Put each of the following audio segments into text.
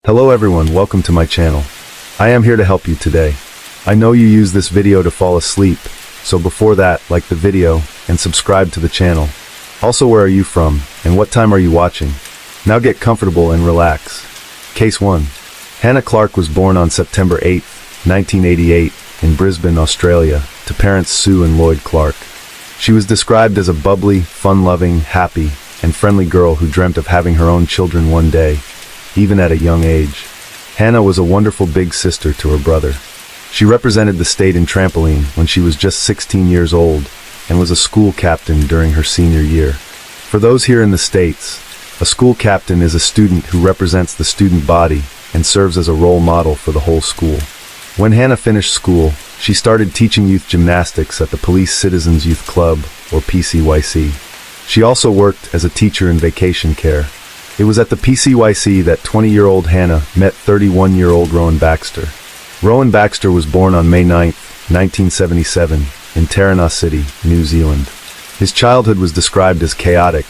Hello everyone, welcome to my channel. I am here to help you today. I know you use this video to fall asleep, so before that, like the video and subscribe to the channel. Also, where are you from and what time are you watching? Now get comfortable and relax. Case 1. Hannah Clark was born on September 8, 1988, in Brisbane, Australia, to parents Sue and Lloyd Clark. She was described as a bubbly, fun-loving, happy, and friendly girl who dreamt of having her own children one day, even at a young age. Hannah was a wonderful big sister to her brother. She represented the state in trampoline when she was just 16 years old and was a school captain during her senior year. For those here in the States, a school captain is a student who represents the student body and serves as a role model for the whole school. When Hannah finished school, she started teaching youth gymnastics at the Police Citizens Youth Club, or PCYC. She also worked as a teacher in vacation care. It was at the PCYC that 20-year-old Hannah met 31-year-old Rowan Baxter. Rowan Baxter was born on May 9, 1977, in Taranaki City, New Zealand. His childhood was described as chaotic,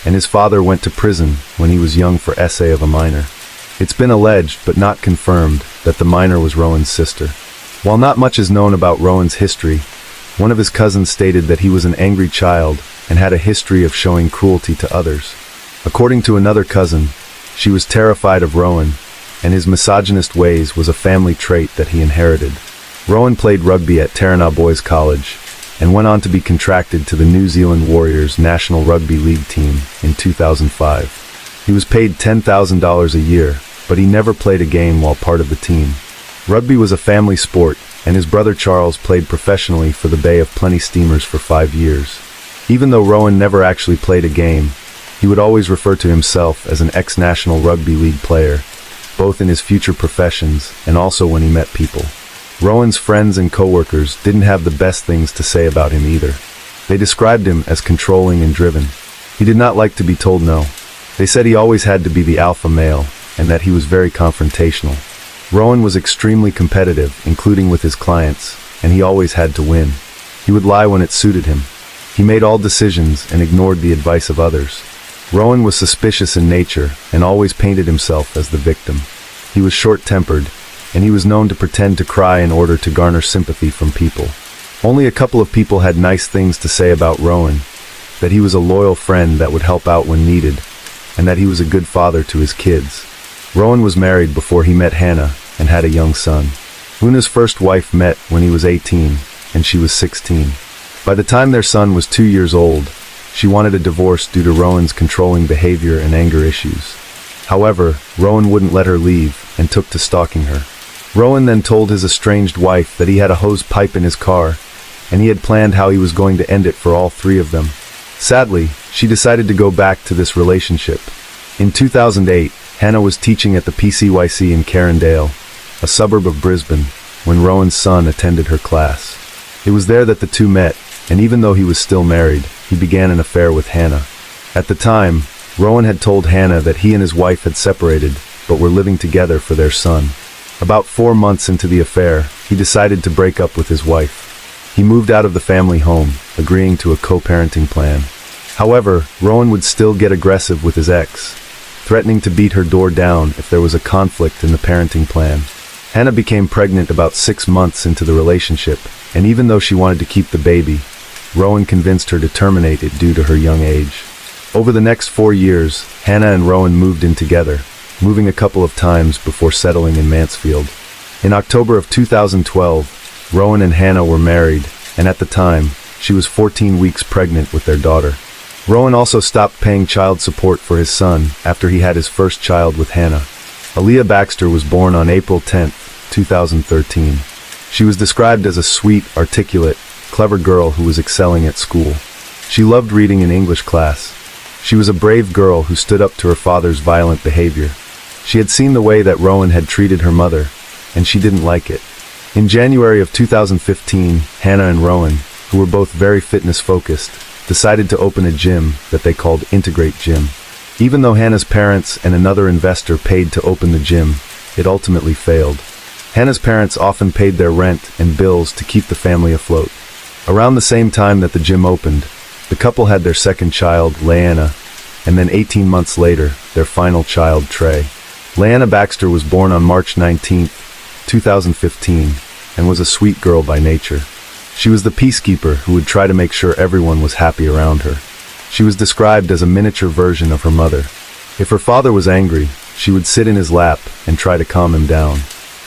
and his father went to prison when he was young for essay of a minor. It's been alleged, but not confirmed, that the minor was Rowan's sister. While not much is known about Rowan's history, one of his cousins stated that he was an angry child and had a history of showing cruelty to others. According to another cousin, she was terrified of Rowan, and his misogynist ways was a family trait that he inherited. Rowan played rugby at Taranaki Boys College, and went on to be contracted to the New Zealand Warriors National Rugby League team in 2005. He was paid $10,000 a year, but he never played a game while part of the team. Rugby was a family sport, and his brother Charles played professionally for the Bay of Plenty Steamers for 5 years. Even though Rowan never actually played a game, he would always refer to himself as an ex-National Rugby League player, both in his future professions and also when he met people. Rowan's friends and co-workers didn't have the best things to say about him either. They described him as controlling and driven. He did not like to be told no. They said he always had to be the alpha male, and that he was very confrontational. Rowan was extremely competitive, including with his clients, and he always had to win. He would lie when it suited him. He made all decisions and ignored the advice of others. Rowan was suspicious in nature and always painted himself as the victim. He was short-tempered, and he was known to pretend to cry in order to garner sympathy from people. Only a couple of people had nice things to say about Rowan, that he was a loyal friend that would help out when needed, and that he was a good father to his kids. Rowan was married before he met Hannah and had a young son. Una's first wife met when he was 18, and she was 16. By the time their son was 2 years old, she wanted a divorce due to Rowan's controlling behavior and anger issues. However, Rowan wouldn't let her leave and took to stalking her. Rowan then told his estranged wife that he had a hose pipe in his car, and he had planned how he was going to end it for all three of them. Sadly, she decided to go back to this relationship. In 2008, Hannah was teaching at the PCYC in Carindale, a suburb of Brisbane, when Rowan's son attended her class. It was there that the two met, and even though he was still married, he began an affair with Hannah. At the time, Rowan had told Hannah that he and his wife had separated, but were living together for their son. About 4 months into the affair, he decided to break up with his wife. He moved out of the family home, agreeing to a co-parenting plan. However, Rowan would still get aggressive with his ex, threatening to beat her door down if there was a conflict in the parenting plan. Hannah became pregnant about 6 months into the relationship, and even though she wanted to keep the baby, Rowan convinced her to terminate it due to her young age. Over the next 4 years, Hannah and Rowan moved in together, moving a couple of times before settling in Mansfield. In October of 2012, Rowan and Hannah were married, and at the time, she was 14 weeks pregnant with their daughter. Rowan also stopped paying child support for his son after he had his first child with Hannah. Aaliyah Baxter was born on April 10, 2013. She was described as a sweet, articulate, clever girl who was excelling at school. She loved reading in English class. She was a brave girl who stood up to her father's violent behavior. She had seen the way that Rowan had treated her mother, and she didn't like it. In January of 2015, Hannah and Rowan, who were both very fitness-focused, decided to open a gym that they called Integrate Gym. Even though Hannah's parents and another investor paid to open the gym, it ultimately failed. Hannah's parents often paid their rent and bills to keep the family afloat. Around the same time that the gym opened, the couple had their second child, Leanna, and then 18 months later, their final child, Trey. Leanna Baxter was born on March 19, 2015, and was a sweet girl by nature. She was the peacekeeper who would try to make sure everyone was happy around her. She was described as a miniature version of her mother. If her father was angry, she would sit in his lap and try to calm him down.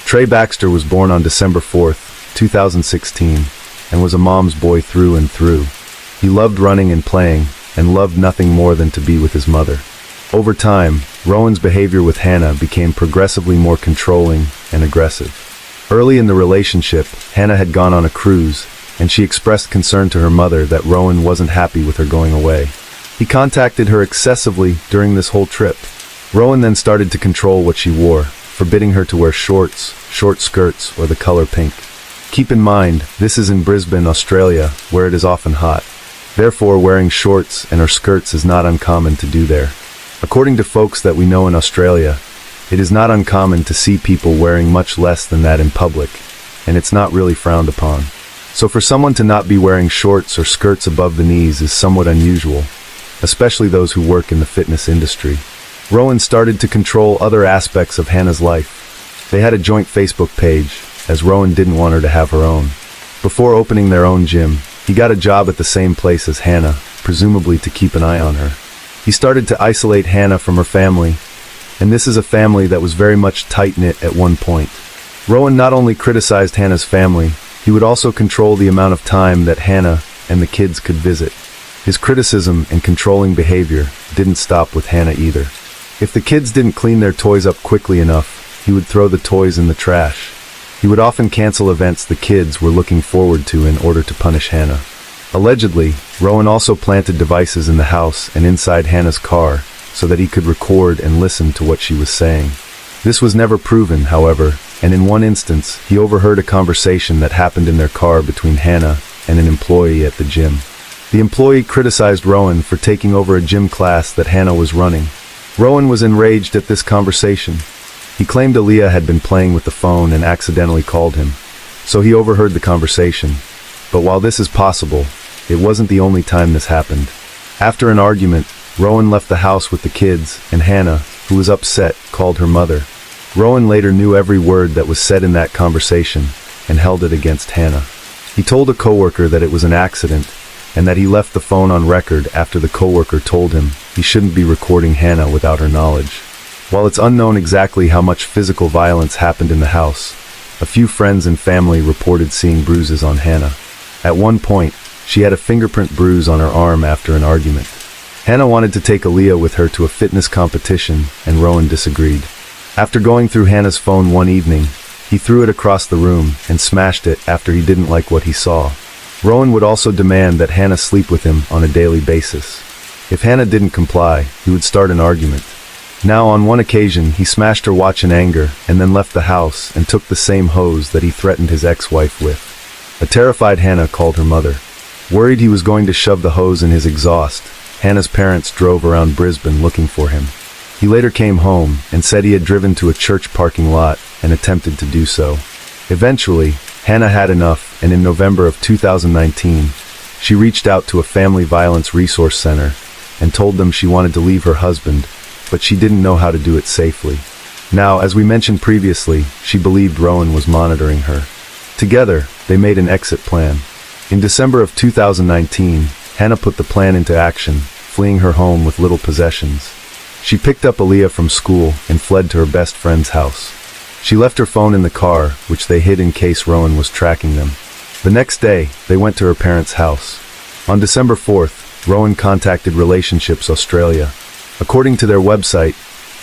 Trey Baxter was born on December 4, 2016, and was a mom's boy through and through. He loved running and playing, and loved nothing more than to be with his mother. Over time, Rowan's behavior with Hannah became progressively more controlling and aggressive. Early in the relationship, Hannah had gone on a cruise, and she expressed concern to her mother that Rowan wasn't happy with her going away. He contacted her excessively during this whole trip. Rowan then started to control what she wore, forbidding her to wear shorts, short skirts, or the color pink. Keep in mind, this is in Brisbane, Australia, where it is often hot. Therefore, wearing shorts and or skirts is not uncommon to do there. According to folks that we know in Australia, it is not uncommon to see people wearing much less than that in public, and it's not really frowned upon. So for someone to not be wearing shorts or skirts above the knees is somewhat unusual, especially those who work in the fitness industry. Rowan started to control other aspects of Hannah's life. They had a joint Facebook page, as Rowan didn't want her to have her own. Before opening their own gym, he got a job at the same place as Hannah, presumably to keep an eye on her. He started to isolate Hannah from her family, and this is a family that was very much tight-knit at one point. Rowan not only criticized Hannah's family, he would also control the amount of time that Hannah and the kids could visit. His criticism and controlling behavior didn't stop with Hannah either. If the kids didn't clean their toys up quickly enough, he would throw the toys in the trash. He would often cancel events the kids were looking forward to in order to punish Hannah. Allegedly, Rowan also planted devices in the house and inside Hannah's car so that he could record and listen to what she was saying. This was never proven, however, and in one instance, he overheard a conversation that happened in their car between Hannah and an employee at the gym. The employee criticized Rowan for taking over a gym class that Hannah was running. Rowan was enraged at this conversation. He claimed Aaliyah had been playing with the phone and accidentally called him, so he overheard the conversation. But while this is possible, it wasn't the only time this happened. After an argument, Rowan left the house with the kids, and Hannah, who was upset, called her mother. Rowan later knew every word that was said in that conversation and held it against Hannah. He told a coworker that it was an accident and that he left the phone on record after the coworker told him he shouldn't be recording Hannah without her knowledge. While it's unknown exactly how much physical violence happened in the house, a few friends and family reported seeing bruises on Hannah. At one point, she had a fingerprint bruise on her arm after an argument. Hannah wanted to take Aaliyah with her to a fitness competition, and Rowan disagreed. After going through Hannah's phone one evening, he threw it across the room and smashed it after he didn't like what he saw. Rowan would also demand that Hannah sleep with him on a daily basis. If Hannah didn't comply, he would start an argument. Now, on one occasion, he smashed her watch in anger and then left the house and took the same hose that he threatened his ex-wife with. A terrified Hannah called her mother. Worried he was going to shove the hose in his exhaust, Hannah's parents drove around Brisbane looking for him. He later came home and said he had driven to a church parking lot and attempted to do so. Eventually, Hannah had enough, and in November of 2019, she reached out to a family violence resource center and told them she wanted to leave her husband, but she didn't know how to do it safely. Now, as we mentioned previously, she believed Rowan was monitoring her. Together, they made an exit plan. In December of 2019, Hannah put the plan into action, fleeing her home with little possessions. She picked up Aaliyah from school and fled to her best friend's house. She left her phone in the car, which they hid in case Rowan was tracking them. The next day, they went to her parents' house. On December 4th, Rowan contacted Relationships Australia. According to their website,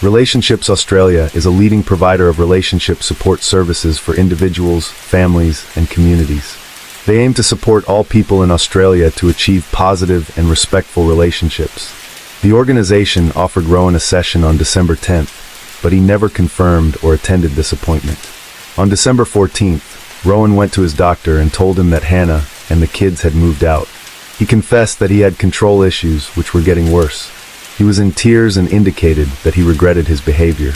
Relationships Australia is a leading provider of relationship support services for individuals, families, and communities. They aim to support all people in Australia to achieve positive and respectful relationships. The organization offered Rowan a session on December 10th, but he never confirmed or attended this appointment. On December 14th, Rowan went to his doctor and told him that Hannah and the kids had moved out. He confessed that he had control issues which were getting worse. He was in tears and indicated that he regretted his behavior.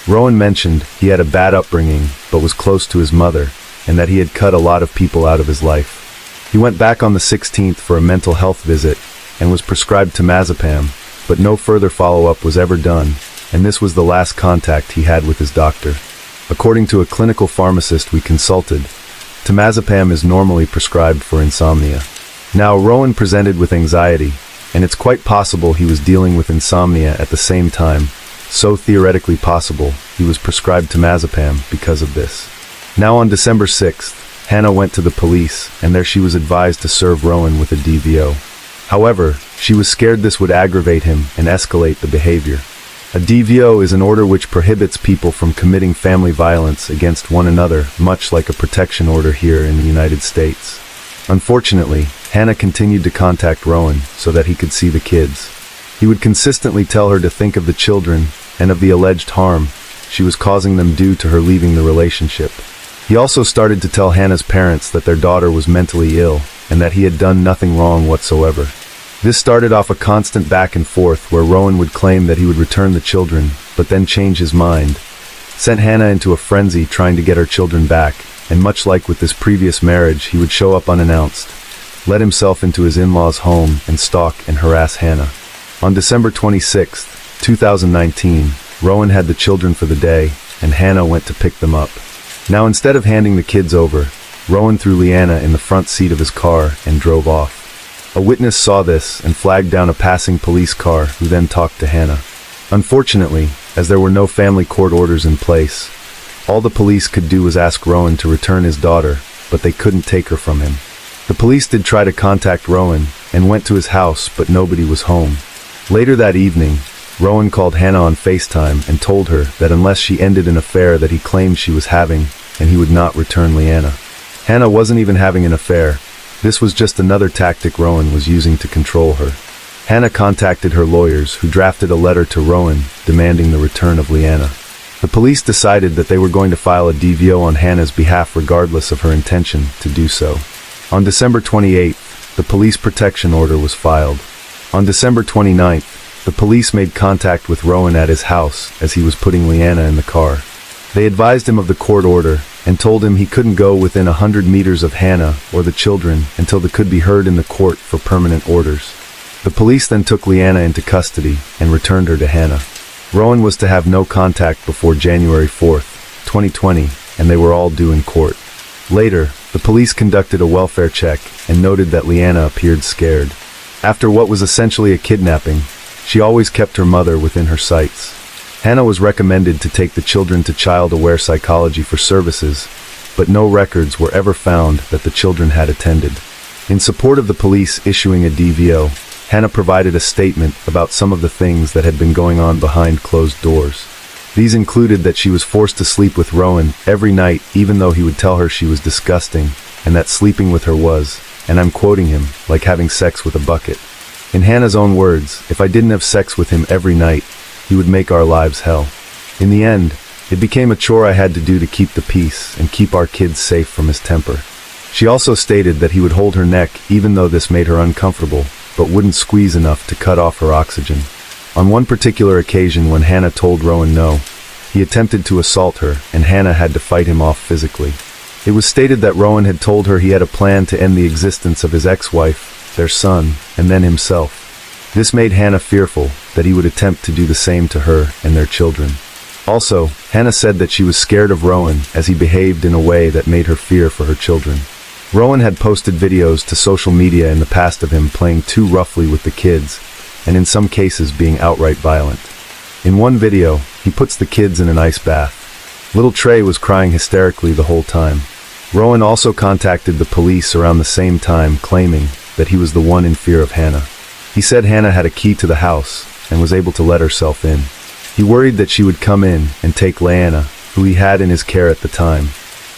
Rowan mentioned he had a bad upbringing but was close to his mother and that he had cut a lot of people out of his life. He went back on the 16th for a mental health visit and was prescribed temazepam, but no further follow-up was ever done, and this was the last contact he had with his doctor. According to a clinical pharmacist we consulted, temazepam is normally prescribed for insomnia. Now, Rowan presented with anxiety, and it's quite possible he was dealing with insomnia at the same time, so theoretically possible he was prescribed temazepam because of this. Now on December 6th, Hannah went to the police, and there she was advised to serve Rowan with a DVO. However, she was scared this would aggravate him and escalate the behavior. A DVO is an order which prohibits people from committing family violence against one another, much like a protection order here in the United States. Unfortunately, Hannah continued to contact Rowan so that he could see the kids. He would consistently tell her to think of the children and of the alleged harm she was causing them due to her leaving the relationship. He also started to tell Hannah's parents that their daughter was mentally ill and that he had done nothing wrong whatsoever. This started off a constant back and forth where Rowan would claim that he would return the children, but then change his mind, sent Hannah into a frenzy trying to get her children back, and much like with this previous marriage, he would show up unannounced, let himself into his in-laws' home, and stalk and harass Hannah. On December 26, 2019, Rowan had the children for the day, and Hannah went to pick them up. Now instead of handing the kids over, Rowan threw Leanna in the front seat of his car and drove off. A witness saw this and flagged down a passing police car who then talked to Hannah. Unfortunately, as there were no family court orders in place, all the police could do was ask Rowan to return his daughter, but they couldn't take her from him. The police did try to contact Rowan and went to his house, but nobody was home. Later that evening, Rowan called Hannah on FaceTime and told her that unless she ended an affair that he claimed she was having, and he would not return Leanna. Hannah wasn't even having an affair. This was just another tactic Rowan was using to control her. Hannah contacted her lawyers, who drafted a letter to Rowan demanding the return of Leanna. The police decided that they were going to file a DVO on Hannah's behalf regardless of her intention to do so. On December 28th, the police protection order was filed. On December 29th, the police made contact with Rowan at his house as he was putting Leanna in the car. They advised him of the court order and told him he couldn't go within 100 meters of Hannah or the children until they could be heard in the court for permanent orders. The police then took Leanna into custody and returned her to Hannah. Rowan was to have no contact before January 4th, 2020, and they were all due in court. Later, the police conducted a welfare check and noted that Leanna appeared scared. After what was essentially a kidnapping, she always kept her mother within her sights. Hannah was recommended to take the children to child-aware psychology for services, but no records were ever found that the children had attended. In support of the police issuing a DVO, Hannah provided a statement about some of the things that had been going on behind closed doors. These included that she was forced to sleep with Rowan every night even though he would tell her she was disgusting, and that sleeping with her was, and I'm quoting him, like having sex with a bucket. In Hannah's own words, if I didn't have sex with him every night, he would make our lives hell. In the end, it became a chore I had to do to keep the peace and keep our kids safe from his temper. She also stated that he would hold her neck even though this made her uncomfortable, but wouldn't squeeze enough to cut off her oxygen. On one particular occasion when Hannah told Rowan no, he attempted to assault her, and Hannah had to fight him off physically. It was stated that Rowan had told her he had a plan to end the existence of his ex-wife, their son, and then himself. This made Hannah fearful that he would attempt to do the same to her and their children. Also, Hannah said that she was scared of Rowan as he behaved in a way that made her fear for her children. Rowan had posted videos to social media in the past of him playing too roughly with the kids, and in some cases being outright violent. In one video, he puts the kids in an ice bath. Little Trey was crying hysterically the whole time. Rowan also contacted the police around the same time, claiming that he was the one in fear of Hannah. He said Hannah had a key to the house and was able to let herself in. He worried that she would come in and take Leanna, who he had in his care at the time.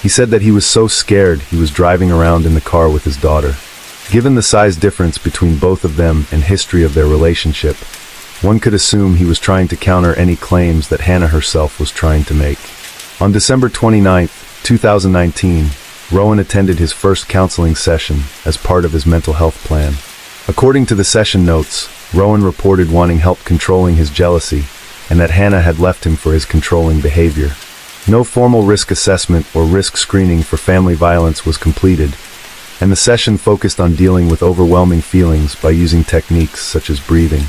He said that he was so scared he was driving around in the car with his daughter. Given the size difference between both of them and history of their relationship, one could assume he was trying to counter any claims that Hannah herself was trying to make. On December 29, 2019, Rowan attended his first counseling session as part of his mental health plan. According to the session notes, Rowan reported wanting help controlling his jealousy and that Hannah had left him for his controlling behavior. No formal risk assessment or risk screening for family violence was completed, and the session focused on dealing with overwhelming feelings by using techniques such as breathing.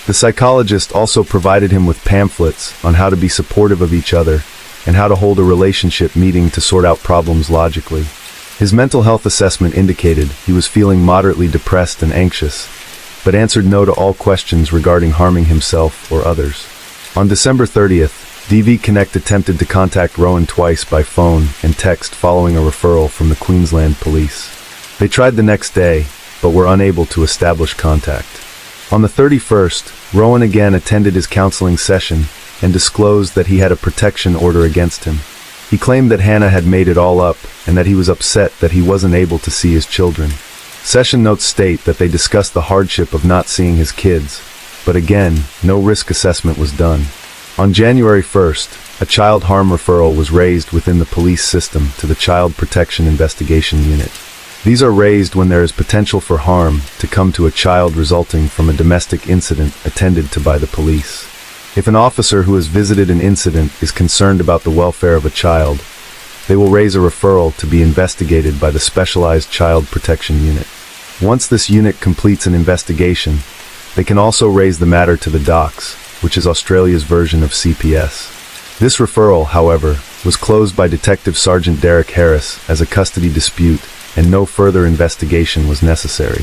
The psychologist also provided him with pamphlets on how to be supportive of each other and how to hold a relationship meeting to sort out problems logically. His mental health assessment indicated he was feeling moderately depressed and anxious, but answered no to all questions regarding harming himself or others. On December 30th, DV Connect attempted to contact Rowan twice by phone and text following a referral from the Queensland Police. They tried the next day, but were unable to establish contact. On the 31st, Rowan again attended his counseling session and disclosed that he had a protection order against him. He claimed that Hannah had made it all up and that he was upset that he wasn't able to see his children. Session notes state that they discussed the hardship of not seeing his kids, but again, no risk assessment was done. On January 1st, a child harm referral was raised within the police system to the Child Protection Investigation Unit. These are raised when there is potential for harm to come to a child resulting from a domestic incident attended to by the police. If an officer who has visited an incident is concerned about the welfare of a child, they will raise a referral to be investigated by the Specialized Child Protection Unit. Once this unit completes an investigation, they can also raise the matter to the DOCS, which is Australia's version of CPS. This referral, however, was closed by Detective Sergeant Derek Harris as a custody dispute, and no further investigation was necessary.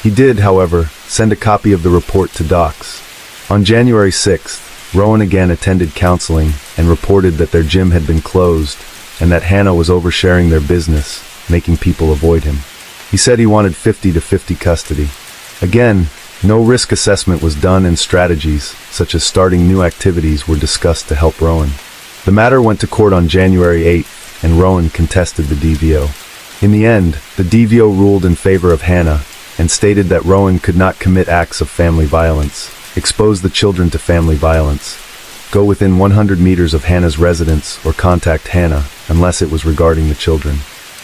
He did, however, send a copy of the report to DOCS. On January 6th, Rowan again attended counseling and reported that their gym had been closed and that Hannah was oversharing their business, making people avoid him. He said he wanted 50-50 custody. Again, no risk assessment was done and strategies, such as starting new activities, were discussed to help Rowan. The matter went to court on January 8th, and Rowan contested the DVO. In the end, the DVO ruled in favor of Hannah and stated that Rowan could not commit acts of family violence, expose the children to family violence, go within 100 meters of Hannah's residence, or contact Hannah unless it was regarding the children.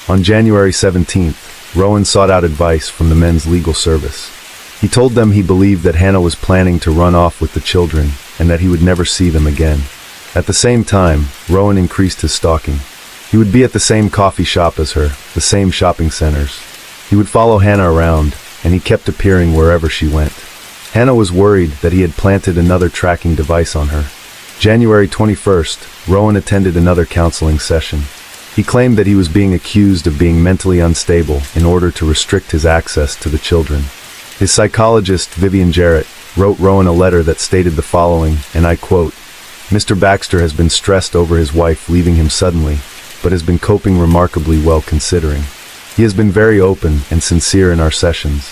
On January 17th, Rowan sought out advice from the men's legal service. He told them he believed that Hannah was planning to run off with the children and that he would never see them again. At the same time, Rowan increased his stalking. He would be at the same coffee shop as her, the same shopping centers. He would follow Hannah around, and he kept appearing wherever she went. Hannah was worried that he had planted another tracking device on her. January 21st, Rowan attended another counseling session. He claimed that he was being accused of being mentally unstable in order to restrict his access to the children. His psychologist, Vivian Jarrett, wrote Rowan a letter that stated the following, and I quote, "Mr. Baxter has been stressed over his wife leaving him suddenly, but has been coping remarkably well considering. He has been very open and sincere in our sessions.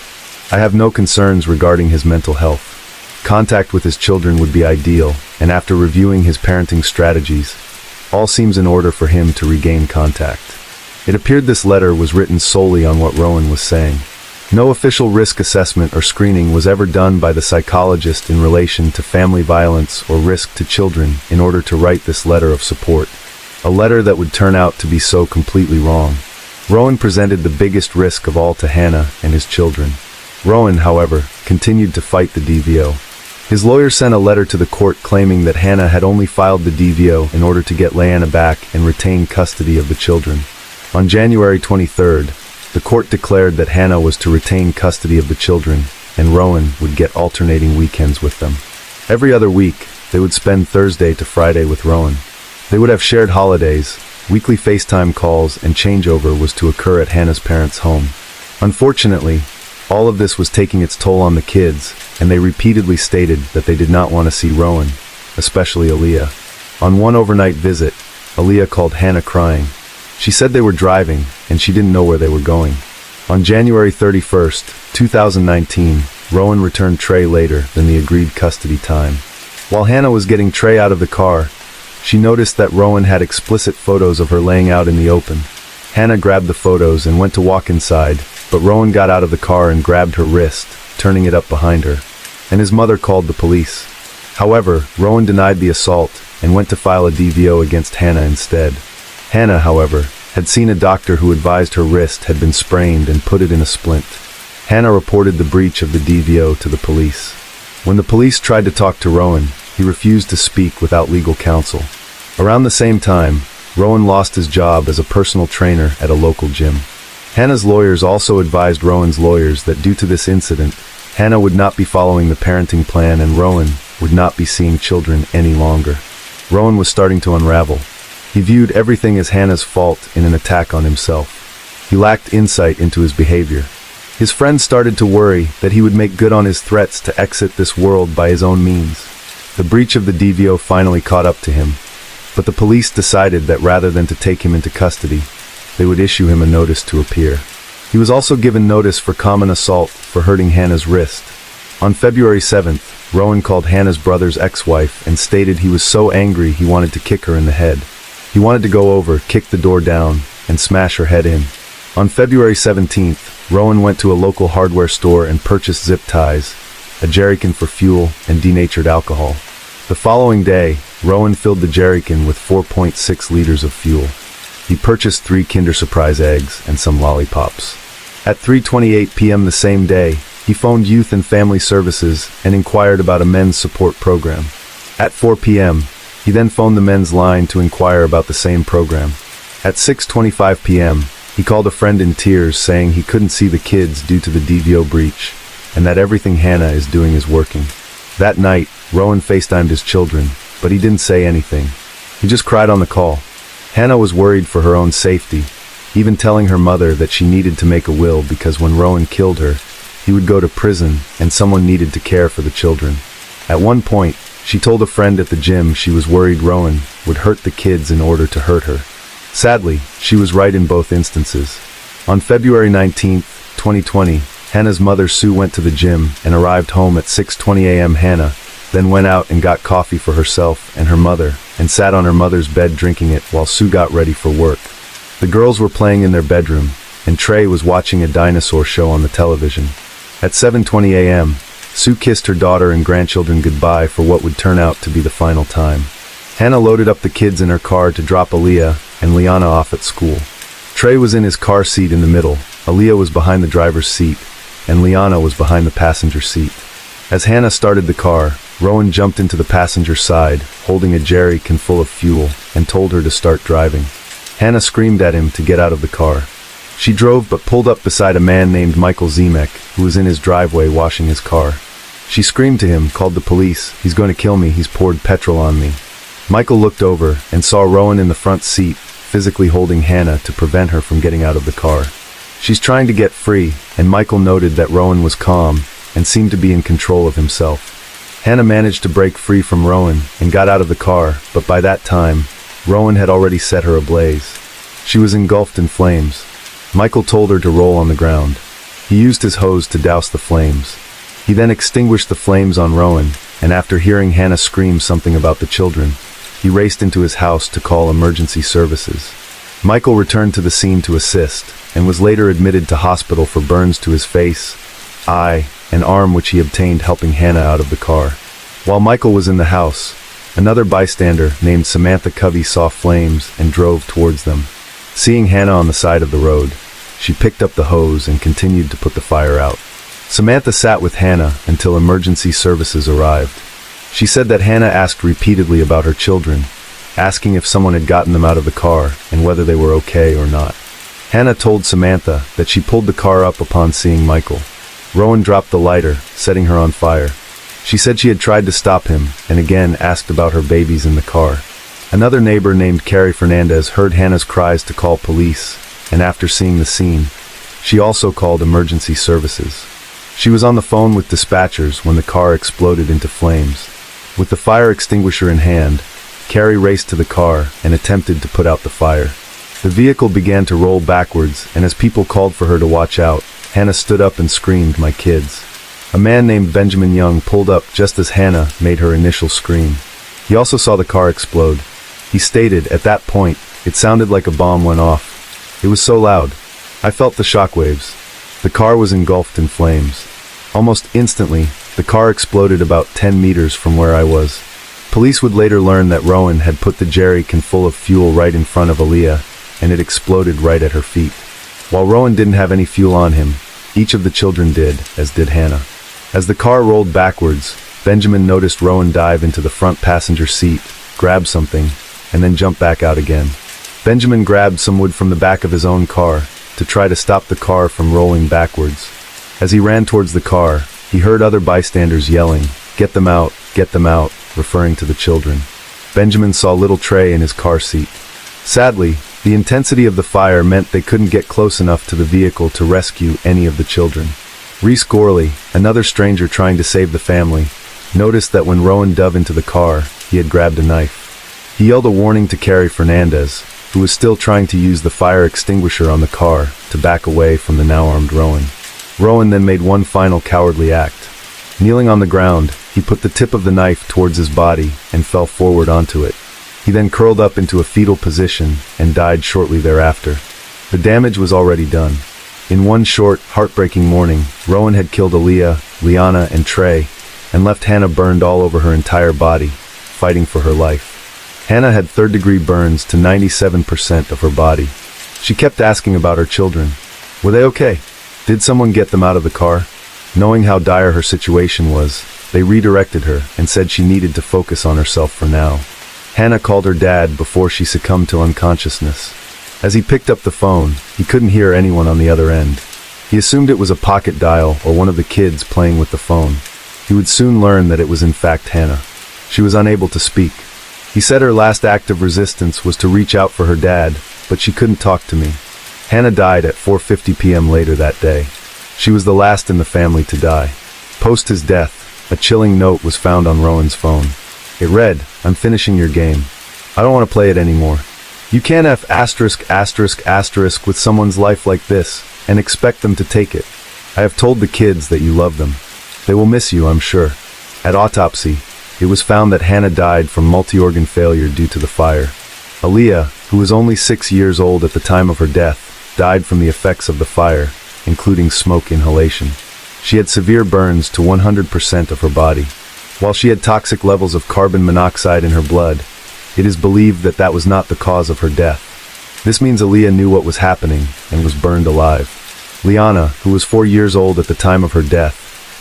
I have no concerns regarding his mental health. Contact with his children would be ideal, and after reviewing his parenting strategies, all seems in order for him to regain contact." It appeared this letter was written solely on what Rowan was saying. No official risk assessment or screening was ever done by the psychologist in relation to family violence or risk to children in order to write this letter of support. A letter that would turn out to be so completely wrong. Rowan presented the biggest risk of all to Hannah and his children. Rowan, however, continued to fight the DVO. His lawyer sent a letter to the court claiming that Hannah had only filed the DVO in order to get Leanna back and retain custody of the children. On January 23rd, the court declared that Hannah was to retain custody of the children, and Rowan would get alternating weekends with them. Every other week, they would spend Thursday to Friday with Rowan. They would have shared holidays, weekly FaceTime calls, and changeover was to occur at Hannah's parents' home. Unfortunately, all of this was taking its toll on the kids, and they repeatedly stated that they did not want to see Rowan, especially Aaliyah. On one overnight visit, Aaliyah called Hannah crying. She said they were driving, and she didn't know where they were going. On January 31st, 2019, Rowan returned Trey later than the agreed custody time. While Hannah was getting Trey out of the car, she noticed that Rowan had explicit photos of her laying out in the open. Hannah grabbed the photos and went to walk inside, but Rowan got out of the car and grabbed her wrist, turning it up behind her, and his mother called the police. However, Rowan denied the assault and went to file a DVO against Hannah instead. Hannah, however, had seen a doctor who advised her wrist had been sprained and put it in a splint. Hannah reported the breach of the DVO to the police. When the police tried to talk to Rowan, he refused to speak without legal counsel. Around the same time, Rowan lost his job as a personal trainer at a local gym. Hannah's lawyers also advised Rowan's lawyers that due to this incident, Hannah would not be following the parenting plan, and Rowan would not be seeing children any longer. Rowan was starting to unravel. He viewed everything as Hannah's fault in an attack on himself. He lacked insight into his behavior. His friends started to worry that he would make good on his threats to exit this world by his own means. The breach of the DVO finally caught up to him, but the police decided that rather than to take him into custody, they would issue him a notice to appear. He was also given notice for common assault for hurting Hannah's wrist. On February 7th, Rowan called Hannah's brother's ex-wife and stated he was so angry he wanted to kick her in the head. He wanted to go over, kick the door down, and smash her head in. On February 17th, Rowan went to a local hardware store and purchased zip ties, a jerrycan for fuel, and denatured alcohol. The following day, Rowan filled the jerrycan with 4.6 liters of fuel. He purchased 3 Kinder Surprise eggs and some lollipops. At 3:28 p.m. the same day, he phoned Youth and Family Services and inquired about a men's support program. At 4 p.m., he then phoned the men's line to inquire about the same program. At 6:25 p.m., he called a friend in tears saying he couldn't see the kids due to the DVO breach, and that everything Hannah is doing is working. That night, Rowan FaceTimed his children, but he didn't say anything. He just cried on the call. Hannah was worried for her own safety, even telling her mother that she needed to make a will because when Rowan killed her, he would go to prison and someone needed to care for the children. At one point, she told a friend at the gym she was worried Rowan would hurt the kids in order to hurt her. Sadly, she was right in both instances. On February 19, 2020, Hannah's mother Sue went to the gym and arrived home at 6:20 a.m. Hannah then went out and got coffee for herself and her mother and sat on her mother's bed drinking it while Sue got ready for work. The girls were playing in their bedroom, and Trey was watching a dinosaur show on the television. At 7:20 a.m., Sue kissed her daughter and grandchildren goodbye for what would turn out to be the final time. Hannah loaded up the kids in her car to drop Aaliyah and Liana off at school. Trey was in his car seat in the middle, Aaliyah was behind the driver's seat, and Liana was behind the passenger seat. As Hannah started the car, Rowan jumped into the passenger side, holding a jerrycan full of fuel, and told her to start driving. Hannah screamed at him to get out of the car. She drove but pulled up beside a man named Michael Zemek, who was in his driveway washing his car. She screamed to him, called the police, "He's going to kill me, he's poured petrol on me." Michael looked over and saw Rowan in the front seat, physically holding Hannah to prevent her from getting out of the car. She's trying to get free, and Michael noted that Rowan was calm and seemed to be in control of himself. Hannah managed to break free from Rowan and got out of the car, but by that time, Rowan had already set her ablaze. She was engulfed in flames. Michael told her to roll on the ground. He used his hose to douse the flames. He then extinguished the flames on Rowan, and after hearing Hannah scream something about the children, he raced into his house to call emergency services. Michael returned to the scene to assist, and was later admitted to hospital for burns to his face, eye, and arm which he obtained helping Hannah out of the car. While Michael was in the house, another bystander named Samantha Covey saw flames and drove towards them. Seeing Hannah on the side of the road, she picked up the hose and continued to put the fire out. Samantha sat with Hannah until emergency services arrived. She said that Hannah asked repeatedly about her children, asking if someone had gotten them out of the car and whether they were okay or not. Hannah told Samantha that she pulled the car up upon seeing Michael. Rowan dropped the lighter, setting her on fire. She said she had tried to stop him and again asked about her babies in the car. Another neighbor named Carrie Fernandez heard Hannah's cries to call police, and after seeing the scene, she also called emergency services. She was on the phone with dispatchers when the car exploded into flames. With the fire extinguisher in hand, Carrie raced to the car and attempted to put out the fire. The vehicle began to roll backwards, and as people called for her to watch out, Hannah stood up and screamed, "My kids." A man named Benjamin Young pulled up just as Hannah made her initial scream. He also saw the car explode. He stated, "At that point, it sounded like a bomb went off. It was so loud. I felt the shockwaves." The car was engulfed in flames. Almost instantly, the car exploded about 10 meters from where I was. Police would later learn that Rowan had put the jerrycan full of fuel right in front of Aaliyah, and it exploded right at her feet. While Rowan didn't have any fuel on him, each of the children did, as did Hannah. As the car rolled backwards, Benjamin noticed Rowan dive into the front passenger seat, grab something, and then jump back out again. Benjamin grabbed some wood from the back of his own car to try to stop the car from rolling backwards. As he ran towards the car, he heard other bystanders yelling, get them out, referring to the children. Benjamin saw little Trey in his car seat. Sadly, the intensity of the fire meant they couldn't get close enough to the vehicle to rescue any of the children. Reese Gorley, another stranger trying to save the family, noticed that when Rowan dove into the car, he had grabbed a knife. He yelled a warning to Carrie Fernandez, who was still trying to use the fire extinguisher on the car, to back away from the now armed Rowan. Rowan then made one final cowardly act. Kneeling on the ground, he put the tip of the knife towards his body and fell forward onto it. He then curled up into a fetal position and died shortly thereafter. The damage was already done. In one short, heartbreaking morning, Rowan had killed Aaliyah, Liana, and Trey, and left Hannah burned all over her entire body, fighting for her life. Hannah had third-degree burns to 97% of her body. She kept asking about her children. Were they okay? Did someone get them out of the car? Knowing how dire her situation was, they redirected her and said she needed to focus on herself for now. Hannah called her dad before she succumbed to unconsciousness. As he picked up the phone, he couldn't hear anyone on the other end. He assumed it was a pocket dial or one of the kids playing with the phone. He would soon learn that it was in fact Hannah. She was unable to speak. He said her last act of resistance was to reach out for her dad, but she couldn't talk to me. Hannah died at 4:50 p.m. later that day. She was the last in the family to die. Post his death, a chilling note was found on Rowan's phone. It read, "I'm finishing your game. I don't want to play it anymore. You can't F*** with someone's life like this and expect them to take it. I have told the kids that you love them. They will miss you, I'm sure." At autopsy, it was found that Hannah died from multi-organ failure due to the fire. Aaliyah, who was only 6 years old at the time of her death, died from the effects of the fire, including smoke inhalation. She had severe burns to 100% of her body. While she had toxic levels of carbon monoxide in her blood, it is believed that that was not the cause of her death. This means Aaliyah knew what was happening and was burned alive. Liana, who was 4 years old at the time of her death,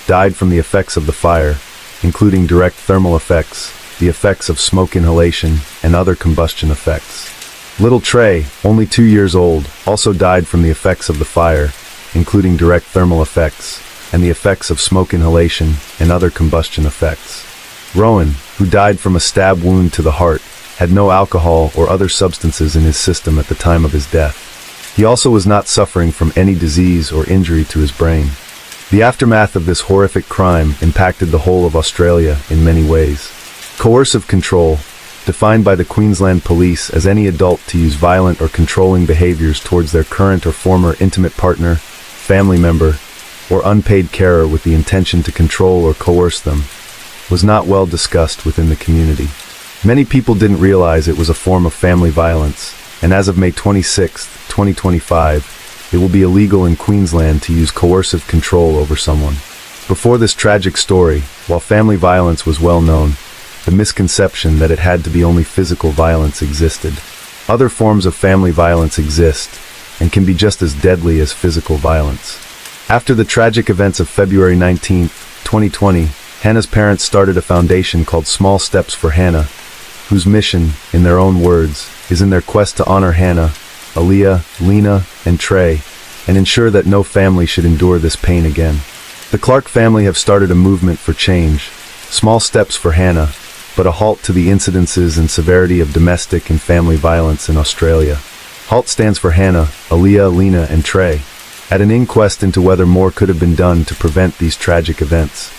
died from the effects of the fire, including direct thermal effects, the effects of smoke inhalation, and other combustion effects. Little Trey, only 2 years old, also died from the effects of the fire, including direct thermal effects, and the effects of smoke inhalation and other combustion effects. Rowan, who died from a stab wound to the heart, had no alcohol or other substances in his system at the time of his death. He also was not suffering from any disease or injury to his brain. The aftermath of this horrific crime impacted the whole of Australia in many ways. Coercive control, defined by the Queensland Police as any adult to use violent or controlling behaviors towards their current or former intimate partner, family member, or unpaid carer with the intention to control or coerce them, was not well discussed within the community. Many people didn't realize it was a form of family violence, and as of May 26, 2025, it will be illegal in Queensland to use coercive control over someone. Before this tragic story, while family violence was well known, the misconception that it had to be only physical violence existed. Other forms of family violence exist, and can be just as deadly as physical violence. After the tragic events of February 19, 2020, Hannah's parents started a foundation called Small Steps for Hannah, whose mission, in their own words, is in their quest to honor Hannah, Aaliyah, Lena, and Trey, and ensure that no family should endure this pain again. The Clark family have started a movement for change, Small Steps for Hannah, but a halt to the incidences and severity of domestic and family violence in Australia. HALT stands for Hannah, Aaliyah, Lena, and Trey. At an inquest into whether more could have been done to prevent these tragic events,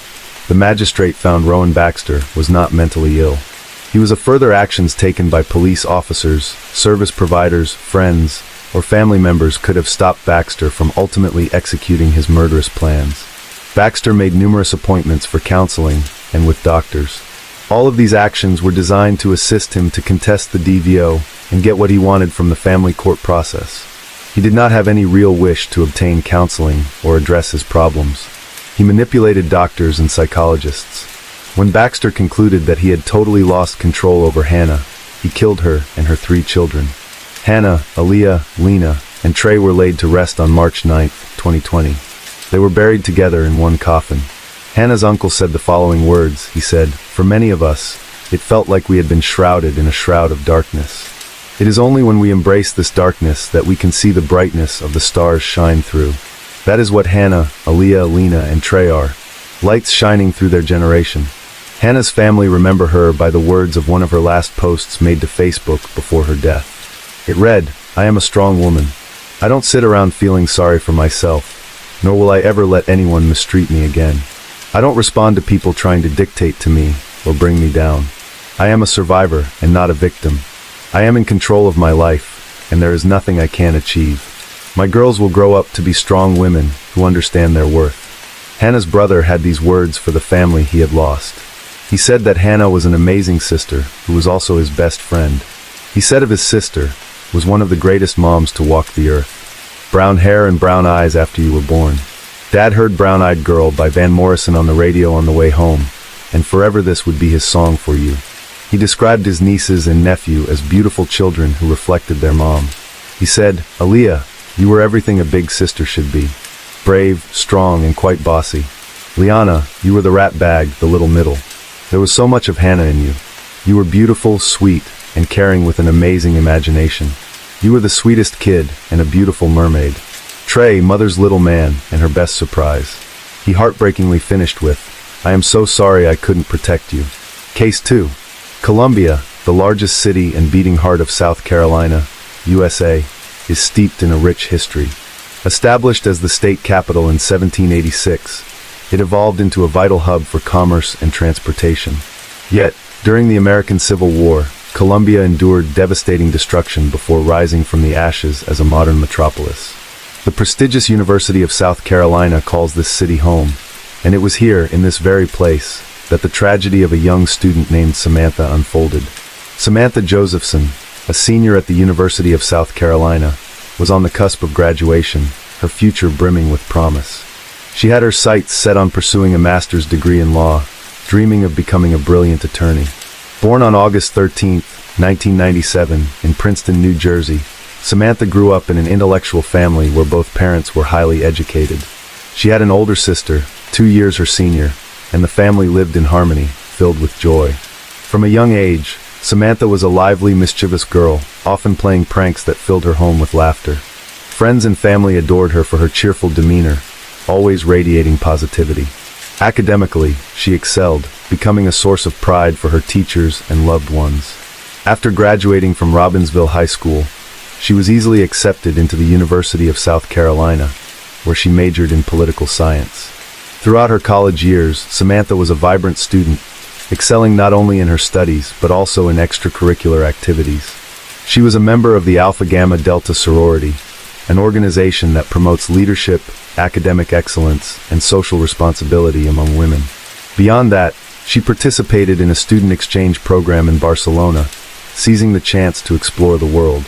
the magistrate found Rowan Baxter was not mentally ill. He was a further actions taken by police officers, service providers, friends, or family members could have stopped Baxter from ultimately executing his murderous plans. Baxter made numerous appointments for counseling and with doctors. All of these actions were designed to assist him to contest the DVO and get what he wanted from the family court process. He did not have any real wish to obtain counseling or address his problems. He manipulated doctors and psychologists. When Baxter concluded that he had totally lost control over Hannah, he killed her and her 3 children. Hannah, Aaliyah, Lena, and Trey were laid to rest on March 9, 2020. They were buried together in one coffin. Hannah's uncle said the following words. He said, "For many of us, it felt like we had been shrouded in a shroud of darkness. It is only when we embrace this darkness that we can see the brightness of the stars shine through." That is what Hannah, Aaliyah, Lena, and Trey are. lights shining through their generation. Hannah's family remember her by the words of one of her last posts made to Facebook before her death. It read, "I am a strong woman. I don't sit around feeling sorry for myself, nor will I ever let anyone mistreat me again. I don't respond to people trying to dictate to me or bring me down. I am a survivor and not a victim. I am in control of my life, and there is nothing I can't achieve. My girls will grow up to be strong women who understand their worth." Hannah's brother had these words for the family he had lost. He said that Hannah was an amazing sister who was also his best friend. He said of his sister, was one of the greatest moms to walk the earth. Brown hair and brown eyes after you were born. Dad heard Brown Eyed Girl by Van Morrison on the radio on the way home, and forever this would be his song for you. He described his nieces and nephew as beautiful children who reflected their mom. He said, "Aaliyah, you were everything a big sister should be. Brave, strong, and quite bossy. Liana, you were the rat bag, the little middle. There was so much of Hannah in you. You were beautiful, sweet, and caring with an amazing imagination. You were the sweetest kid and a beautiful mermaid." Trey, mother's little man, and her best surprise. He heartbreakingly finished with, "I am so sorry I couldn't protect you." Case 2. Columbia, the largest city and beating heart of South Carolina, USA, is steeped in a rich history. Established as the state capital in 1786, it evolved into a vital hub for commerce and transportation. Yet, during the American Civil War, Columbia endured devastating destruction before rising from the ashes as a modern metropolis. The prestigious University of South Carolina calls this city home, and it was here, in this very place, that the tragedy of a young student named Samantha unfolded. Samantha Josephson, a senior at the University of South Carolina, was on the cusp of graduation, her future brimming with promise. She had her sights set on pursuing a master's degree in law, dreaming of becoming a brilliant attorney. Born on August 13, 1997, in Princeton, New Jersey, Samantha grew up in an intellectual family where both parents were highly educated. She had an older sister, 2 years her senior, and the family lived in harmony, filled with joy. From a young age, Samantha was a lively, mischievous girl, often playing pranks that filled her home with laughter. Friends and family adored her for her cheerful demeanor, always radiating positivity. Academically, she excelled, becoming a source of pride for her teachers and loved ones. After graduating from Robbinsville High School, she was easily accepted into the University of South Carolina, where she majored in political science. Throughout her college years, Samantha was a vibrant student, excelling not only in her studies but also in extracurricular activities. She was a member of the Alpha Gamma Delta sorority, an organization that promotes leadership, academic excellence, and social responsibility among women. Beyond that, she participated in a student exchange program in Barcelona, seizing the chance to explore the world.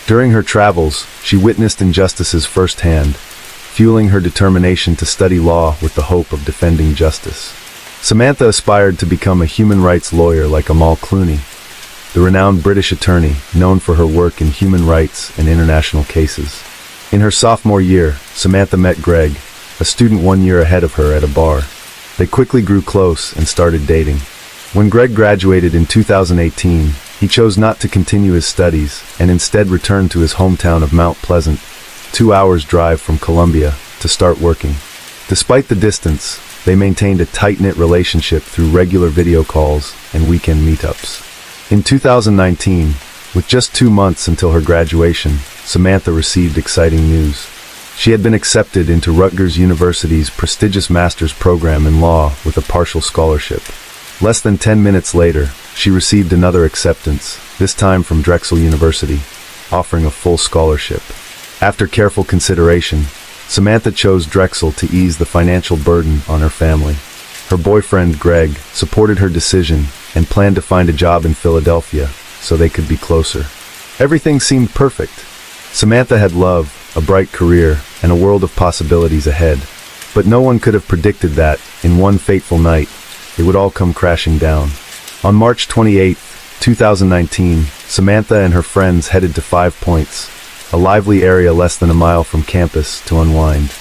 During her travels, she witnessed injustices firsthand, fueling her determination to study law with the hope of defending justice. Samantha aspired to become a human rights lawyer like Amal Clooney, the renowned British attorney known for her work in human rights and international cases. In her sophomore year, Samantha met Greg, a student 1 year ahead of her, at a bar. They quickly grew close and started dating. When Greg graduated in 2018, he chose not to continue his studies and instead returned to his hometown of Mount Pleasant, 2 hours' drive from Columbia, to start working. Despite the distance, they maintained a tight-knit relationship through regular video calls and weekend meetups. In 2019, with just 2 months until her graduation, Samantha received exciting news. She had been accepted into Rutgers University's prestigious master's program in law with a partial scholarship. Less than 10 minutes later, she received another acceptance, this time from Drexel University, offering a full scholarship. After careful consideration, Samantha chose Drexel to ease the financial burden on her family. Her boyfriend, Greg, supported her decision and planned to find a job in Philadelphia so they could be closer. Everything seemed perfect. Samantha had love, a bright career, and a world of possibilities ahead. But no one could have predicted that, in one fateful night, it would all come crashing down. On March 28, 2019, Samantha and her friends headed to 5 Points, a lively area less than a mile from campus, to unwind.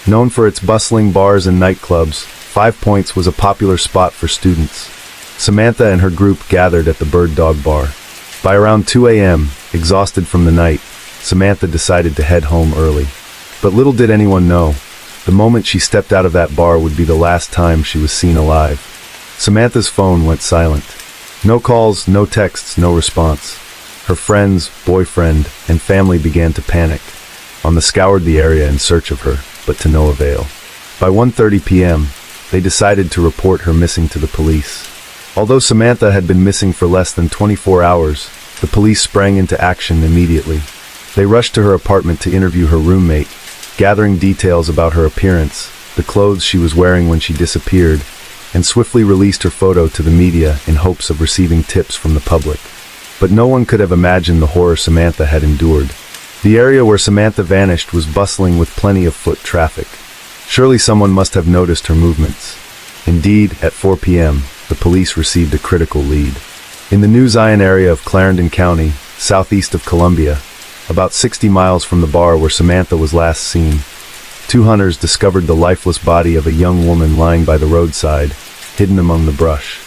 Known for its bustling bars and nightclubs, 5 Points was a popular spot for students. Samantha and her group gathered at the Bird Dog Bar. By around 2 a.m., exhausted from the night, Samantha decided to head home early. But little did anyone know, The moment she stepped out of that bar would be the last time she was seen alive. Samantha's phone went silent. No calls, no texts, no response. Her friends, boyfriend, and family began to panic. They scoured the area in search of her, but to no avail. By 1:30 p.m., they decided to report her missing to the police. Although Samantha had been missing for less than 24 hours, the police sprang into action immediately. They rushed to her apartment to interview her roommate, gathering details about her appearance, the clothes she was wearing when she disappeared, and swiftly released her photo to the media in hopes of receiving tips from the public. But no one could have imagined the horror Samantha had endured. The area where Samantha vanished was bustling with plenty of foot traffic. Surely someone must have noticed her movements. Indeed, at 4 p.m., the police received a critical lead. In the New Zion area of Clarendon County, southeast of Columbia, about 60 miles from the bar where Samantha was last seen, 2 hunters discovered the lifeless body of a young woman lying by the roadside, hidden among the brush.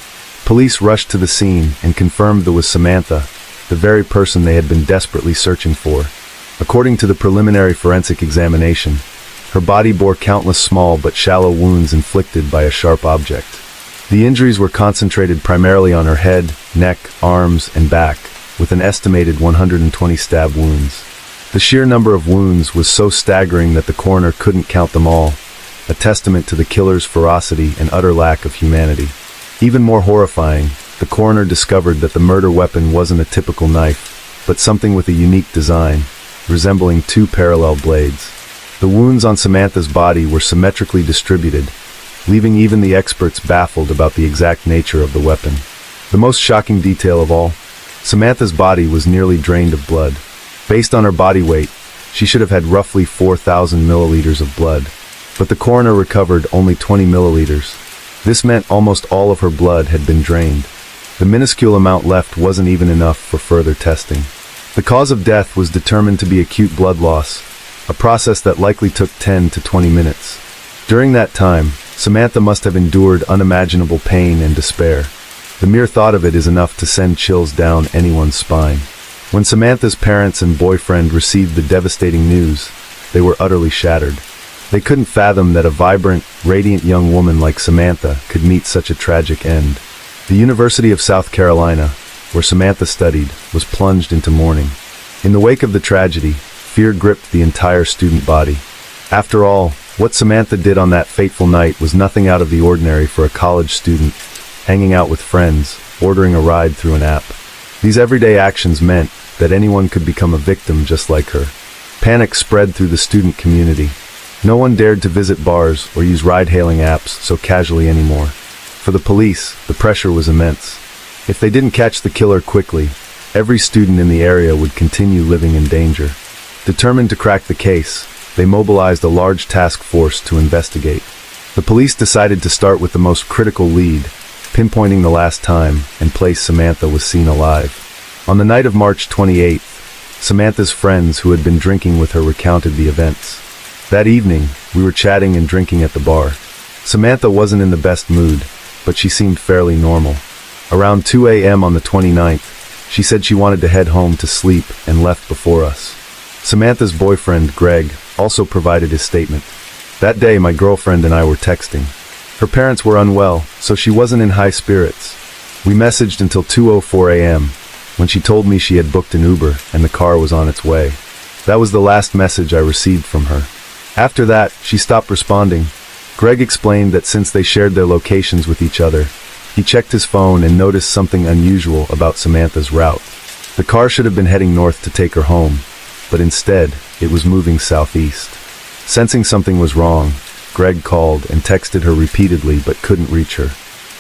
Police rushed to the scene and confirmed it was Samantha, the very person they had been desperately searching for. According to the preliminary forensic examination, her body bore countless small but shallow wounds inflicted by a sharp object. The injuries were concentrated primarily on her head, neck, arms, and back, with an estimated 120 stab wounds. The sheer number of wounds was so staggering that the coroner couldn't count them all, a testament to the killer's ferocity and utter lack of humanity. Even more horrifying, the coroner discovered that the murder weapon wasn't a typical knife, but something with a unique design, resembling 2 parallel blades. The wounds on Samantha's body were symmetrically distributed, leaving even the experts baffled about the exact nature of the weapon. The most shocking detail of all, Samantha's body was nearly drained of blood. Based on her body weight, she should have had roughly 4,000 milliliters of blood, but the coroner recovered only 20 milliliters. This meant almost all of her blood had been drained. The minuscule amount left wasn't even enough for further testing. The cause of death was determined to be acute blood loss, a process that likely took 10 to 20 minutes. During that time, Samantha must have endured unimaginable pain and despair. The mere thought of it is enough to send chills down anyone's spine. When Samantha's parents and boyfriend received the devastating news, they were utterly shattered. They couldn't fathom that a vibrant, radiant young woman like Samantha could meet such a tragic end. The University of South Carolina, where Samantha studied, was plunged into mourning. In the wake of the tragedy, fear gripped the entire student body. After all, what Samantha did on that fateful night was nothing out of the ordinary for a college student, hanging out with friends, ordering a ride through an app. These everyday actions meant that anyone could become a victim just like her. Panic spread through the student community. No one dared to visit bars or use ride-hailing apps so casually anymore. For the police, the pressure was immense. If they didn't catch the killer quickly, every student in the area would continue living in danger. Determined to crack the case, they mobilized a large task force to investigate. The police decided to start with the most critical lead, pinpointing the last time and place Samantha was seen alive. On the night of March 28th, Samantha's friends who had been drinking with her recounted the events. That evening, we were chatting and drinking at the bar. Samantha wasn't in the best mood, but she seemed fairly normal. Around 2 a.m. on the 29th, she said she wanted to head home to sleep and left before us. Samantha's boyfriend, Greg, also provided his statement. That day, my girlfriend and I were texting. Her parents were unwell, so she wasn't in high spirits. We messaged until 2:04 a.m., when she told me she had booked an Uber and the car was on its way. That was the last message I received from her. After that, she stopped responding. Greg explained that since they shared their locations with each other, he checked his phone and noticed something unusual about Samantha's route. The car should have been heading north to take her home, but instead, it was moving southeast. Sensing something was wrong, Greg called and texted her repeatedly but couldn't reach her.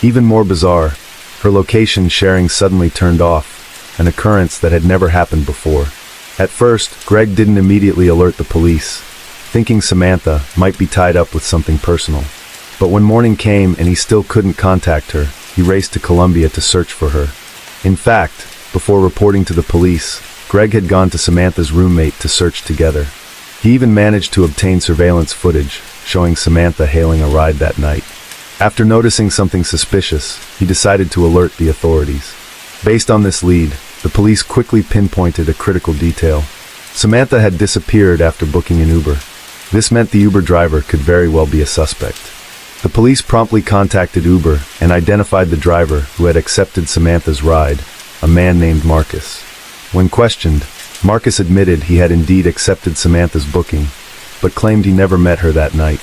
Even more bizarre, her location sharing suddenly turned off, an occurrence that had never happened before. At first, Greg didn't immediately alert the police, thinking Samantha might be tied up with something personal. But when morning came and he still couldn't contact her, he raced to Columbia to search for her. In fact, before reporting to the police, Greg had gone to Samantha's roommate to search together. He even managed to obtain surveillance footage, showing Samantha hailing a ride that night. After noticing something suspicious, he decided to alert the authorities. Based on this lead, the police quickly pinpointed a critical detail. Samantha had disappeared after booking an Uber. This meant the Uber driver could very well be a suspect. The police promptly contacted Uber and identified the driver who had accepted Samantha's ride, a man named Marcus. When questioned, Marcus admitted he had indeed accepted Samantha's booking, but claimed he never met her that night.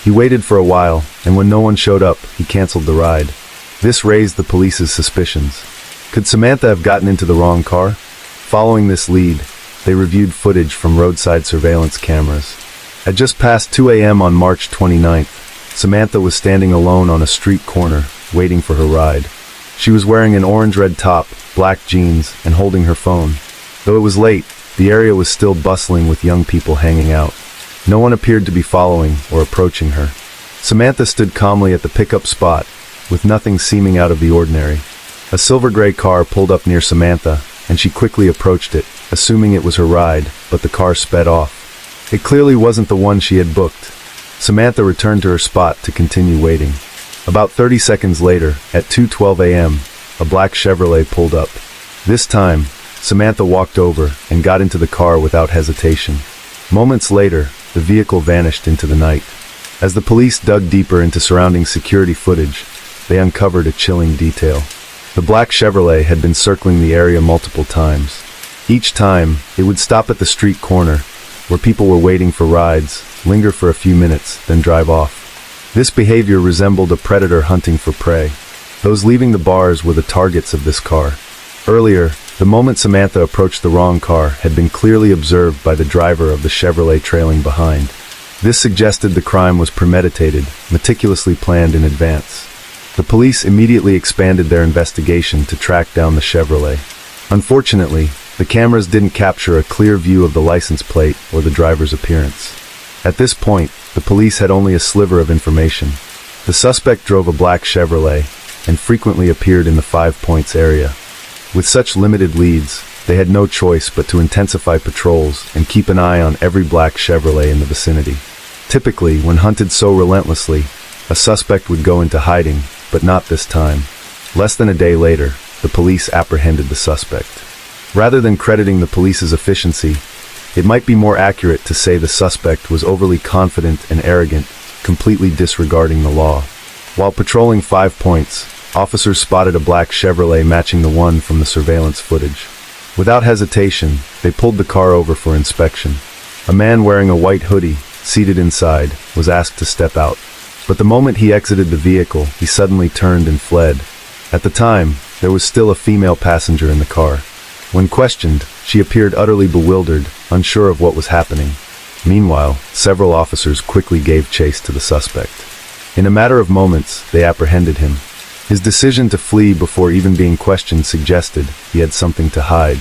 He waited for a while, and when no one showed up, he canceled the ride. This raised the police's suspicions. Could Samantha have gotten into the wrong car? Following this lead, they reviewed footage from roadside surveillance cameras. At just past 2 a.m. on March 29th, Samantha was standing alone on a street corner, waiting for her ride. She was wearing an orange-red top, black jeans, and holding her phone. Though it was late, the area was still bustling with young people hanging out. No one appeared to be following or approaching her. Samantha stood calmly at the pickup spot, with nothing seeming out of the ordinary. A silver-gray car pulled up near Samantha, and she quickly approached it, assuming it was her ride, but the car sped off. It clearly wasn't the one she had booked. Samantha returned to her spot to continue waiting. About 30 seconds later, at 2:12 a.m., a black Chevrolet pulled up. This time, Samantha walked over and got into the car without hesitation. Moments later, the vehicle vanished into the night. As the police dug deeper into surrounding security footage, they uncovered a chilling detail. The black Chevrolet had been circling the area multiple times. Each time, it would stop at the street corner, where people were waiting for rides, linger for a few minutes, then drive off. This behavior resembled a predator hunting for prey. Those leaving the bars were the targets of this car. Earlier, the moment Samantha approached the wrong car had been clearly observed by the driver of the Chevrolet trailing behind. This suggested the crime was premeditated, meticulously planned in advance. The police immediately expanded their investigation to track down the Chevrolet. Unfortunately, the cameras didn't capture a clear view of the license plate or the driver's appearance. At this point, the police had only a sliver of information. The suspect drove a black Chevrolet and frequently appeared in the 5 Points area. With such limited leads, they had no choice but to intensify patrols and keep an eye on every black Chevrolet in the vicinity. Typically, when hunted so relentlessly, a suspect would go into hiding, but not this time. Less than a day later, the police apprehended the suspect. Rather than crediting the police's efficiency, it might be more accurate to say the suspect was overly confident and arrogant, completely disregarding the law. While patrolling 5 Points, officers spotted a black Chevrolet matching the one from the surveillance footage. Without hesitation, they pulled the car over for inspection. A man wearing a white hoodie, seated inside, was asked to step out. But the moment he exited the vehicle, he suddenly turned and fled. At the time, there was still a female passenger in the car. When questioned, she appeared utterly bewildered, unsure of what was happening. Meanwhile, several officers quickly gave chase to the suspect. In a matter of moments, they apprehended him. His decision to flee before even being questioned suggested he had something to hide.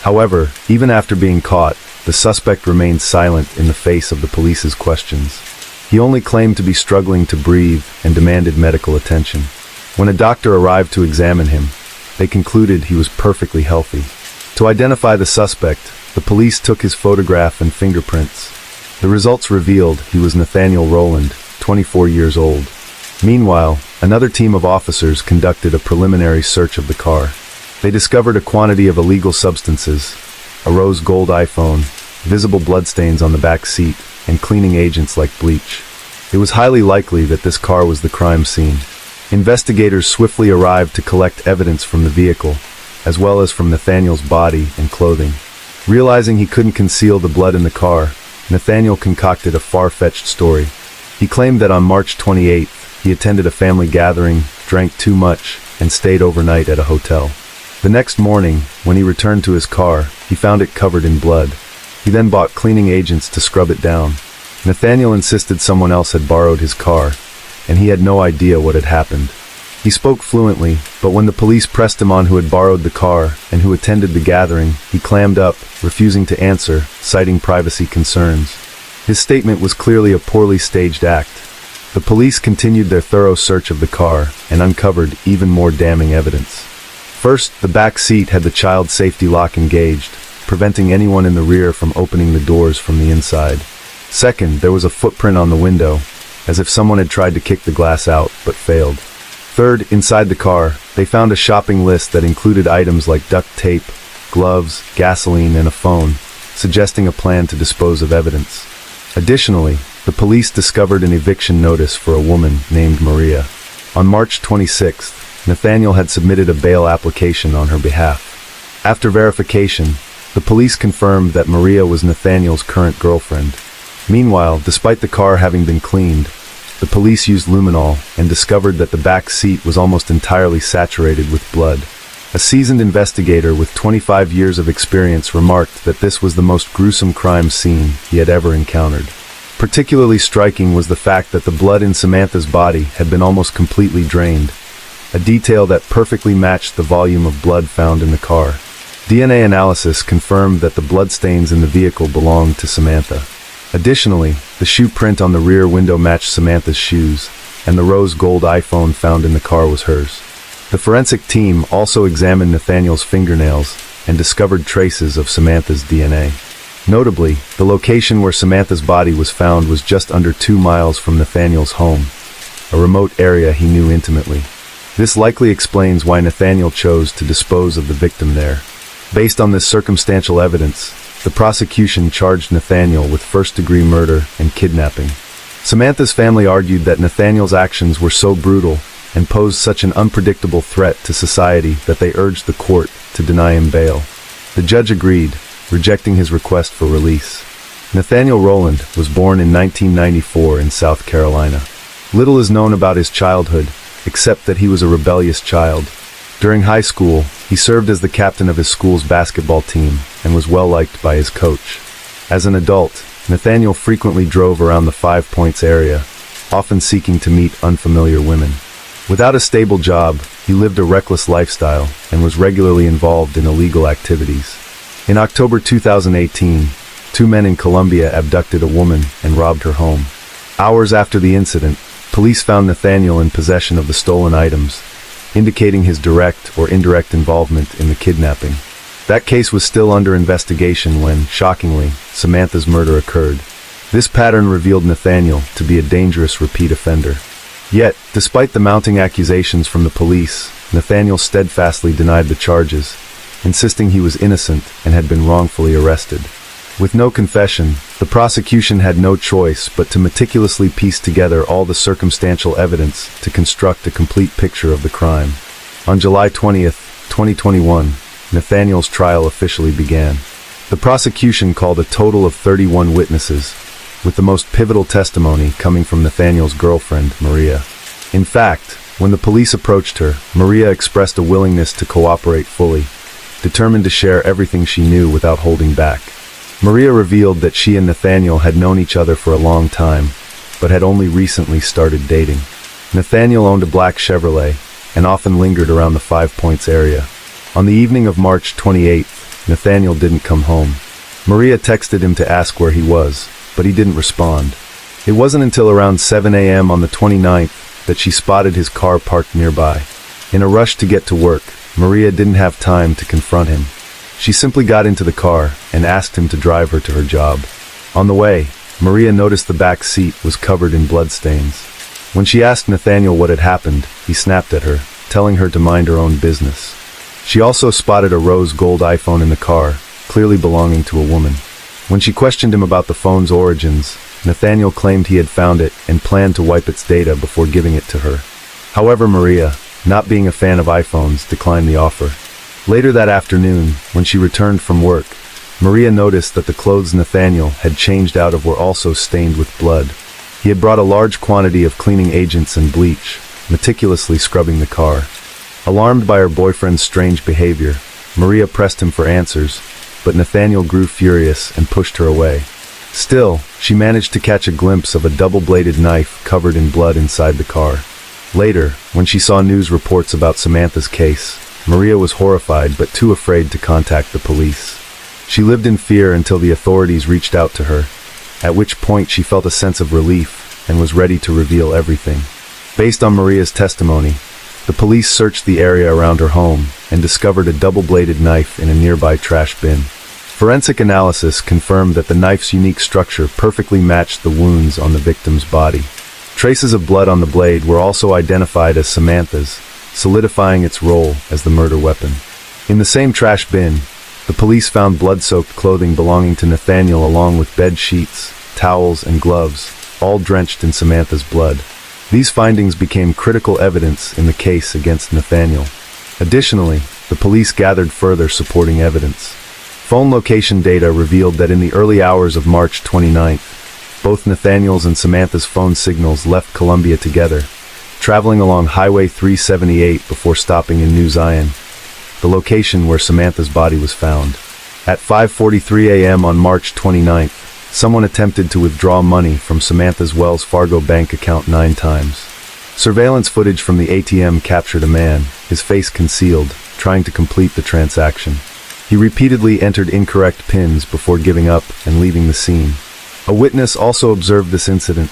However, even after being caught, the suspect remained silent in the face of the police's questions. He only claimed to be struggling to breathe and demanded medical attention. When a doctor arrived to examine him, they concluded he was perfectly healthy. To identify the suspect, the police took his photograph and fingerprints. The results revealed he was Nathaniel Rowland, 24 years old. Meanwhile, another team of officers conducted a preliminary search of the car. They discovered a quantity of illegal substances, a rose gold iPhone, visible bloodstains on the back seat, and cleaning agents like bleach. It was highly likely that this car was the crime scene. Investigators swiftly arrived to collect evidence from the vehicle, as well as from Nathaniel's body and clothing. Realizing he couldn't conceal the blood in the car, Nathaniel concocted a far-fetched story. He claimed that on March 28th, he attended a family gathering, drank too much, and stayed overnight at a hotel. The next morning, when he returned to his car, he found it covered in blood. He then bought cleaning agents to scrub it down. Nathaniel insisted someone else had borrowed his car, and he had no idea what had happened. He spoke fluently, but when the police pressed him on who had borrowed the car and who attended the gathering, he clammed up, refusing to answer, citing privacy concerns. His statement was clearly a poorly staged act. The police continued their thorough search of the car and uncovered even more damning evidence. First, the back seat had the child safety lock engaged, preventing anyone in the rear from opening the doors from the inside. Second, there was a footprint on the window, as if someone had tried to kick the glass out, but failed. Third, inside the car, they found a shopping list that included items like duct tape, gloves, gasoline, and a phone, suggesting a plan to dispose of evidence. Additionally, the police discovered an eviction notice for a woman named Maria. On March 26th, Nathaniel had submitted a bail application on her behalf. After verification, the police confirmed that Maria was Nathaniel's current girlfriend. Meanwhile, despite the car having been cleaned, the police used luminol and discovered that the back seat was almost entirely saturated with blood. A seasoned investigator with 25 years of experience remarked that this was the most gruesome crime scene he had ever encountered. Particularly striking was the fact that the blood in Samantha's body had been almost completely drained, a detail that perfectly matched the volume of blood found in the car. DNA analysis confirmed that the bloodstains in the vehicle belonged to Samantha. Additionally, the shoe print on the rear window matched Samantha's shoes, and the rose gold iPhone found in the car was hers. The forensic team also examined Nathaniel's fingernails and discovered traces of Samantha's DNA. Notably, the location where Samantha's body was found was just under 2 miles from Nathaniel's home, a remote area he knew intimately. This likely explains why Nathaniel chose to dispose of the victim there. Based on this circumstantial evidence, the prosecution charged Nathaniel with first-degree murder and kidnapping. Samantha's family argued that Nathaniel's actions were so brutal and posed such an unpredictable threat to society that they urged the court to deny him bail. The judge agreed, rejecting his request for release. Nathaniel Rowland was born in 1994 in South Carolina. Little is known about his childhood, except that he was a rebellious child. During high school, he served as the captain of his school's basketball team and was well liked by his coach. As an adult, Nathaniel frequently drove around the 5 Points area, often seeking to meet unfamiliar women. Without a stable job, he lived a reckless lifestyle and was regularly involved in illegal activities. In October 2018, 2 men in Colombia abducted a woman and robbed her home. Hours after the incident, police found Nathaniel in possession of the stolen items, indicating his direct or indirect involvement in the kidnapping. That case was still under investigation when, shockingly, Samantha's murder occurred. This pattern revealed Nathaniel to be a dangerous repeat offender. Yet, despite the mounting accusations from the police, Nathaniel steadfastly denied the charges, insisting he was innocent and had been wrongfully arrested. With no confession, the prosecution had no choice but to meticulously piece together all the circumstantial evidence to construct a complete picture of the crime. On July 20th, 2021, Nathaniel's trial officially began. The prosecution called a total of 31 witnesses, with the most pivotal testimony coming from Nathaniel's girlfriend, Maria. In fact, when the police approached her, Maria expressed a willingness to cooperate fully, determined to share everything she knew without holding back. Maria revealed that she and Nathaniel had known each other for a long time, but had only recently started dating. Nathaniel owned a black Chevrolet and often lingered around the 5 Points area. On the evening of March 28th, Nathaniel didn't come home. Maria texted him to ask where he was, but he didn't respond. It wasn't until around 7 a.m. on the 29th that she spotted his car parked nearby. In a rush to get to work, Maria didn't have time to confront him. She simply got into the car and asked him to drive her to her job. On the way, Maria noticed the back seat was covered in bloodstains. When she asked Nathaniel what had happened, he snapped at her, telling her to mind her own business. She also spotted a rose gold iPhone in the car, clearly belonging to a woman. When she questioned him about the phone's origins, Nathaniel claimed he had found it and planned to wipe its data before giving it to her. However, Maria, not being a fan of iPhones, declined the offer. Later that afternoon, when she returned from work, Maria noticed that the clothes Nathaniel had changed out of were also stained with blood. He had brought a large quantity of cleaning agents and bleach, meticulously scrubbing the car. Alarmed by her boyfriend's strange behavior, Maria pressed him for answers, but Nathaniel grew furious and pushed her away. Still, she managed to catch a glimpse of a double-bladed knife covered in blood inside the car. Later, when she saw news reports about Samantha's case, Maria was horrified but too afraid to contact the police. She lived in fear until the authorities reached out to her, at which point she felt a sense of relief and was ready to reveal everything. Based on Maria's testimony, the police searched the area around her home and discovered a double-bladed knife in a nearby trash bin. Forensic analysis confirmed that the knife's unique structure perfectly matched the wounds on the victim's body. Traces of blood on the blade were also identified as Samantha's, solidifying its role as the murder weapon. In the same trash bin, the police found blood-soaked clothing belonging to Nathaniel along with bed sheets, towels, and gloves, all drenched in Samantha's blood. These findings became critical evidence in the case against Nathaniel. Additionally, the police gathered further supporting evidence. Phone location data revealed that in the early hours of March 29th, both Nathaniel's and Samantha's phone signals left Columbia together, traveling along Highway 378 before stopping in New Zion, the location where Samantha's body was found. At 5:43 a.m. on March 29th, someone attempted to withdraw money from Samantha's Wells Fargo bank account 9 times. Surveillance footage from the ATM captured a man, his face concealed, trying to complete the transaction. He repeatedly entered incorrect PINs before giving up and leaving the scene. A witness also observed this incident.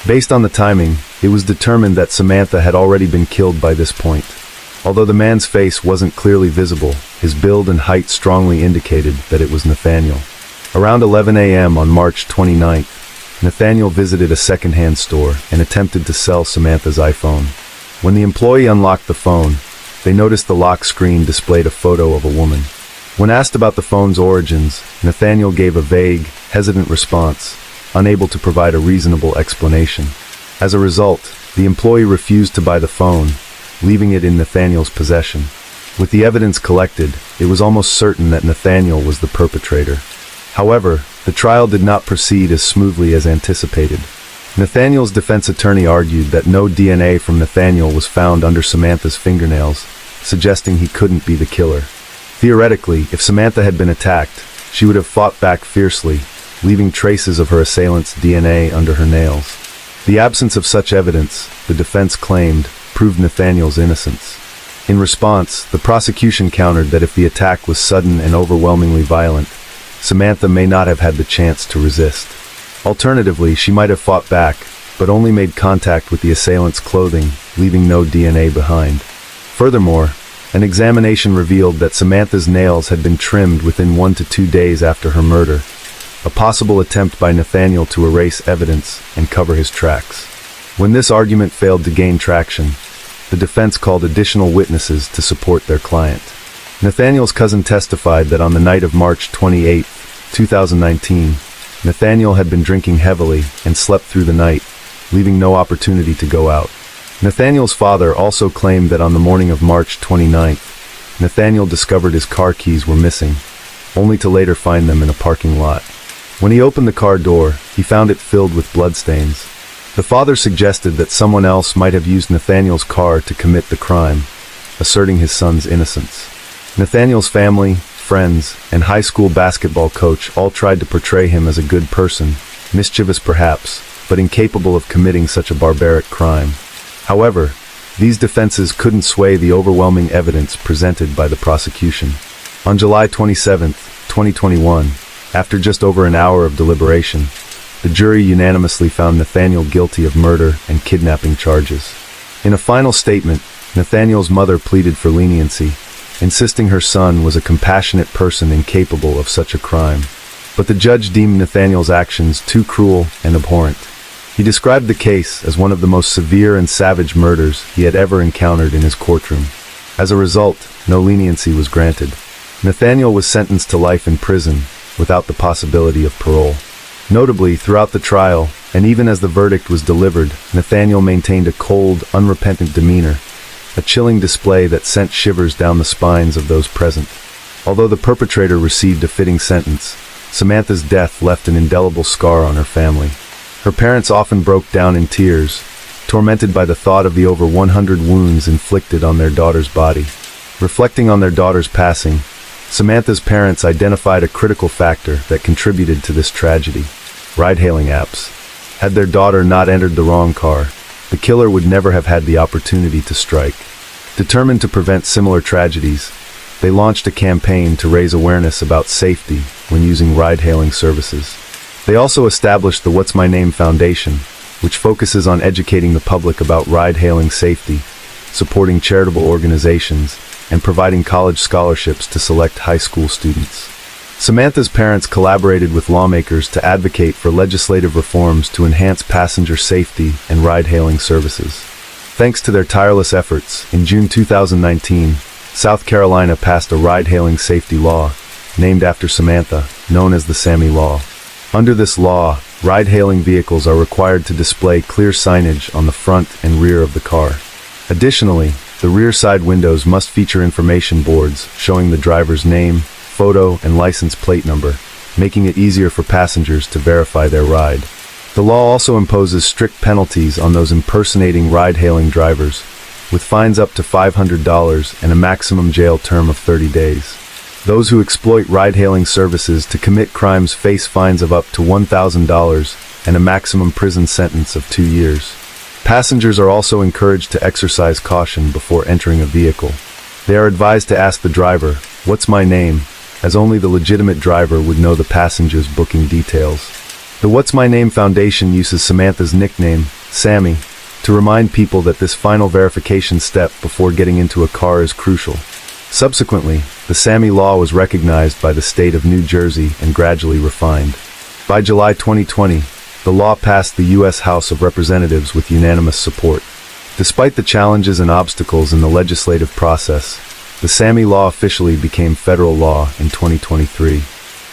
Based on the timing, it was determined that Samantha had already been killed by this point. Although the man's face wasn't clearly visible, his build and height strongly indicated that it was Nathaniel. Around 11 a.m. on March 29th, Nathaniel visited a second-hand store and attempted to sell Samantha's iPhone. When the employee unlocked the phone, they noticed the lock screen displayed a photo of a woman. When asked about the phone's origins, Nathaniel gave a vague, hesitant response, unable to provide a reasonable explanation. As a result, the employee refused to buy the phone, leaving it in Nathaniel's possession. With the evidence collected, it was almost certain that Nathaniel was the perpetrator. However, the trial did not proceed as smoothly as anticipated. Nathaniel's defense attorney argued that no DNA from Nathaniel was found under Samantha's fingernails, suggesting he couldn't be the killer. Theoretically, if Samantha had been attacked, she would have fought back fiercely, leaving traces of her assailant's DNA under her nails. The absence of such evidence, the defense claimed, proved Nathaniel's innocence. In response, the prosecution countered that if the attack was sudden and overwhelmingly violent, Samantha may not have had the chance to resist. Alternatively, she might have fought back, but only made contact with the assailant's clothing, leaving no DNA behind. Furthermore, an examination revealed that Samantha's nails had been trimmed within 1 to 2 days after her murder, a possible attempt by Nathaniel to erase evidence and cover his tracks. When this argument failed to gain traction, the defense called additional witnesses to support their client. Nathaniel's cousin testified that on the night of March 28, 2019, Nathaniel had been drinking heavily and slept through the night, leaving no opportunity to go out. Nathaniel's father also claimed that on the morning of March 29th, Nathaniel discovered his car keys were missing, only to later find them in a parking lot. When he opened the car door, he found it filled with bloodstains. The father suggested that someone else might have used Nathaniel's car to commit the crime, asserting his son's innocence. Nathaniel's family, friends, and high school basketball coach all tried to portray him as a good person, mischievous perhaps, but incapable of committing such a barbaric crime. However, these defenses couldn't sway the overwhelming evidence presented by the prosecution. On July 27, 2021, after just over an hour of deliberation, the jury unanimously found Nathaniel guilty of murder and kidnapping charges. In a final statement, Nathaniel's mother pleaded for leniency, insisting her son was a compassionate person incapable of such a crime. But the judge deemed Nathaniel's actions too cruel and abhorrent. He described the case as one of the most severe and savage murders he had ever encountered in his courtroom. As a result, no leniency was granted. Nathaniel was sentenced to life in prison, without the possibility of parole. Notably, throughout the trial, and even as the verdict was delivered, Nathaniel maintained a cold, unrepentant demeanor, a chilling display that sent shivers down the spines of those present. Although the perpetrator received a fitting sentence, Samantha's death left an indelible scar on her family. Her parents often broke down in tears, tormented by the thought of the over 100 wounds inflicted on their daughter's body. Reflecting on their daughter's passing, Samantha's parents identified a critical factor that contributed to this tragedy: ride-hailing apps. Had their daughter not entered the wrong car, the killer would never have had the opportunity to strike. Determined to prevent similar tragedies, they launched a campaign to raise awareness about safety when using ride-hailing services. They also established the What's My Name Foundation, which focuses on educating the public about ride-hailing safety, supporting charitable organizations, and providing college scholarships to select high school students. Samantha's parents collaborated with lawmakers to advocate for legislative reforms to enhance passenger safety and ride-hailing services. Thanks to their tireless efforts, in June 2019, South Carolina passed a ride-hailing safety law, named after Samantha, known as the Sammy Law. Under this law, ride-hailing vehicles are required to display clear signage on the front and rear of the car. Additionally, the rear side windows must feature information boards showing the driver's name, photo, and license plate number, making it easier for passengers to verify their ride. The law also imposes strict penalties on those impersonating ride-hailing drivers, with fines up to $500 and a maximum jail term of 30 days. Those who exploit ride-hailing services to commit crimes face fines of up to $1,000 and a maximum prison sentence of 2 years. Passengers are also encouraged to exercise caution before entering a vehicle. They are advised to ask the driver, "What's my name?" as only the legitimate driver would know the passenger's booking details. The What's My Name Foundation uses Samantha's nickname, Sammy, to remind people that this final verification step before getting into a car is crucial. Subsequently, the Sammy Law was recognized by the state of New Jersey and gradually refined. By July 2020, the law passed the U.S. House of Representatives with unanimous support. Despite the challenges and obstacles in the legislative process, the Sammy Law officially became federal law in 2023.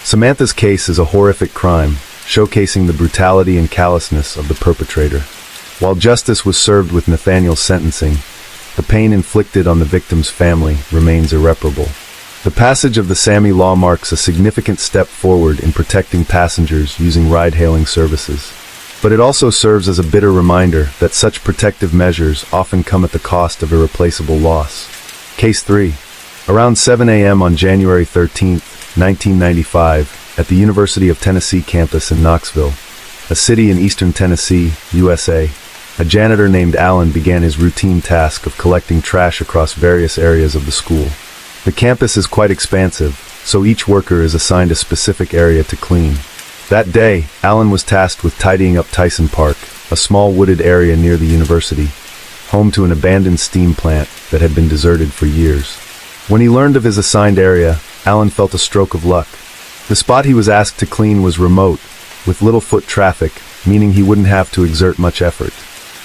Samantha's case is a horrific crime, showcasing the brutality and callousness of the perpetrator. While justice was served with Nathaniel's sentencing, the pain inflicted on the victim's family remains irreparable. The passage of the Sammy Law marks a significant step forward in protecting passengers using ride-hailing services. But it also serves as a bitter reminder that such protective measures often come at the cost of irreplaceable loss. Case 3. Around 7 a.m. on January 13, 1995, at the University of Tennessee campus in Knoxville, a city in eastern Tennessee, USA, a janitor named Alan began his routine task of collecting trash across various areas of the school. The campus is quite expansive, so each worker is assigned a specific area to clean. That day, Alan was tasked with tidying up Tyson Park, a small wooded area near the university, home to an abandoned steam plant that had been deserted for years. When he learned of his assigned area, Alan felt a stroke of luck. The spot he was asked to clean was remote, with little foot traffic, meaning he wouldn't have to exert much effort.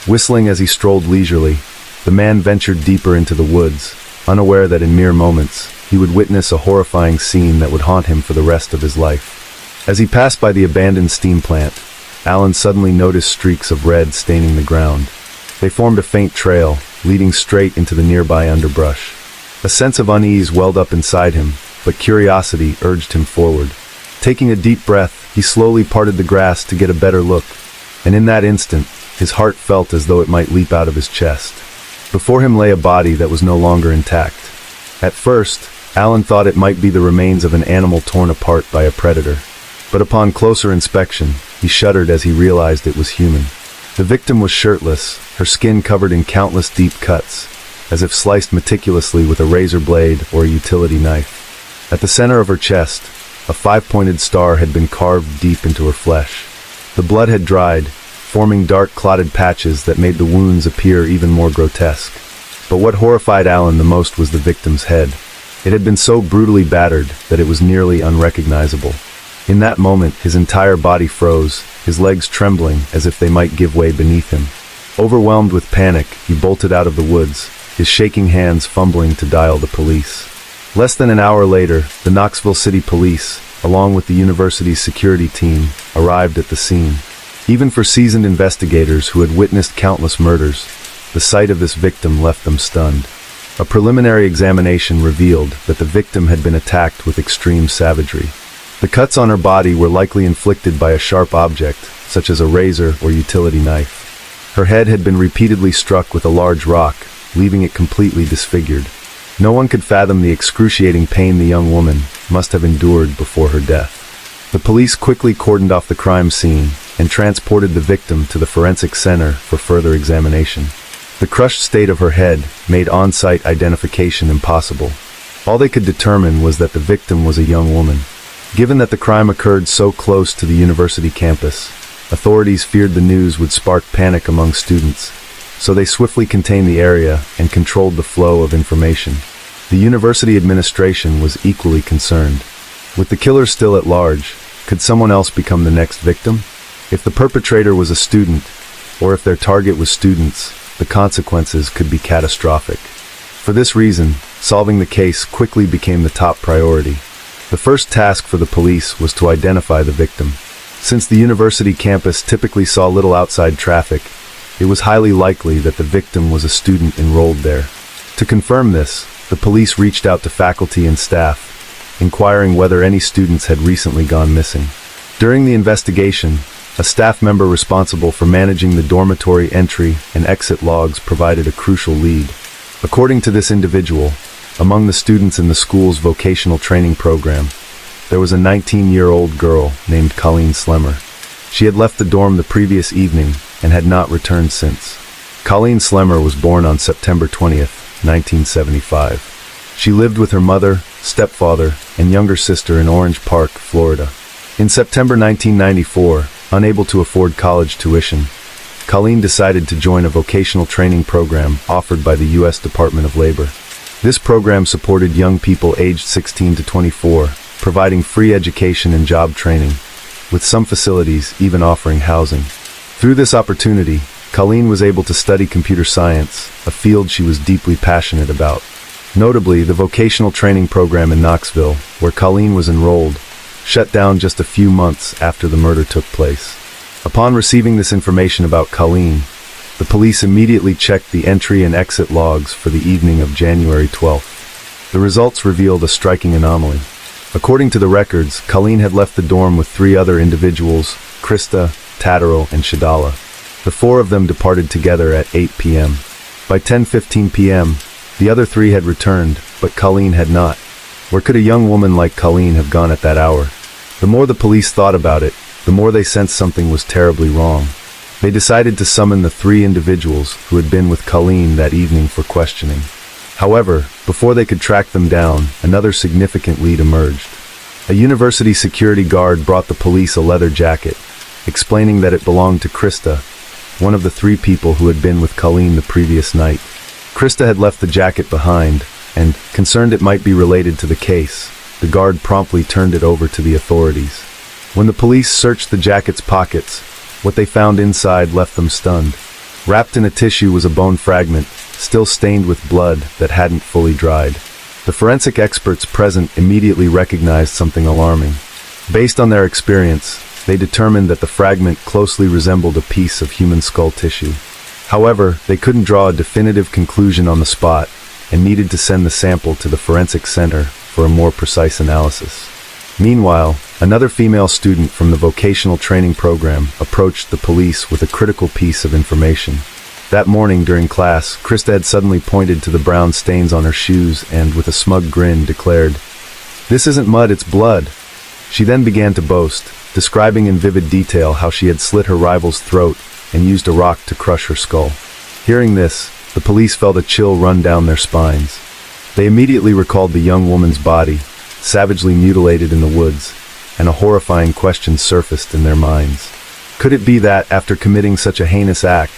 Whistling as he strolled leisurely, the man ventured deeper into the woods, unaware that in mere moments, he would witness a horrifying scene that would haunt him for the rest of his life. As he passed by the abandoned steam plant, Alan suddenly noticed streaks of red staining the ground. They formed a faint trail, leading straight into the nearby underbrush. A sense of unease welled up inside him, but curiosity urged him forward. Taking a deep breath, he slowly parted the grass to get a better look, and in that instant, his heart felt as though it might leap out of his chest. Before him lay a body that was no longer intact. At first, Alan thought it might be the remains of an animal torn apart by a predator. But upon closer inspection, he shuddered as he realized it was human. The victim was shirtless, her skin covered in countless deep cuts, as if sliced meticulously with a razor blade or a utility knife. At the center of her chest, a 5-pointed star had been carved deep into her flesh. The blood had dried, forming dark clotted patches that made the wounds appear even more grotesque. But what horrified Alan the most was the victim's head. It had been so brutally battered that it was nearly unrecognizable. In that moment, his entire body froze, his legs trembling as if they might give way beneath him. Overwhelmed with panic, he bolted out of the woods, his shaking hands fumbling to dial the police. Less than an hour later, the Knoxville City Police, along with the university's security team, arrived at the scene. Even for seasoned investigators who had witnessed countless murders, the sight of this victim left them stunned. A preliminary examination revealed that the victim had been attacked with extreme savagery. The cuts on her body were likely inflicted by a sharp object, such as a razor or utility knife. Her head had been repeatedly struck with a large rock, leaving it completely disfigured. No one could fathom the excruciating pain the young woman must have endured before her death. The police quickly cordoned off the crime scene and transported the victim to the forensic center for further examination. The crushed state of her head made on-site identification impossible. All they could determine was that the victim was a young woman. Given that the crime occurred so close to the university campus, authorities feared the news would spark panic among students, so they swiftly contained the area and controlled the flow of information. The university administration was equally concerned. With the killer still at large, could someone else become the next victim? If the perpetrator was a student, or if their target was students, the consequences could be catastrophic. For this reason, solving the case quickly became the top priority. The first task for the police was to identify the victim. Since the university campus typically saw little outside traffic, it was highly likely that the victim was a student enrolled there. To confirm this, the police reached out to faculty and staff, inquiring whether any students had recently gone missing. During the investigation, a staff member responsible for managing the dormitory entry and exit logs provided a crucial lead. According to this individual, among the students in the school's vocational training program, there was a 19-year-old girl named Colleen Slemmer. She had left the dorm the previous evening and had not returned since. Colleen Slemmer was born on September 20th, 1975. She lived with her mother, stepfather, and younger sister in Orange Park, Florida. In September 1994, unable to afford college tuition, Colleen decided to join a vocational training program offered by the U.S. Department of Labor. This program supported young people aged 16 to 24, providing free education and job training, with some facilities even offering housing. Through this opportunity, Colleen was able to study computer science, a field she was deeply passionate about. Notably, the vocational training program in Knoxville, where Colleen was enrolled, shut down just a few months after the murder took place. Upon receiving this information about Colleen, the police immediately checked the entry and exit logs for the evening of January 12th. The results revealed a striking anomaly. According to the records, Colleen had left the dorm with 3 other individuals, Krista, Tatterall, and Shadala. The 4 of them departed together at 8 p.m. By 10:15 p.m., the other 3 had returned, but Colleen had not. Where could a young woman like Colleen have gone at that hour? The more the police thought about it, the more they sensed something was terribly wrong. They decided to summon the 3 individuals who had been with Colleen that evening for questioning. However, before they could track them down, another significant lead emerged. A university security guard brought the police a leather jacket, explaining that it belonged to Krista, one of the 3 people who had been with Colleen the previous night. Krista had left the jacket behind, and, concerned it might be related to the case, the guard promptly turned it over to the authorities. When the police searched the jacket's pockets, what they found inside left them stunned. Wrapped in a tissue was a bone fragment, still stained with blood that hadn't fully dried. The forensic experts present immediately recognized something alarming. Based on their experience, they determined that the fragment closely resembled a piece of human skull tissue. However, they couldn't draw a definitive conclusion on the spot and needed to send the sample to the forensic center for a more precise analysis. Meanwhile, another female student from the vocational training program approached the police with a critical piece of information. That morning during class, Krista had suddenly pointed to the brown stains on her shoes and, with a smug grin, declared, "This isn't mud, it's blood." She then began to boast, describing in vivid detail how she had slit her rival's throat and used a rock to crush her skull. Hearing this, the police felt a chill run down their spines. They immediately recalled the young woman's body, savagely mutilated in the woods, and a horrifying question surfaced in their minds. Could it be that, after committing such a heinous act,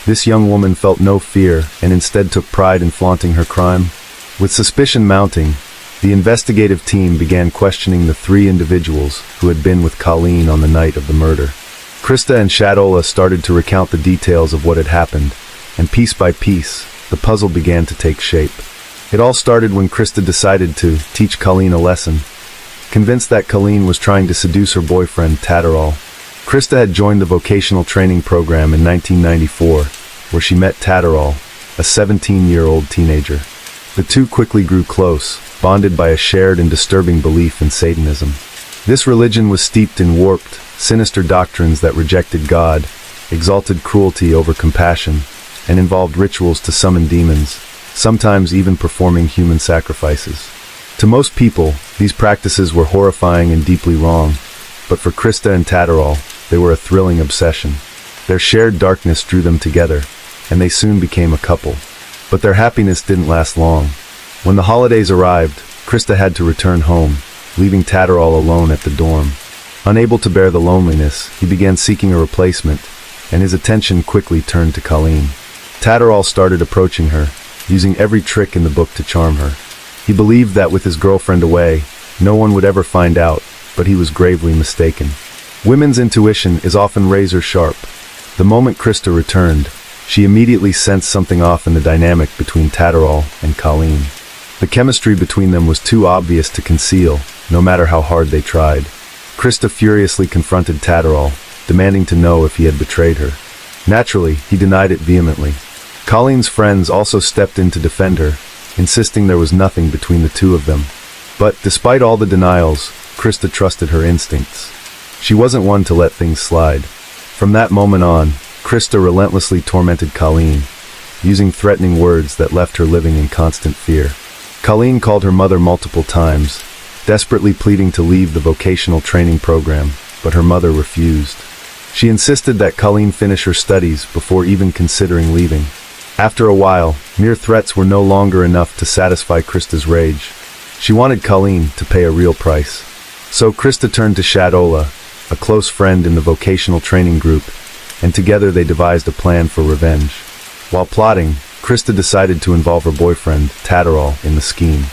this young woman felt no fear and instead took pride in flaunting her crime? With suspicion mounting, the investigative team began questioning the 3 individuals who had been with Colleen on the night of the murder. Krista and Shadala started to recount the details of what had happened, and piece by piece, the puzzle began to take shape. It all started when Krista decided to teach Colleen a lesson. Convinced that Colleen was trying to seduce her boyfriend, Tatterall, Krista had joined the vocational training program in 1994, where she met Tatterall, a 17-year-old teenager. The 2 quickly grew close, bonded by a shared and disturbing belief in Satanism. This religion was steeped in warped, sinister doctrines that rejected God, exalted cruelty over compassion, and involved rituals to summon demons, sometimes even performing human sacrifices. To most people, these practices were horrifying and deeply wrong, but for Krista and Tatterall, they were a thrilling obsession. Their shared darkness drew them together, and they soon became a couple. But their happiness didn't last long. When the holidays arrived, Krista had to return home, leaving Tatterall alone at the dorm. Unable to bear the loneliness, he began seeking a replacement, and his attention quickly turned to Colleen. Tatterall started approaching her, using every trick in the book to charm her. He believed that with his girlfriend away, no one would ever find out, but he was gravely mistaken. Women's intuition is often razor sharp. The moment Krista returned, she immediately sensed something off in the dynamic between Tatterall and Colleen. The chemistry between them was too obvious to conceal, no matter how hard they tried. Krista furiously confronted Tatterall, demanding to know if he had betrayed her. Naturally, he denied it vehemently. Colleen's friends also stepped in to defend her, insisting there was nothing between the two of them. But despite all the denials, Krista trusted her instincts. She wasn't one to let things slide. From that moment on, Krista relentlessly tormented Colleen, using threatening words that left her living in constant fear. Colleen called her mother multiple times, desperately pleading to leave the vocational training program, but her mother refused. She insisted that Colleen finish her studies before even considering leaving. After a while, mere threats were no longer enough to satisfy Krista's rage. She wanted Colleen to pay a real price. So Krista turned to Shadola, a close friend in the vocational training group, and together they devised a plan for revenge. While plotting, Krista decided to involve her boyfriend, Tatterall, in the scheme.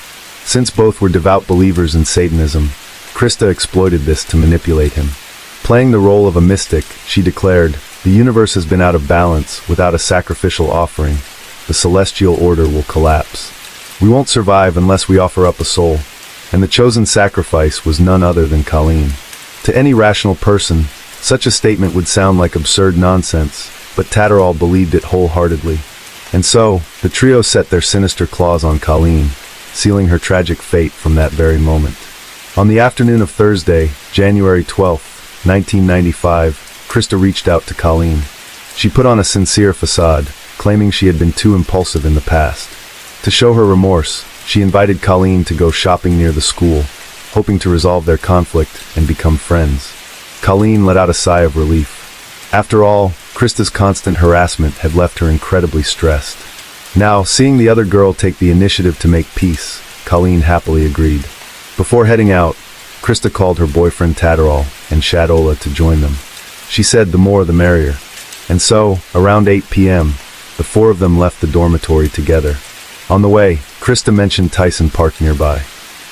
Since both were devout believers in Satanism, Krista exploited this to manipulate him. Playing the role of a mystic, she declared, "The universe has been out of balance. Without a sacrificial offering, the celestial order will collapse. We won't survive unless we offer up a soul." And the chosen sacrifice was none other than Colleen. To any rational person, such a statement would sound like absurd nonsense, but Tatterall believed it wholeheartedly. And so, the trio set their sinister claws on Colleen, sealing her tragic fate from that very moment. On the afternoon of Thursday, January 12, 1995, Krista reached out to Colleen. She put on a sincere facade, claiming she had been too impulsive in the past. To show her remorse, she invited Colleen to go shopping near the school, hoping to resolve their conflict and become friends. Colleen let out a sigh of relief. After all, Krista's constant harassment had left her incredibly stressed. Now, seeing the other girl take the initiative to make peace, Colleen happily agreed. Before heading out, Krista called her boyfriend Tatterall and Shadola to join them. She said the more the merrier. And so, around 8 p.m., the four of them left the dormitory together. On the way, Krista mentioned Tyson Park nearby.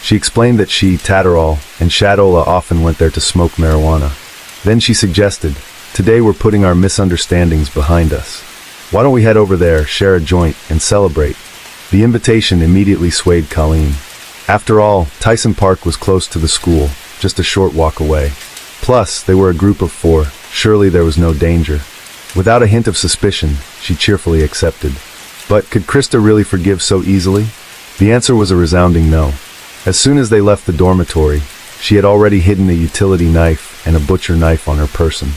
She explained that she, Tatterall, and Shadola often went there to smoke marijuana. Then she suggested, "Today we're putting our misunderstandings behind us. Why don't we head over there, share a joint, and celebrate?" The invitation immediately swayed Colleen. After all, Tyson Park was close to the school, just a short walk away. Plus, they were a group of four. Surely there was no danger. Without a hint of suspicion, she cheerfully accepted. But could Krista really forgive so easily? The answer was a resounding no. As soon as they left the dormitory, she had already hidden a utility knife and a butcher knife on her person.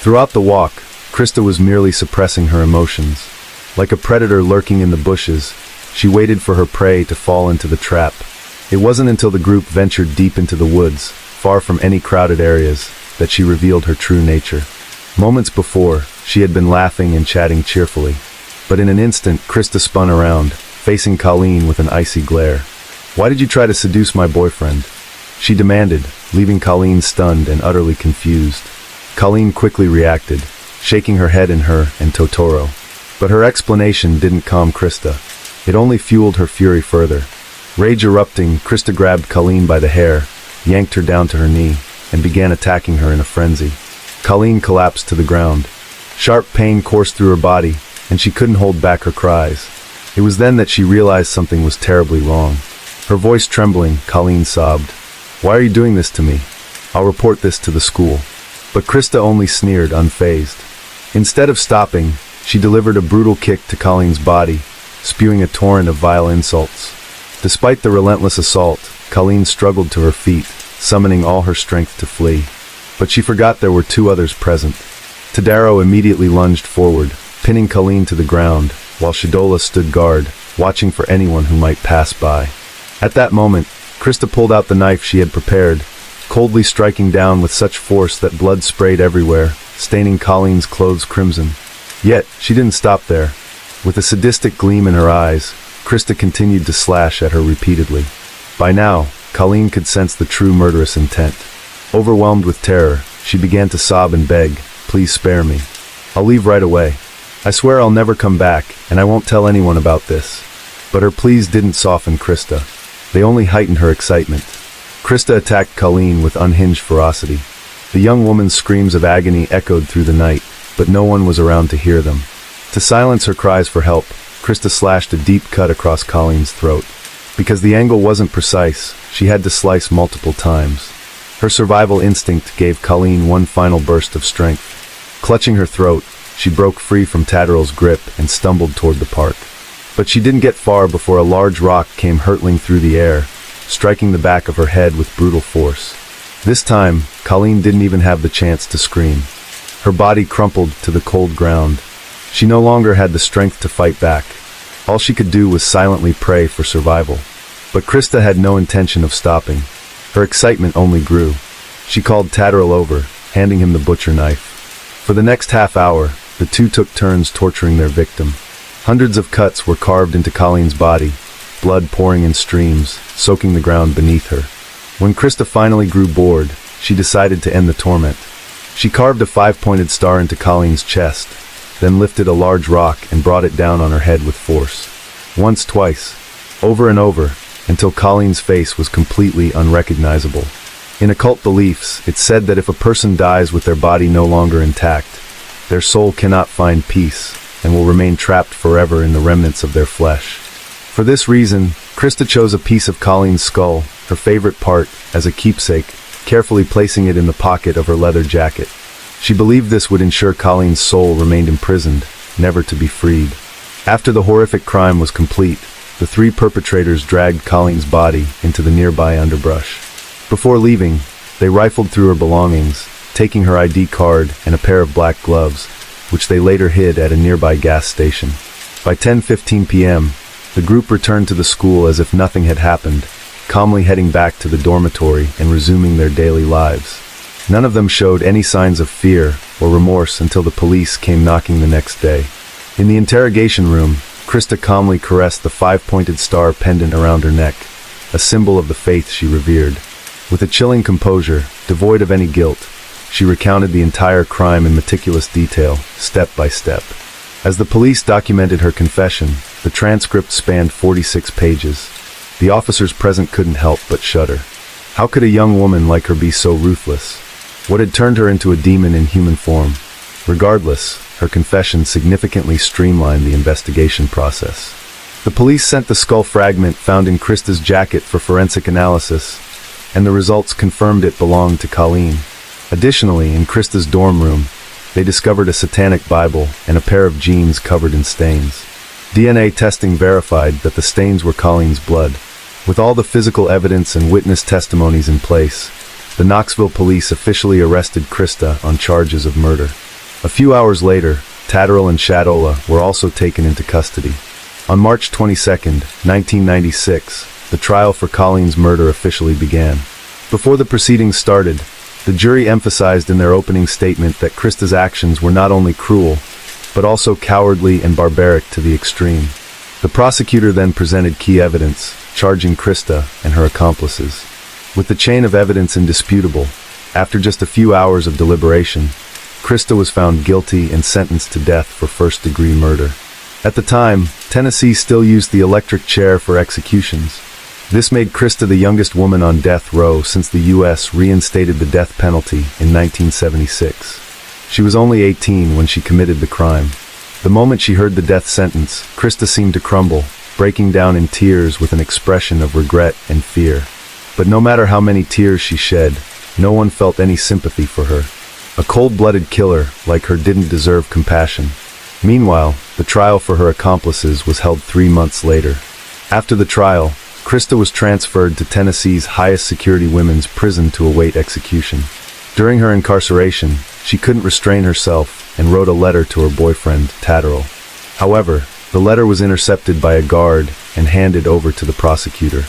Throughout the walk, Krista was merely suppressing her emotions. Like a predator lurking in the bushes, she waited for her prey to fall into the trap. It wasn't until the group ventured deep into the woods, far from any crowded areas, that she revealed her true nature. Moments before, she had been laughing and chatting cheerfully. But in an instant, Krista spun around, facing Colleen with an icy glare. "Why did you try to seduce my boyfriend?" she demanded, leaving Colleen stunned and utterly confused. Colleen quickly reacted, shaking her head in her and Totoro. But her explanation didn't calm Krista. It only fueled her fury further. Rage erupting, Krista grabbed Colleen by the hair, yanked her down to her knee, and began attacking her in a frenzy. Colleen collapsed to the ground. Sharp pain coursed through her body, and she couldn't hold back her cries. It was then that she realized something was terribly wrong. Her voice trembling, Colleen sobbed, "Why are you doing this to me? I'll report this to the school." But Krista only sneered, unfazed. Instead of stopping, she delivered a brutal kick to Colleen's body, spewing a torrent of vile insults. Despite the relentless assault, Colleen struggled to her feet, summoning all her strength to flee. But she forgot there were two others present. Tadaro immediately lunged forward, pinning Colleen to the ground, while Shadola stood guard, watching for anyone who might pass by. At that moment, Krista pulled out the knife she had prepared, coldly striking down with such force that blood sprayed everywhere, staining Colleen's clothes crimson. Yet, she didn't stop there. With a sadistic gleam in her eyes, Krista continued to slash at her repeatedly. By now, Colleen could sense the true murderous intent. Overwhelmed with terror, she began to sob and beg, "Please spare me. I'll leave right away. I swear I'll never come back, and I won't tell anyone about this." But her pleas didn't soften Krista. They only heightened her excitement. Krista attacked Colleen with unhinged ferocity. The young woman's screams of agony echoed through the night, but no one was around to hear them. To silence her cries for help, Krista slashed a deep cut across Colleen's throat. Because the angle wasn't precise, she had to slice multiple times. Her survival instinct gave Colleen one final burst of strength. Clutching her throat, she broke free from Tatterall's grip and stumbled toward the park. But she didn't get far before a large rock came hurtling through the air, striking the back of her head with brutal force. This time, Colleen didn't even have the chance to scream. Her body crumpled to the cold ground. She no longer had the strength to fight back. All she could do was silently pray for survival. But Krista had no intention of stopping. Her excitement only grew. She called Tatterall over, handing him the butcher knife. For the next half hour, the two took turns torturing their victim. Hundreds of cuts were carved into Colleen's body, blood pouring in streams, soaking the ground beneath her. When Krista finally grew bored, she decided to end the torment. She carved a 5-pointed star into Colleen's chest, then lifted a large rock and brought it down on her head with force. Once, twice, over and over, until Colleen's face was completely unrecognizable. In occult beliefs, it's said that if a person dies with their body no longer intact, their soul cannot find peace and will remain trapped forever in the remnants of their flesh. For this reason, Krista chose a piece of Colleen's skull, her favorite part, as a keepsake, carefully placing it in the pocket of her leather jacket. She believed this would ensure Colleen's soul remained imprisoned, never to be freed. After the horrific crime was complete, the three perpetrators dragged Colleen's body into the nearby underbrush. Before leaving, they rifled through her belongings, taking her ID card and a pair of black gloves, which they later hid at a nearby gas station. By 10:15 p.m., the group returned to the school as if nothing had happened, calmly heading back to the dormitory and resuming their daily lives. None of them showed any signs of fear or remorse until the police came knocking the next day. In the interrogation room, Krista calmly caressed the 5-pointed star pendant around her neck, a symbol of the faith she revered. With a chilling composure, devoid of any guilt, she recounted the entire crime in meticulous detail, step by step. As the police documented her confession, the transcript spanned 46 pages. The officers present couldn't help but shudder. How could a young woman like her be so ruthless? What had turned her into a demon in human form? Regardless, her confession significantly streamlined the investigation process. The police sent the skull fragment found in Krista's jacket for forensic analysis, and the results confirmed it belonged to Colleen. Additionally, in Krista's dorm room, they discovered a satanic Bible and a pair of jeans covered in stains. DNA testing verified that the stains were Colleen's blood. With all the physical evidence and witness testimonies in place, the Knoxville police officially arrested Krista on charges of murder. A few hours later, Tatterall and Shadola were also taken into custody. On March 22, 1996, the trial for Colleen's murder officially began. Before the proceedings started, the jury emphasized in their opening statement that Krista's actions were not only cruel, but also cowardly and barbaric to the extreme. The prosecutor then presented key evidence, charging Krista and her accomplices. With the chain of evidence indisputable, after just a few hours of deliberation, Krista was found guilty and sentenced to death for first-degree murder. At the time, Tennessee still used the electric chair for executions. This made Krista the youngest woman on death row since the U.S. reinstated the death penalty in 1976. She was only 18 when she committed the crime. The moment she heard the death sentence, Krista seemed to crumble, breaking down in tears with an expression of regret and fear. But no matter how many tears she shed, no one felt any sympathy for her. A cold-blooded killer like her didn't deserve compassion. Meanwhile, the trial for her accomplices was held 3 months later. After the trial, Krista was transferred to Tennessee's highest security women's prison to await execution. During her incarceration, she couldn't restrain herself and wrote a letter to her boyfriend, Tatterall. However, the letter was intercepted by a guard and handed over to the prosecutor.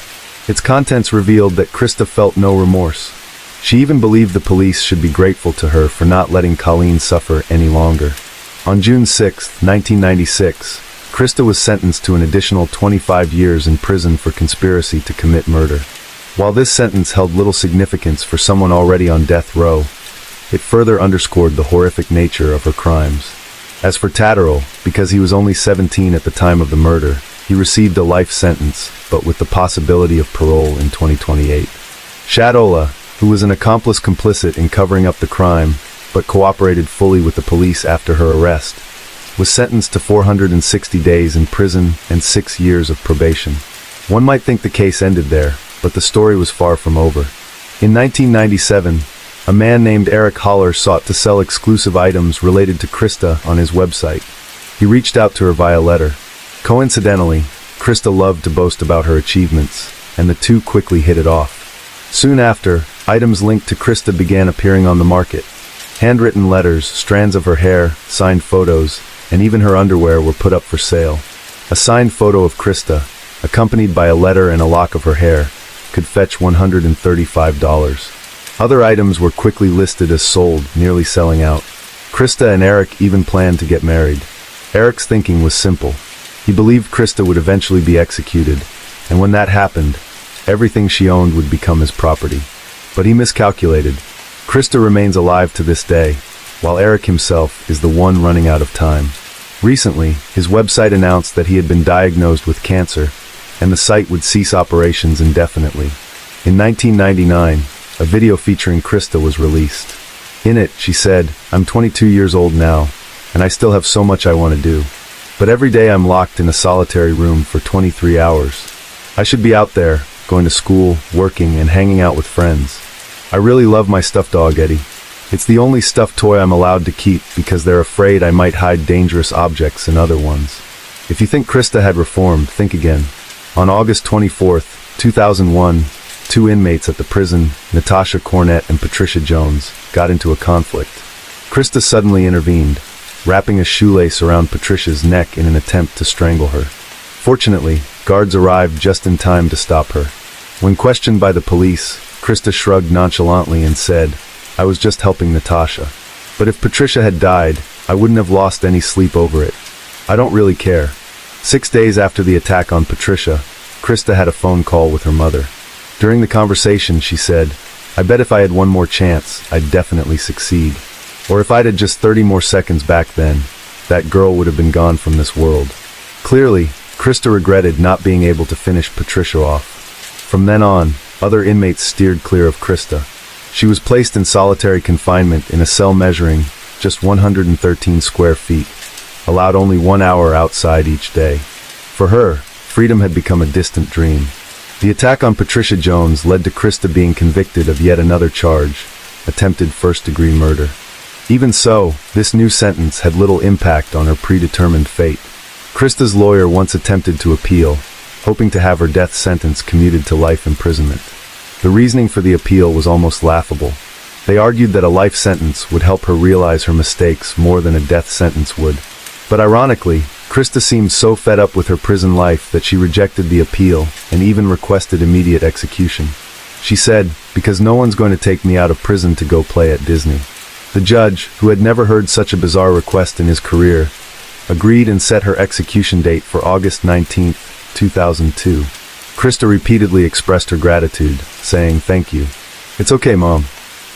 Its contents revealed that Krista felt no remorse. She even believed the police should be grateful to her for not letting Colleen suffer any longer. On June 6, 1996, Krista was sentenced to an additional 25 years in prison for conspiracy to commit murder. While this sentence held little significance for someone already on death row, it further underscored the horrific nature of her crimes. As for Tatterall, because he was only 17 at the time of the murder, he received a life sentence, but with the possibility of parole in 2028. Shadola, who was an accomplice complicit in covering up the crime, but cooperated fully with the police after her arrest, was sentenced to 460 days in prison and 6 years of probation. One might think the case ended there, but the story was far from over. In 1997, a man named Eric Haller sought to sell exclusive items related to Krista on his website. He reached out to her via letter. Coincidentally, Krista loved to boast about her achievements, and the two quickly hit it off. Soon after, items linked to Krista began appearing on the market. Handwritten letters, strands of her hair, signed photos, and even her underwear were put up for sale. A signed photo of Krista, accompanied by a letter and a lock of her hair, could fetch $135. Other items were quickly listed as sold, nearly selling out. Krista and Eric even planned to get married. Eric's thinking was simple. He believed Krista would eventually be executed, and when that happened, everything she owned would become his property. But he miscalculated. Krista remains alive to this day, while Eric himself is the one running out of time. Recently, his website announced that he had been diagnosed with cancer, and the site would cease operations indefinitely. In 1999, a video featuring Krista was released. In it, she said, "I'm 22 years old now, and I still have so much I want to do. But every day I'm locked in a solitary room for 23 hours. I should be out there, going to school, working, and hanging out with friends. I really love my stuffed dog, Eddie. It's the only stuffed toy I'm allowed to keep because they're afraid I might hide dangerous objects in other ones." If you think Krista had reformed, think again. On August 24, 2001, two inmates at the prison, Natasha Cornett and Patricia Jones, got into a conflict. Krista suddenly intervened, wrapping a shoelace around Patricia's neck in an attempt to strangle her. Fortunately, guards arrived just in time to stop her. When questioned by the police, Krista shrugged nonchalantly and said, "I was just helping Natasha. But if Patricia had died, I wouldn't have lost any sleep over it. I don't really care." 6 days after the attack on Patricia, Krista had a phone call with her mother. During the conversation, she said, "I bet if I had one more chance, I'd definitely succeed. Or if I'd had just 30 more seconds back then, that girl would have been gone from this world." Clearly, Krista regretted not being able to finish Patricia off. From then on, other inmates steered clear of Krista. She was placed in solitary confinement in a cell measuring just 113 square feet, allowed only 1 hour outside each day. For her, freedom had become a distant dream. The attack on Patricia Jones led to Krista being convicted of yet another charge, attempted first-degree murder. Even so, this new sentence had little impact on her predetermined fate. Krista's lawyer once attempted to appeal, hoping to have her death sentence commuted to life imprisonment. The reasoning for the appeal was almost laughable. They argued that a life sentence would help her realize her mistakes more than a death sentence would. But ironically, Krista seemed so fed up with her prison life that she rejected the appeal and even requested immediate execution. She said, "Because no one's going to take me out of prison to go play at Disney." The judge, who had never heard such a bizarre request in his career, agreed and set her execution date for August 19, 2002. Krista repeatedly expressed her gratitude, saying, "Thank you. It's okay, Mom."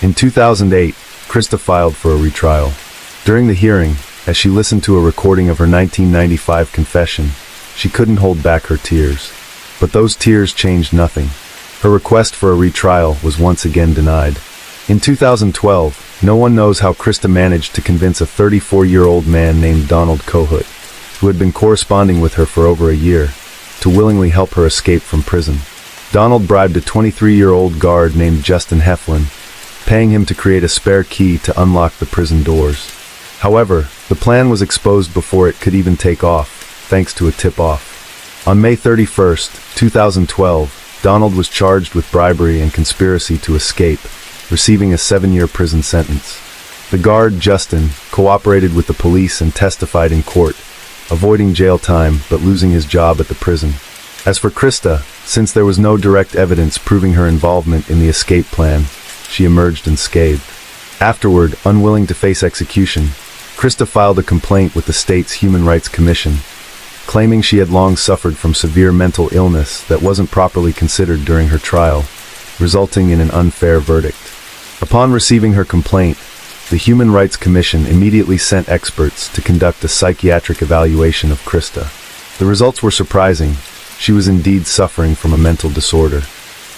In 2008, Krista filed for a retrial. During the hearing, as she listened to a recording of her 1995 confession, she couldn't hold back her tears. But those tears changed nothing. Her request for a retrial was once again denied. In 2012, no one knows how Krista managed to convince a 34-year-old man named Donald Kohut, who had been corresponding with her for over a year, to willingly help her escape from prison. Donald bribed a 23-year-old guard named Justin Heflin, paying him to create a spare key to unlock the prison doors. However, the plan was exposed before it could even take off, thanks to a tip-off. On May 31, 2012, Donald was charged with bribery and conspiracy to escape, receiving a 7-year prison sentence. The guard, Justin, cooperated with the police and testified in court, avoiding jail time but losing his job at the prison. As for Krista, since there was no direct evidence proving her involvement in the escape plan, she emerged unscathed. Afterward, unwilling to face execution, Krista filed a complaint with the state's Human Rights Commission, claiming she had long suffered from severe mental illness that wasn't properly considered during her trial, resulting in an unfair verdict. Upon receiving her complaint, the Human Rights Commission immediately sent experts to conduct a psychiatric evaluation of Krista. The results were surprising. She was indeed suffering from a mental disorder.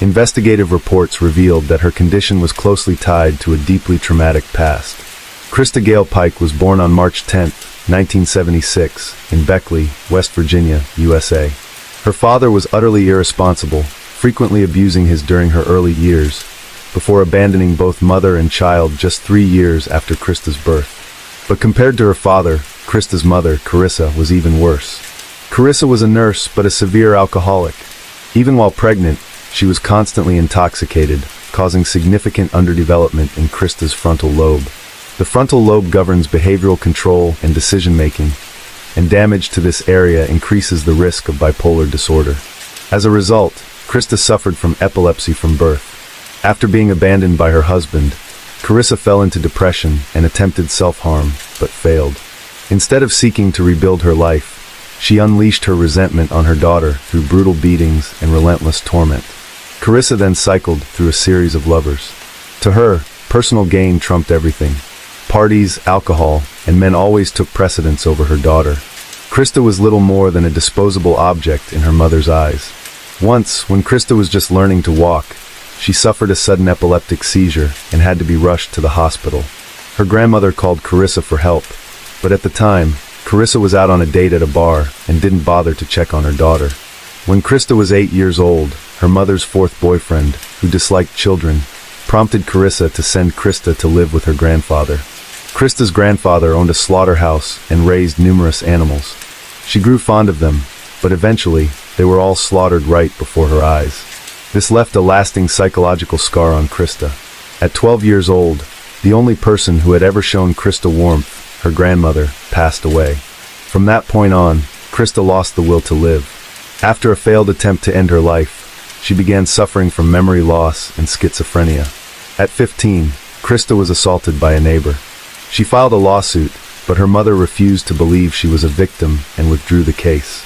Investigative reports revealed that her condition was closely tied to a deeply traumatic past. Krista Gale Pike was born on March 10, 1976, in Beckley, West Virginia, USA. Her father was utterly irresponsible, frequently abusing his during her early years, before abandoning both mother and child just 3 years after Krista's birth. But compared to her father, Krista's mother, Carissa, was even worse. Carissa was a nurse but a severe alcoholic. Even while pregnant, she was constantly intoxicated, causing significant underdevelopment in Krista's frontal lobe. The frontal lobe governs behavioral control and decision-making, and damage to this area increases the risk of bipolar disorder. As a result, Krista suffered from epilepsy from birth. After being abandoned by her husband, Carissa fell into depression and attempted self-harm, but failed. Instead of seeking to rebuild her life, she unleashed her resentment on her daughter through brutal beatings and relentless torment. Carissa then cycled through a series of lovers. To her, personal gain trumped everything. Parties, alcohol, and men always took precedence over her daughter. Krista was little more than a disposable object in her mother's eyes. Once, when Krista was just learning to walk, she suffered a sudden epileptic seizure and had to be rushed to the hospital. Her grandmother called Carissa for help, but at the time, Carissa was out on a date at a bar and didn't bother to check on her daughter. When Krista was 8 years old, her mother's fourth boyfriend, who disliked children, prompted Carissa to send Krista to live with her grandfather. Krista's grandfather owned a slaughterhouse and raised numerous animals. She grew fond of them, but eventually, they were all slaughtered right before her eyes. This left a lasting psychological scar on Krista. At 12 years old, the only person who had ever shown Krista warmth, her grandmother, passed away. From that point on, Krista lost the will to live. After a failed attempt to end her life, she began suffering from memory loss and schizophrenia. At 15, Krista was assaulted by a neighbor. She filed a lawsuit, but her mother refused to believe she was a victim and withdrew the case.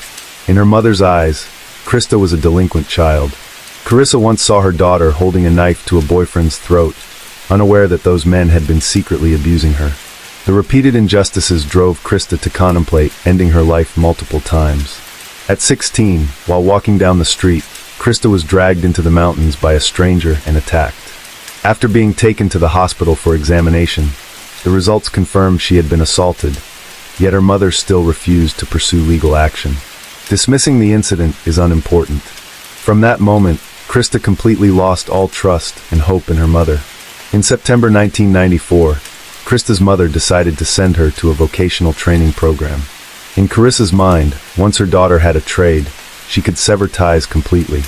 In her mother's eyes, Krista was a delinquent child. Carissa once saw her daughter holding a knife to a boyfriend's throat, unaware that those men had been secretly abusing her. The repeated injustices drove Krista to contemplate ending her life multiple times. At 16, while walking down the street, Krista was dragged into the mountains by a stranger and attacked. After being taken to the hospital for examination, the results confirmed she had been assaulted, yet her mother still refused to pursue legal action. Dismissing the incident is unimportant. From that moment, Krista completely lost all trust and hope in her mother. In September 1994, Krista's mother decided to send her to a vocational training program. In Carissa's mind, once her daughter had a trade, she could sever ties completely.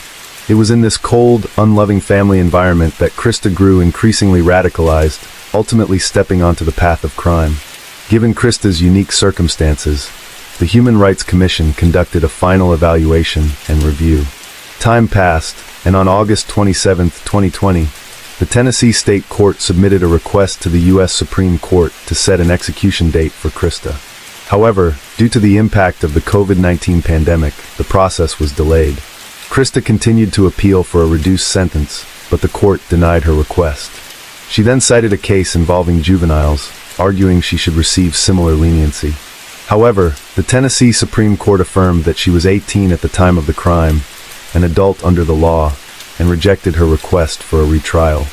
It was in this cold, unloving family environment that Krista grew increasingly radicalized, ultimately stepping onto the path of crime. Given Krista's unique circumstances, the Human Rights Commission conducted a final evaluation and review. Time passed, and on August 27, 2020, the Tennessee State Court submitted a request to the U.S. Supreme Court to set an execution date for Krista. However, due to the impact of the COVID-19 pandemic, the process was delayed. Krista continued to appeal for a reduced sentence, but the court denied her request. She then cited a case involving juveniles, arguing she should receive similar leniency. However, the Tennessee Supreme Court affirmed that she was 18 at the time of the crime, an adult under the law, and rejected her request for a retrial.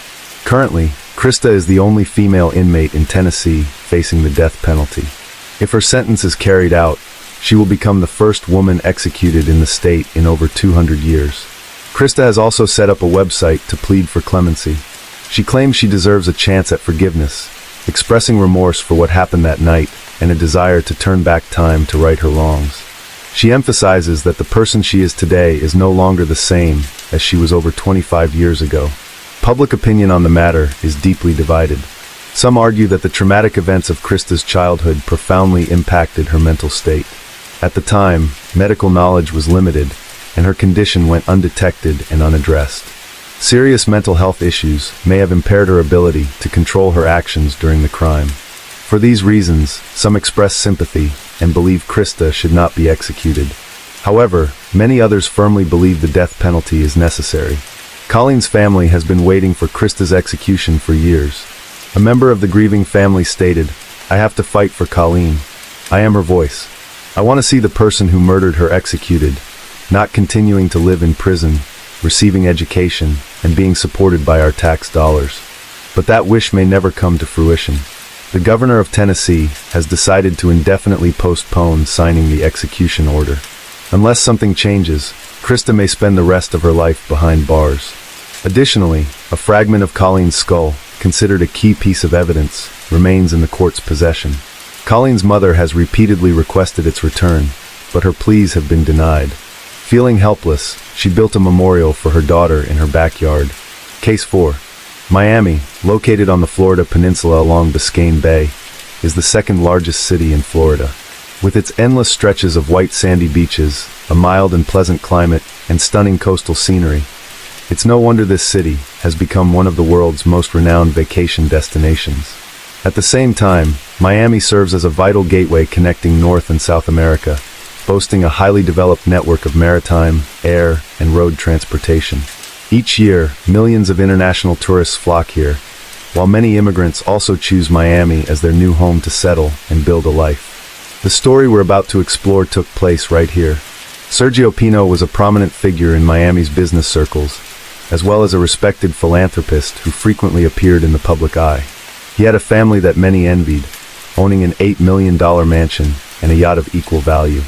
Currently, Krista is the only female inmate in Tennessee facing the death penalty. If her sentence is carried out, she will become the first woman executed in the state in over 200 years. Krista has also set up a website to plead for clemency. She claims she deserves a chance at forgiveness, expressing remorse for what happened that night and a desire to turn back time to right her wrongs. She emphasizes that the person she is today is no longer the same as she was over 25 years ago. Public opinion on the matter is deeply divided. Some argue that the traumatic events of Krista's childhood profoundly impacted her mental state. At the time, medical knowledge was limited, and her condition went undetected and unaddressed. Serious mental health issues may have impaired her ability to control her actions during the crime. For these reasons, some express sympathy and believe Krista should not be executed. However, many others firmly believe the death penalty is necessary. Colleen's family has been waiting for Krista's execution for years. A member of the grieving family stated, "I have to fight for Colleen. I am her voice. I want to see the person who murdered her executed, not continuing to live in prison, receiving education, and being supported by our tax dollars." But that wish may never come to fruition. The governor of Tennessee has decided to indefinitely postpone signing the execution order. Unless something changes, Krista may spend the rest of her life behind bars. Additionally, a fragment of Colleen's skull, considered a key piece of evidence, remains in the court's possession. Colleen's mother has repeatedly requested its return, but her pleas have been denied. Feeling helpless, she built a memorial for her daughter in her backyard. Case 4. Miami, located on the Florida peninsula along Biscayne Bay, is the second largest city in Florida. With its endless stretches of white sandy beaches, a mild and pleasant climate, and stunning coastal scenery, it's no wonder this city has become one of the world's most renowned vacation destinations. At the same time, Miami serves as a vital gateway connecting North and South America, boasting a highly developed network of maritime, air, and road transportation. Each year, millions of international tourists flock here, while many immigrants also choose Miami as their new home to settle and build a life. The story we're about to explore took place right here. Sergio Pino was a prominent figure in Miami's business circles, as well as a respected philanthropist who frequently appeared in the public eye. He had a family that many envied, owning an $8 million mansion and a yacht of equal value.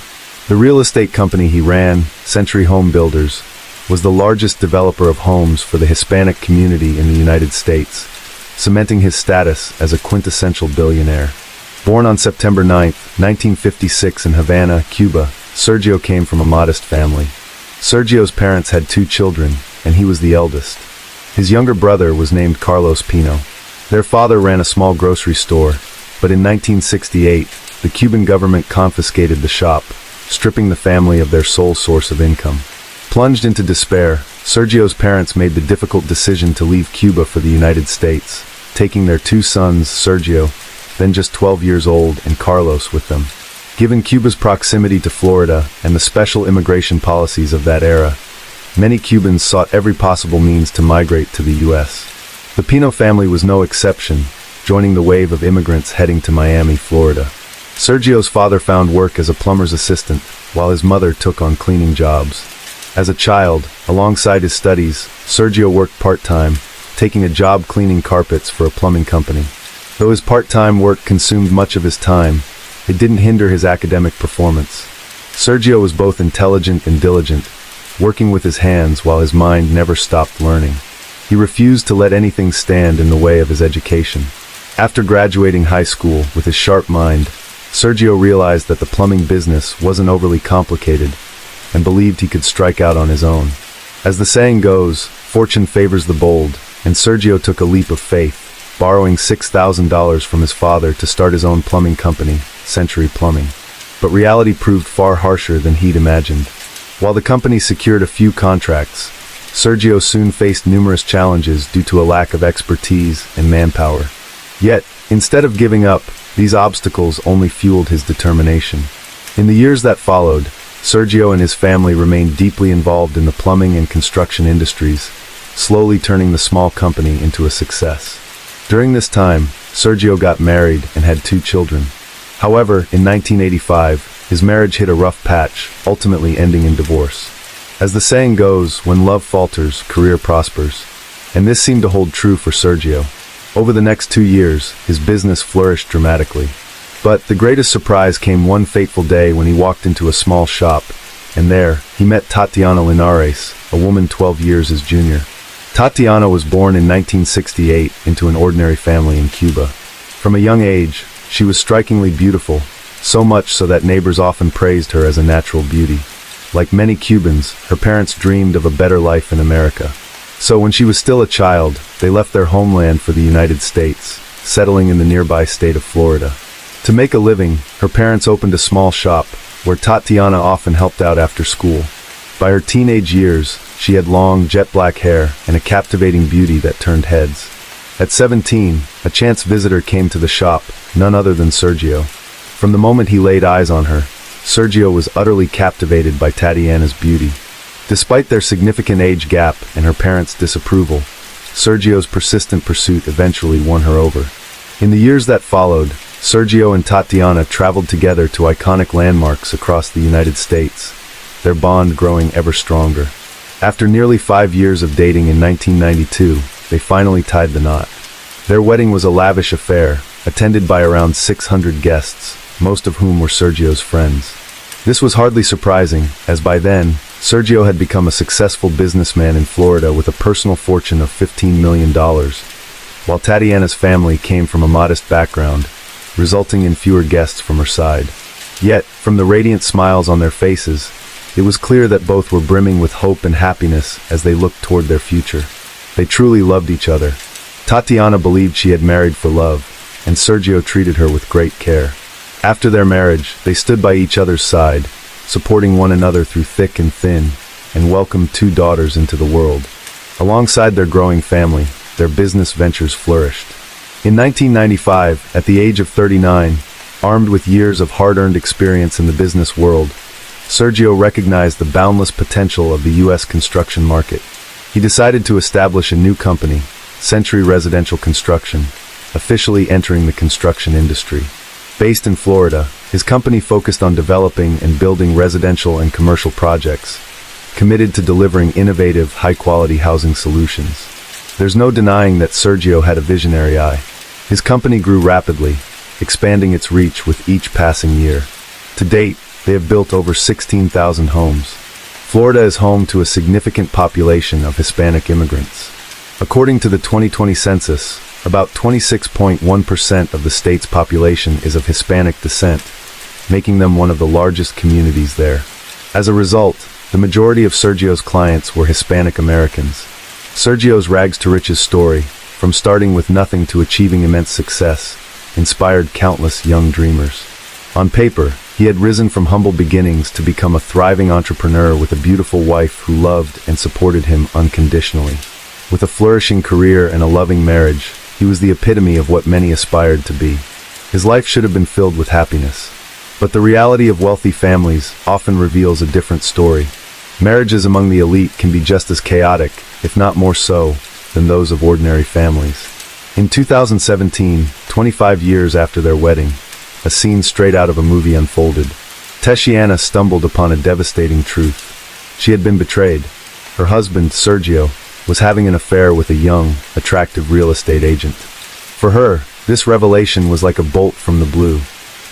The real estate company he ran, Century Home Builders, was the largest developer of homes for the Hispanic community in the United States, cementing his status as a quintessential billionaire. Born on September 9, 1956 in Havana, Cuba, Sergio came from a modest family. Sergio's parents had 2 children, and he was the eldest. His younger brother was named Carlos Pino. Their father ran a small grocery store, but in 1968, the Cuban government confiscated the shop, stripping the family of their sole source of income. Plunged into despair, Sergio's parents made the difficult decision to leave Cuba for the United States, taking their 2 sons, Sergio, then just 12 years old, and Carlos with them. Given Cuba's proximity to Florida and the special immigration policies of that era, many Cubans sought every possible means to migrate to the U.S. The Pino family was no exception, joining the wave of immigrants heading to Miami, Florida. Sergio's father found work as a plumber's assistant, while his mother took on cleaning jobs. As a child, alongside his studies, Sergio worked part-time, taking a job cleaning carpets for a plumbing company. Though his part-time work consumed much of his time, it didn't hinder his academic performance. Sergio was both intelligent and diligent, working with his hands while his mind never stopped learning. He refused to let anything stand in the way of his education. After graduating high school with his sharp mind, Sergio realized that the plumbing business wasn't overly complicated and believed he could strike out on his own. As the saying goes, fortune favors the bold, and Sergio took a leap of faith, borrowing $6,000 from his father to start his own plumbing company, Century Plumbing. But reality proved far harsher than he'd imagined. While the company secured a few contracts, Sergio soon faced numerous challenges due to a lack of expertise and manpower. Yet, instead of giving up, these obstacles only fueled his determination. In the years that followed, Sergio and his family remained deeply involved in the plumbing and construction industries, slowly turning the small company into a success. During this time, Sergio got married and had 2 children. However, in 1985, his marriage hit a rough patch, ultimately ending in divorce. As the saying goes, when love falters, career prospers. And this seemed to hold true for Sergio. Over the next 2 years, his business flourished dramatically. But the greatest surprise came one fateful day when he walked into a small shop, and there, he met Tatiana Linares, a woman 12 years his junior. Tatiana was born in 1968 into an ordinary family in Cuba. From a young age, she was strikingly beautiful, so much so that neighbors often praised her as a natural beauty. Like many Cubans, her parents dreamed of a better life in America. So when she was still a child, they left their homeland for the United States, settling in the nearby state of Florida. To make a living, her parents opened a small shop, where Tatiana often helped out after school. By her teenage years, she had long, jet-black hair and a captivating beauty that turned heads. At 17, a chance visitor came to the shop, none other than Sergio. From the moment he laid eyes on her, Sergio was utterly captivated by Tatiana's beauty. Despite their significant age gap and her parents' disapproval, Sergio's persistent pursuit eventually won her over. In the years that followed, Sergio and Tatiana traveled together to iconic landmarks across the United States, their bond growing ever stronger. After nearly 5 years of dating in 1992, they finally tied the knot. Their wedding was a lavish affair, attended by around 600 guests, most of whom were Sergio's friends. This was hardly surprising, as by then, Sergio had become a successful businessman in Florida with a personal fortune of $15 million, while Tatiana's family came from a modest background, resulting in fewer guests from her side. Yet, from the radiant smiles on their faces, it was clear that both were brimming with hope and happiness as they looked toward their future. They truly loved each other. Tatiana believed she had married for love, and Sergio treated her with great care. After their marriage, they stood by each other's side, supporting one another through thick and thin, and welcomed 2 daughters into the world. Alongside their growing family, their business ventures flourished. In 1995, at the age of 39, armed with years of hard-earned experience in the business world, Sergio recognized the boundless potential of the U.S. construction market. He decided to establish a new company, Century Residential Construction, officially entering the construction industry. Based in Florida, his company focused on developing and building residential and commercial projects, committed to delivering innovative, high-quality housing solutions. There's no denying that Sergio had a visionary eye. His company grew rapidly, expanding its reach with each passing year. To date, they have built over 16,000 homes. Florida is home to a significant population of Hispanic immigrants. According to the 2020 census, about 26.1% of the state's population is of Hispanic descent, making them one of the largest communities there. As a result, the majority of Sergio's clients were Hispanic Americans. Sergio's rags-to-riches story, from starting with nothing to achieving immense success, inspired countless young dreamers. On paper, he had risen from humble beginnings to become a thriving entrepreneur with a beautiful wife who loved and supported him unconditionally. With a flourishing career and a loving marriage, he was the epitome of what many aspired to be. His life should have been filled with happiness. But the reality of wealthy families often reveals a different story. Marriages among the elite can be just as chaotic, if not more so, than those of ordinary families. In 2017, 25 years after their wedding, a scene straight out of a movie unfolded. Tatiana stumbled upon a devastating truth. She had been betrayed. Her husband, Sergio, was having an affair with a young, attractive real estate agent. For her, this revelation was like a bolt from the blue.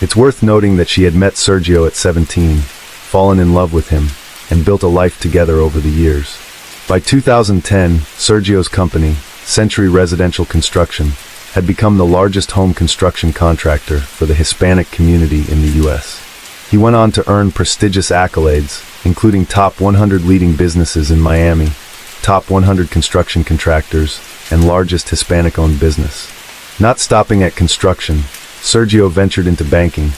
It's worth noting that she had met Sergio at 17, fallen in love with him, and built a life together over the years. By 2010, Sergio's company, Century Residential Construction, had become the largest home construction contractor for the Hispanic community in the U.S. He went on to earn prestigious accolades, including top 100 leading businesses in Miami, top 100 construction contractors, and largest Hispanic-owned business. Not stopping at construction, Sergio ventured into banking,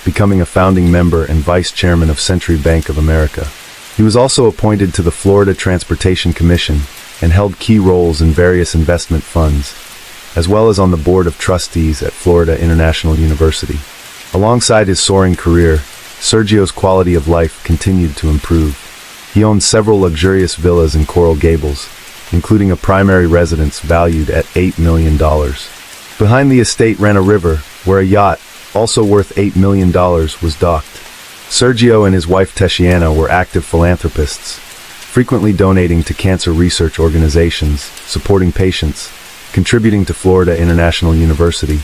becoming a founding member and vice chairman of Century Bank of America. He was also appointed to the Florida Transportation Commission and held key roles in various investment funds, as well as on the board of trustees at Florida International University. Alongside his soaring career, Sergio's quality of life continued to improve. He owned several luxurious villas in Coral Gables, including a primary residence valued at $8 million. Behind the estate ran a river, where a yacht, also worth $8 million, was docked. Sergio and his wife Tatiana were active philanthropists, frequently donating to cancer research organizations, supporting patients, contributing to Florida International University,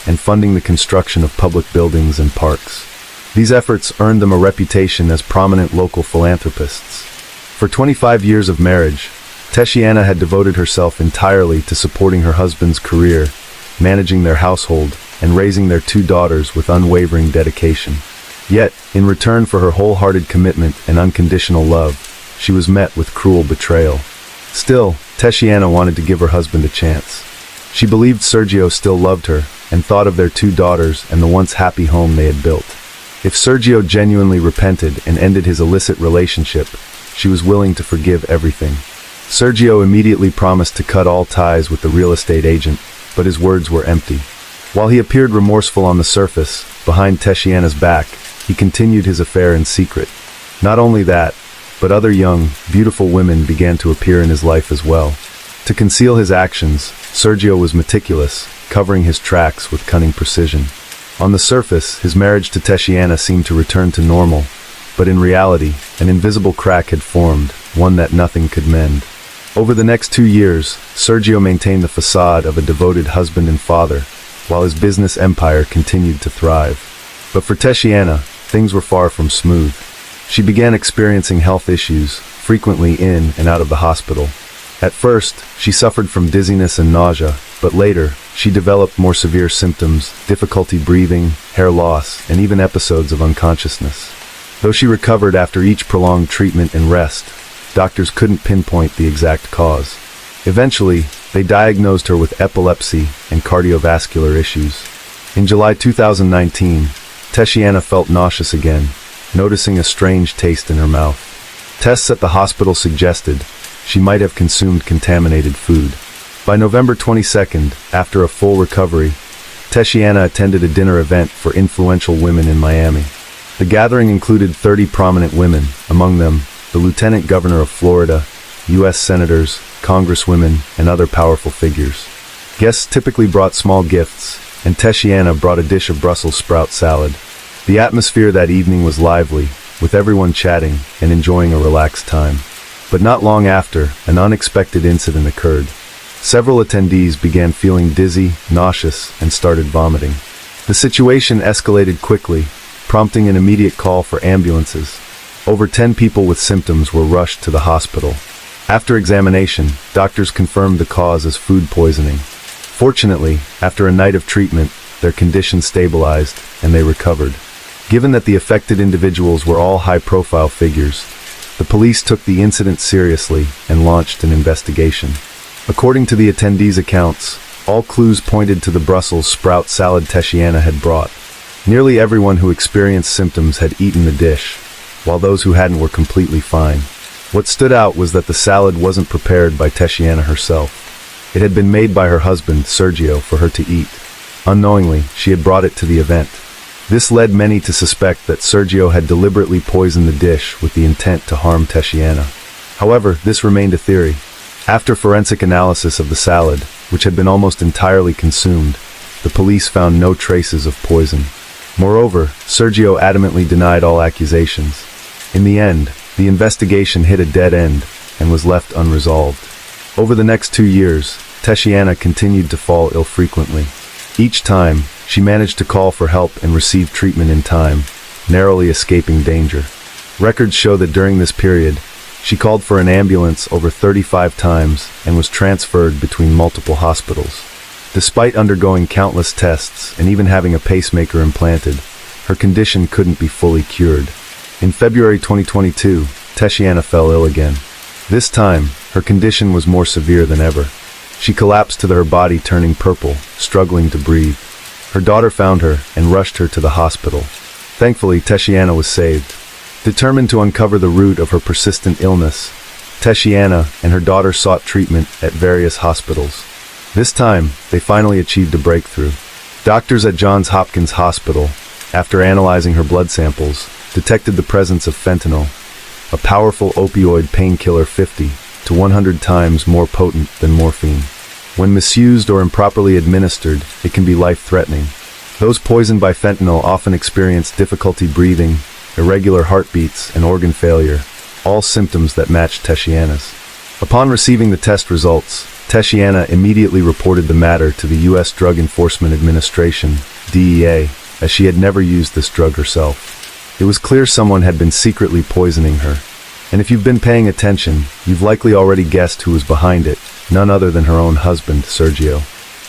and funding the construction of public buildings and parks. These efforts earned them a reputation as prominent local philanthropists. For 25 years of marriage, Tatiana had devoted herself entirely to supporting her husband's career, managing their household, and raising their 2 daughters with unwavering dedication. Yet, in return for her wholehearted commitment and unconditional love, she was met with cruel betrayal. Still, Tatiana wanted to give her husband a chance. She believed Sergio still loved her, and thought of their 2 daughters and the once happy home they had built. If Sergio genuinely repented and ended his illicit relationship, she was willing to forgive everything. Sergio immediately promised to cut all ties with the real estate agent, but his words were empty. While he appeared remorseful on the surface, behind Tatiana's back, he continued his affair in secret. Not only that, but other young, beautiful women began to appear in his life as well. To conceal his actions, Sergio was meticulous, covering his tracks with cunning precision. On the surface, his marriage to Tatiana seemed to return to normal, but in reality, an invisible crack had formed, one that nothing could mend. Over the next 2 years, Sergio maintained the facade of a devoted husband and father, while his business empire continued to thrive. But for Tatiana, things were far from smooth. she began experiencing health issues, frequently in and out of the hospital. At first, she suffered from dizziness and nausea, but later, she developed more severe symptoms, difficulty breathing, hair loss, and even episodes of unconsciousness. Though she recovered after each prolonged treatment and rest, doctors couldn't pinpoint the exact cause. Eventually, they diagnosed her with epilepsy and cardiovascular issues. In July 2019, Tatiana felt nauseous again, noticing a strange taste in her mouth. Tests at the hospital suggested she might have consumed contaminated food. By November 22nd, after a full recovery, Tatiana attended a dinner event for influential women in Miami. The gathering included 30 prominent women, among them the Lieutenant Governor of Florida, U.S. senators, congresswomen, and other powerful figures. Guests typically brought small gifts, and Tatiana brought a dish of Brussels sprout salad. The atmosphere that evening was lively, with everyone chatting and enjoying a relaxed time. But not long after, an unexpected incident occurred. Several attendees began feeling dizzy, nauseous, and started vomiting. The situation escalated quickly, prompting an immediate call for ambulances. Over 10 people with symptoms were rushed to the hospital. After examination, doctors confirmed the cause as food poisoning. Fortunately, after a night of treatment, their condition stabilized, and they recovered. Given that the affected individuals were all high-profile figures, the police took the incident seriously and launched an investigation. According to the attendees' accounts, all clues pointed to the Brussels sprout salad Tatiana had brought. Nearly everyone who experienced symptoms had eaten the dish, while those who hadn't were completely fine. What stood out was that the salad wasn't prepared by Tatiana herself. It had been made by her husband, Sergio, for her to eat. Unknowingly, she had brought it to the event. This led many to suspect that Sergio had deliberately poisoned the dish with the intent to harm Tatiana. However, this remained a theory. After forensic analysis of the salad, which had been almost entirely consumed, the police found no traces of poison. Moreover, Sergio adamantly denied all accusations. In the end, the investigation hit a dead end and was left unresolved. Over the next 2 years, Tatiana continued to fall ill frequently. Each time, she managed to call for help and receive treatment in time, narrowly escaping danger. Records show that during this period, she called for an ambulance over 35 times and was transferred between multiple hospitals. Despite undergoing countless tests and even having a pacemaker implanted, her condition couldn't be fully cured. In February 2022, Tatiana fell ill again. This time, her condition was more severe than ever. She collapsed to her body turning purple, struggling to breathe. Her daughter found her and rushed her to the hospital. Thankfully, Tatiana was saved. Determined to uncover the root of her persistent illness, Tatiana and her daughter sought treatment at various hospitals. This time, they finally achieved a breakthrough. Doctors at Johns Hopkins Hospital, after analyzing her blood samples, detected the presence of fentanyl, a powerful opioid painkiller 50 to 100 times more potent than morphine. When misused or improperly administered, it can be life-threatening. Those poisoned by fentanyl often experience difficulty breathing, irregular heartbeats, and organ failure, all symptoms that matched Tatiana's. Upon receiving the test results, Tatiana immediately reported the matter to the U.S. Drug Enforcement Administration, DEA, as she had never used this drug herself. It was clear someone had been secretly poisoning her. And if you've been paying attention, you've likely already guessed who was behind it, none other than her own husband, Sergio.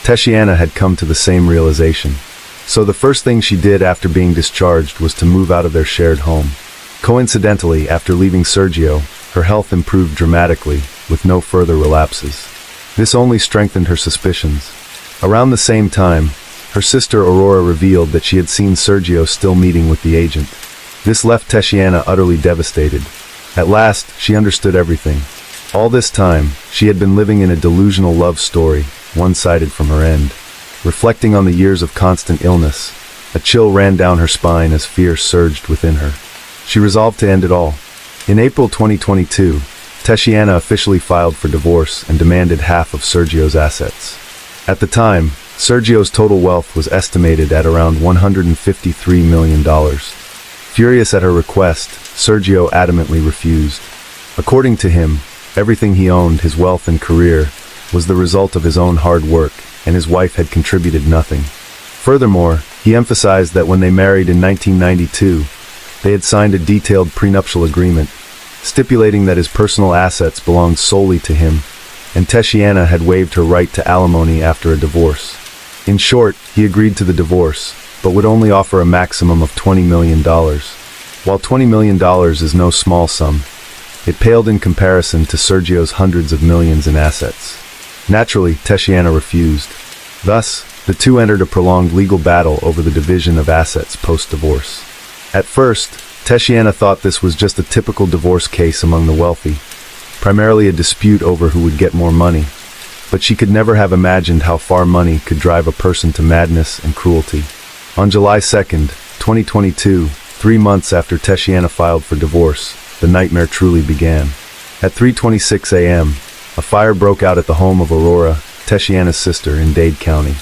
Tatiana had come to the same realization. So the first thing she did after being discharged was to move out of their shared home. Coincidentally, after leaving Sergio, her health improved dramatically, with no further relapses. This only strengthened her suspicions. Around the same time, her sister Aurora revealed that she had seen Sergio still meeting with the agent. This left Tatiana utterly devastated. At last, she understood everything. All this time, she had been living in a delusional love story, one-sided from her end. Reflecting on the years of constant illness, a chill ran down her spine as fear surged within her. She resolved to end it all. In April 2022, Tatiana officially filed for divorce and demanded half of Sergio's assets. At the time, Sergio's total wealth was estimated at around $153 million. Furious at her request, Sergio adamantly refused. According to him, everything he owned, his wealth and career, was the result of his own hard work, and his wife had contributed nothing. Furthermore, he emphasized that when they married in 1992, They had signed a detailed prenuptial agreement, stipulating that his personal assets belonged solely to him, and Tatiana had waived her right to alimony after a divorce. In short, he agreed to the divorce, but would only offer a maximum of $20 million. While $20 million is no small sum, it paled in comparison to Sergio's hundreds of millions in assets. Naturally, Tatiana refused. Thus, the two entered a prolonged legal battle over the division of assets post-divorce. At first, Tatiana thought this was just a typical divorce case among the wealthy, primarily a dispute over who would get more money, but she could never have imagined how far money could drive a person to madness and cruelty. On July 2nd, 2022, 3 months after Tatiana filed for divorce, the nightmare truly began. At 3:26 a.m., a fire broke out at the home of Aurora, Tatiana's sister, in Dade County.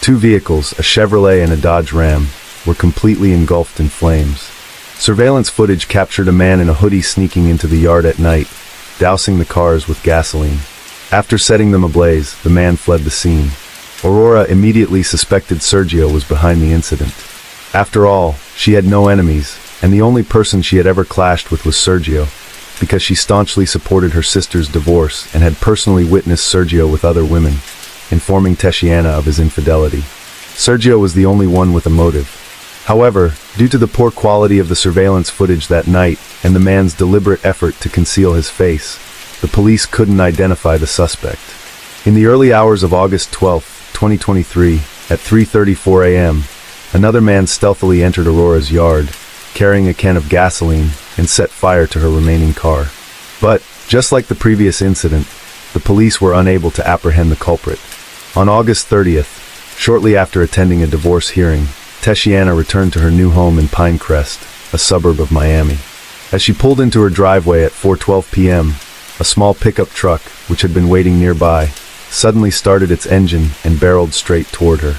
2 vehicles, a Chevrolet and a Dodge Ram, were completely engulfed in flames. Surveillance footage captured a man in a hoodie sneaking into the yard at night, dousing the cars with gasoline. After setting them ablaze, the man fled the scene. Aurora immediately suspected Sergio was behind the incident. After all, she had no enemies, and the only person she had ever clashed with was Sergio, because she staunchly supported her sister's divorce and had personally witnessed Sergio with other women, informing Tatiana of his infidelity. Sergio was the only one with a motive. However, due to the poor quality of the surveillance footage that night and the man's deliberate effort to conceal his face, the police couldn't identify the suspect. In the early hours of August 12, 2023, at 3:34 a.m., another man stealthily entered Aurora's yard, carrying a can of gasoline, and set fire to her remaining car. But, just like the previous incident, the police were unable to apprehend the culprit. On August 30th, shortly after attending a divorce hearing, Tatiana returned to her new home in Pinecrest, a suburb of Miami. As she pulled into her driveway at 4:12 p.m., a small pickup truck, which had been waiting nearby, suddenly started its engine and barreled straight toward her.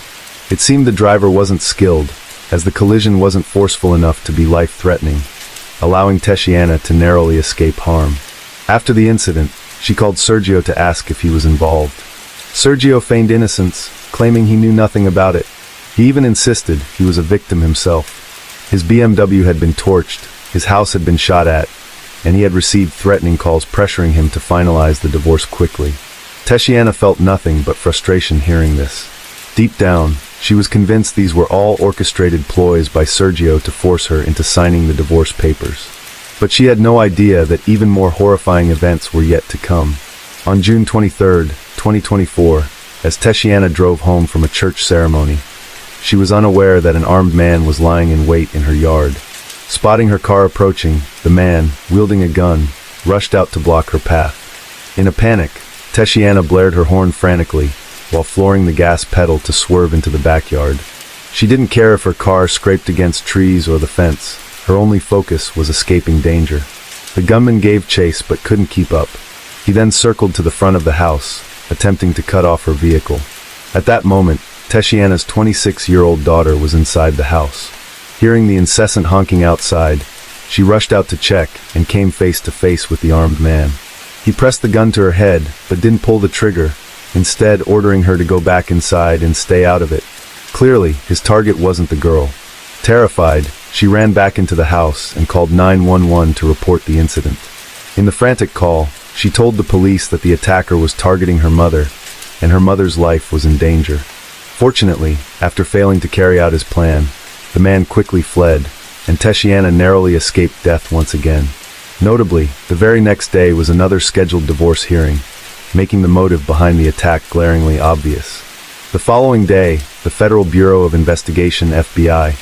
It seemed the driver wasn't skilled, as the collision wasn't forceful enough to be life-threatening, allowing Tatiana to narrowly escape harm. After the incident, she called Sergio to ask if he was involved. Sergio feigned innocence, claiming he knew nothing about it. He even insisted he was a victim himself. His BMW had been torched, his house had been shot at, and he had received threatening calls pressuring him to finalize the divorce quickly. Tatiana felt nothing but frustration hearing this. Deep down, she was convinced these were all orchestrated ploys by Sergio to force her into signing the divorce papers. But she had no idea that even more horrifying events were yet to come. On June 23, 2024, as Tatiana drove home from a church ceremony, she was unaware that an armed man was lying in wait in her yard. Spotting her car approaching, the man, wielding a gun, rushed out to block her path. In a panic, Tatiana blared her horn frantically, while flooring the gas pedal to swerve into the backyard. She didn't care if her car scraped against trees or the fence. Her only focus was escaping danger. The gunman gave chase but couldn't keep up. He then circled to the front of the house, attempting to cut off her vehicle. At that moment, Tatiana's 26-year-old daughter was inside the house. Hearing the incessant honking outside, she rushed out to check and came face to face with the armed man. He pressed the gun to her head, but didn't pull the trigger, instead ordering her to go back inside and stay out of it. Clearly, his target wasn't the girl. Terrified, she ran back into the house and called 911 to report the incident. In the frantic call, she told the police that the attacker was targeting her mother, and her mother's life was in danger. Fortunately, after failing to carry out his plan, the man quickly fled, and Tatiana narrowly escaped death once again. Notably, the very next day was another scheduled divorce hearing, making the motive behind the attack glaringly obvious. The following day, the Federal Bureau of Investigation (FBI)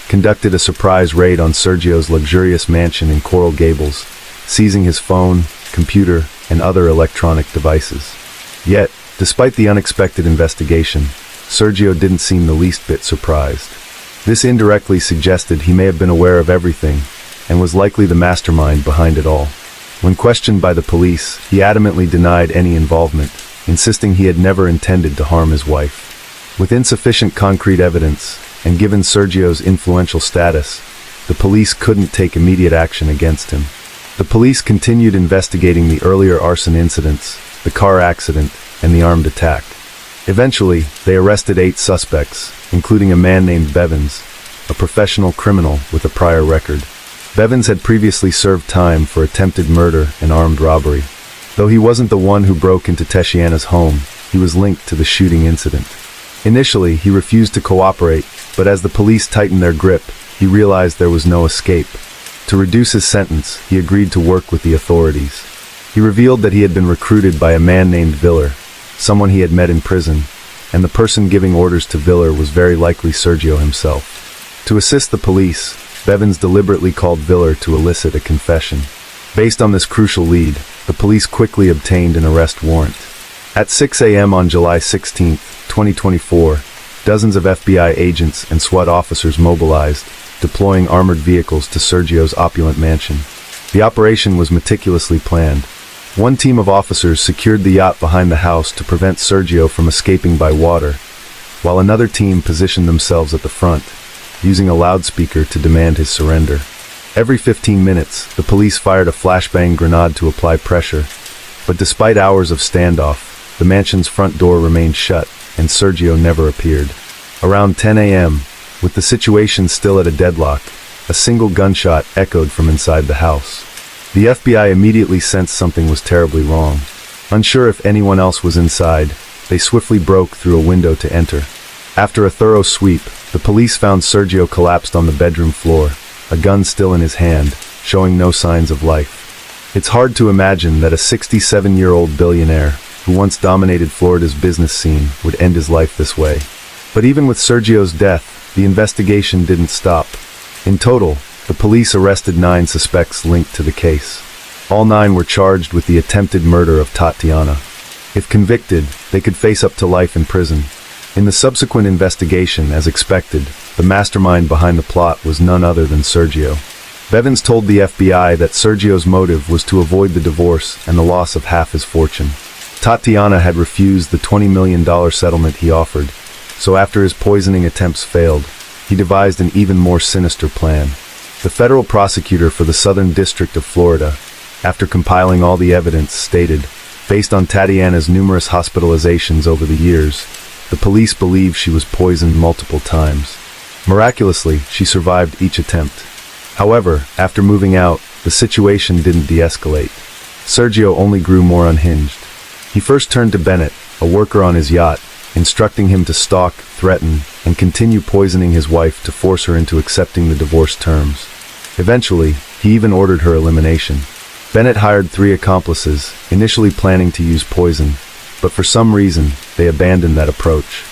conducted a surprise raid on Sergio's luxurious mansion in Coral Gables, seizing his phone, computer, and other electronic devices. Yet, despite the unexpected investigation, Sergio didn't seem the least bit surprised. This indirectly suggested he may have been aware of everything, and was likely the mastermind behind it all. When questioned by the police, he adamantly denied any involvement, insisting he had never intended to harm his wife. With insufficient concrete evidence, and given Sergio's influential status, the police couldn't take immediate action against him. The police continued investigating the earlier arson incidents, the car accident, and the armed attack. Eventually, they arrested 8 suspects, including a man named Bevins, a professional criminal with a prior record. Bevins had previously served time for attempted murder and armed robbery. Though he wasn't the one who broke into Tiziana's home, he was linked to the shooting incident. Initially, he refused to cooperate, but as the police tightened their grip, he realized there was no escape. To reduce his sentence, he agreed to work with the authorities. He revealed that he had been recruited by a man named Viller, someone he had met in prison, and the person giving orders to Viller was very likely Sergio himself. To assist the police, Bevins deliberately called Viller to elicit a confession. Based on this crucial lead, the police quickly obtained an arrest warrant. At 6 a.m. on July 16, 2024, dozens of FBI agents and SWAT officers mobilized, deploying armored vehicles to Sergio's opulent mansion. The operation was meticulously planned. One team of officers secured the yacht behind the house to prevent Sergio from escaping by water, while another team positioned themselves at the front, using a loudspeaker to demand his surrender. Every 15 minutes, the police fired a flashbang grenade to apply pressure, but despite hours of standoff, the mansion's front door remained shut, and Sergio never appeared. Around 10 a.m., with the situation still at a deadlock, a single gunshot echoed from inside the house. The FBI immediately sensed something was terribly wrong. Unsure if anyone else was inside, they swiftly broke through a window to enter. After a thorough sweep, the police found Sergio collapsed on the bedroom floor, a gun still in his hand, showing no signs of life. It's hard to imagine that a 67-year-old billionaire, who once dominated Florida's business scene, would end his life this way. But even with Sergio's death, the investigation didn't stop. In total, the police arrested 9 suspects linked to the case. All 9 were charged with the attempted murder of Tatiana. If convicted, they could face up to life in prison. In the subsequent investigation, as expected, the mastermind behind the plot was none other than Sergio. Bevins told the FBI that Sergio's motive was to avoid the divorce and the loss of half his fortune. Tatiana had refused the $20 million settlement he offered, so after his poisoning attempts failed, he devised an even more sinister plan. The federal prosecutor for the Southern District of Florida, after compiling all the evidence, stated, based on Tatiana's numerous hospitalizations over the years, the police believe she was poisoned multiple times. Miraculously, she survived each attempt. However, after moving out, the situation didn't de-escalate. Sergio only grew more unhinged. He first turned to Bennett, a worker on his yacht, instructing him to stalk, threaten, and continue poisoning his wife to force her into accepting the divorce terms. Eventually, he even ordered her elimination. Bennett hired 3 accomplices, initially planning to use poison, but for some reason, they abandoned that approach.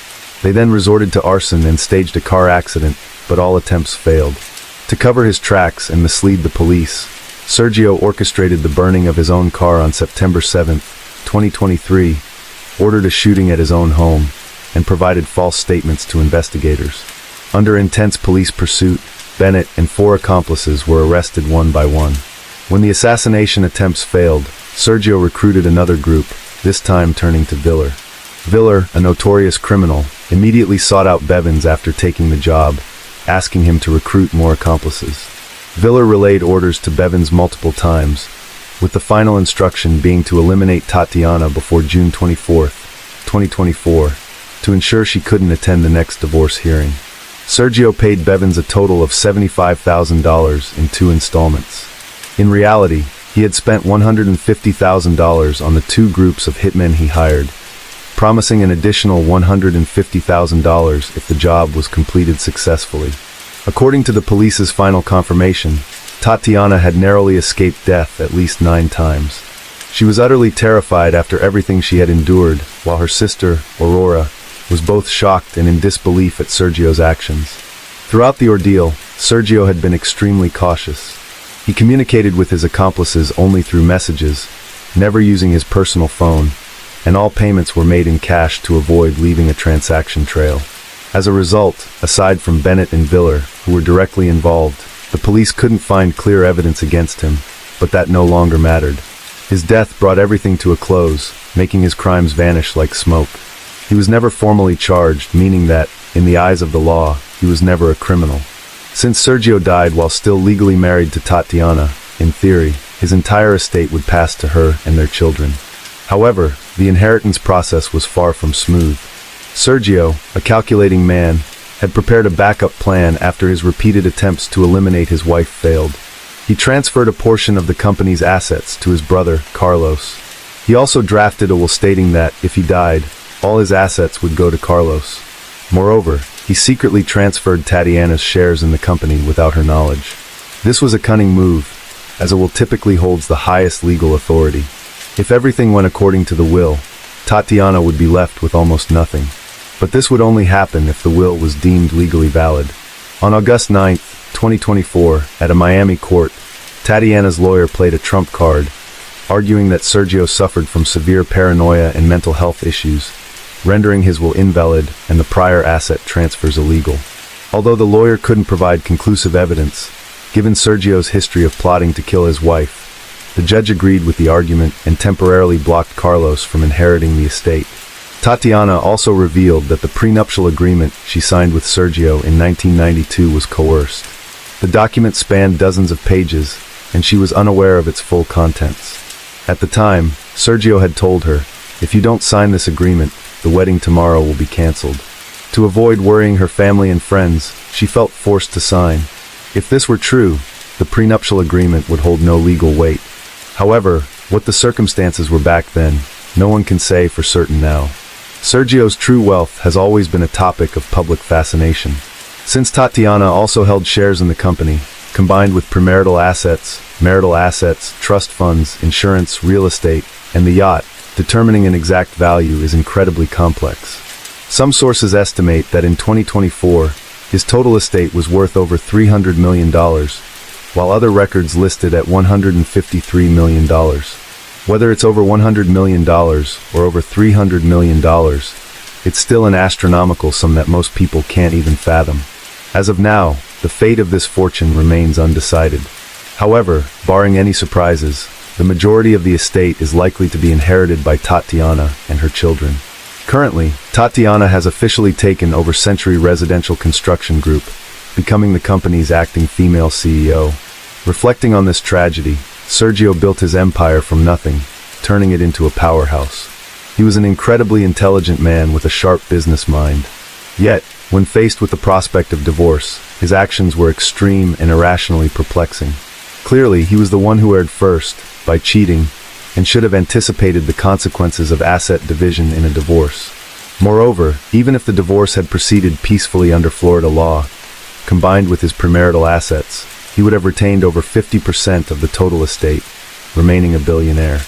They then resorted to arson and staged a car accident, but all attempts failed. To cover his tracks and mislead the police, Sergio orchestrated the burning of his own car on September 7, 2023, ordered a shooting at his own home, and provided false statements to investigators. Under intense police pursuit, Bennett and 4 accomplices were arrested one by one. When the assassination attempts failed, Sergio recruited another group, this time turning to Viller. Viller, a notorious criminal, immediately sought out Bevins after taking the job, asking him to recruit more accomplices. Viller relayed orders to Bevins multiple times, with the final instruction being to eliminate Tatiana before June 24, 2024, to ensure she couldn't attend the next divorce hearing. Sergio paid Bevins a total of $75,000 in 2 installments. In reality, he had spent $150,000 on the 2 groups of hitmen he hired, promising an additional $150,000 if the job was completed successfully. According to the police's final confirmation, Tatiana had narrowly escaped death at least 9 times. She was utterly terrified after everything she had endured, while her sister, Aurora, was both shocked and in disbelief at Sergio's actions. Throughout the ordeal, Sergio had been extremely cautious. He communicated with his accomplices only through messages, never using his personal phone, and all payments were made in cash to avoid leaving a transaction trail. As a result, aside from Bennett and Viller, who were directly involved, the police couldn't find clear evidence against him, but that no longer mattered. His death brought everything to a close, making his crimes vanish like smoke. He was never formally charged, meaning that, in the eyes of the law, he was never a criminal. Since Sergio died while still legally married to Tatiana, in theory, his entire estate would pass to her and their children. However, the inheritance process was far from smooth. Sergio, a calculating man, had prepared a backup plan after his repeated attempts to eliminate his wife failed. He transferred a portion of the company's assets to his brother, Carlos. He also drafted a will stating that, if he died, all his assets would go to Carlos. Moreover, he secretly transferred Tatiana's shares in the company without her knowledge. This was a cunning move, as a will typically holds the highest legal authority. If everything went according to the will, Tatiana would be left with almost nothing. But this would only happen if the will was deemed legally valid. On August 9, 2024, at a Miami court, Tatiana's lawyer played a trump card, arguing that Sergio suffered from severe paranoia and mental health issues, rendering his will invalid and the prior asset transfers illegal. Although the lawyer couldn't provide conclusive evidence, given Sergio's history of plotting to kill his wife, the judge agreed with the argument and temporarily blocked Carlos from inheriting the estate. Tatiana also revealed that the prenuptial agreement she signed with Sergio in 1992 was coerced. The document spanned dozens of pages, and she was unaware of its full contents. At the time, Sergio had told her, "If you don't sign this agreement, the wedding tomorrow will be cancelled." To avoid worrying her family and friends, she felt forced to sign. If this were true, the prenuptial agreement would hold no legal weight. However, what the circumstances were back then, no one can say for certain now. Sergio's true wealth has always been a topic of public fascination. Since Tatiana also held shares in the company, combined with premarital assets, marital assets, trust funds, insurance, real estate, and the yacht, determining an exact value is incredibly complex. Some sources estimate that in 2024, his total estate was worth over $300 million, while other records listed at $153 million. Whether it's over $100 million or over $300 million, it's still an astronomical sum that most people can't even fathom. As of now, the fate of this fortune remains undecided. However, barring any surprises, the majority of the estate is likely to be inherited by Tatiana and her children. Currently, Tatiana has officially taken over Century Residential Construction Group, becoming the company's acting female CEO. Reflecting on this tragedy, Sergio built his empire from nothing, turning it into a powerhouse. He was an incredibly intelligent man with a sharp business mind. Yet, when faced with the prospect of divorce, his actions were extreme and irrationally perplexing. Clearly, he was the one who erred first, by cheating, and should have anticipated the consequences of asset division in a divorce. Moreover, even if the divorce had proceeded peacefully under Florida law, combined with his premarital assets, he would have retained over 50% of the total estate, remaining a billionaire.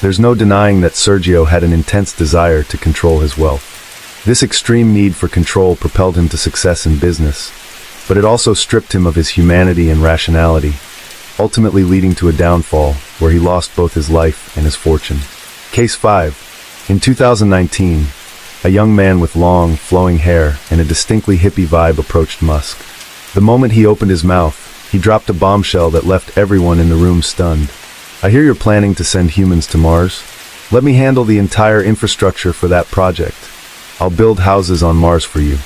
There's no denying that Sergio had an intense desire to control his wealth. This extreme need for control propelled him to success in business, but it also stripped him of his humanity and rationality, ultimately leading to a downfall where he lost both his life and his fortune. Case 5. In 2019, a young man with long, flowing hair and a distinctly hippie vibe approached Musk. The moment he opened his mouth, he dropped a bombshell that left everyone in the room stunned. "I hear you're planning to send humans to Mars. Let me handle the entire infrastructure for that project. I'll build houses on Mars for you."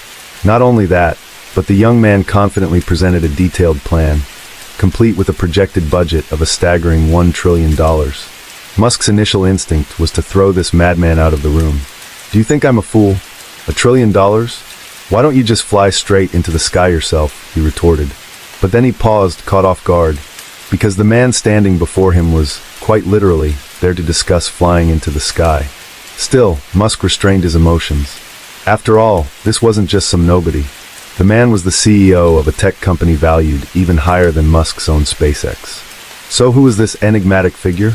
Not only that, but the young man confidently presented a detailed plan, complete with a projected budget of a staggering $1 trillion. Musk's initial instinct was to throw this madman out of the room. "Do you think I'm a fool? $1 trillion? Why don't you just fly straight into the sky yourself?" he retorted. But then he paused, caught off guard, because the man standing before him was, quite literally, there to discuss flying into the sky. Still, Musk restrained his emotions. After all, this wasn't just some nobody. The man was the CEO of a tech company valued even higher than Musk's own SpaceX. So who is this enigmatic figure?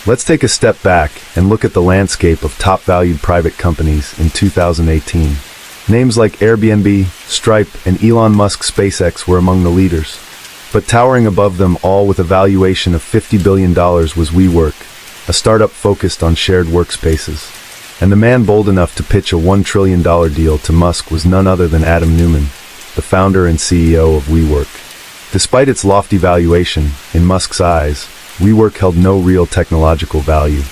Let's take a step back and look at the landscape of top-valued private companies in 2018. Names like Airbnb, Stripe, and Elon Musk's SpaceX were among the leaders. But towering above them all with a valuation of $50 billion was WeWork, a startup focused on shared workspaces. And the man bold enough to pitch a $1 trillion deal to Musk was none other than Adam Neumann, the founder and CEO of WeWork. Despite its lofty valuation, in Musk's eyes, WeWork held no real technological value.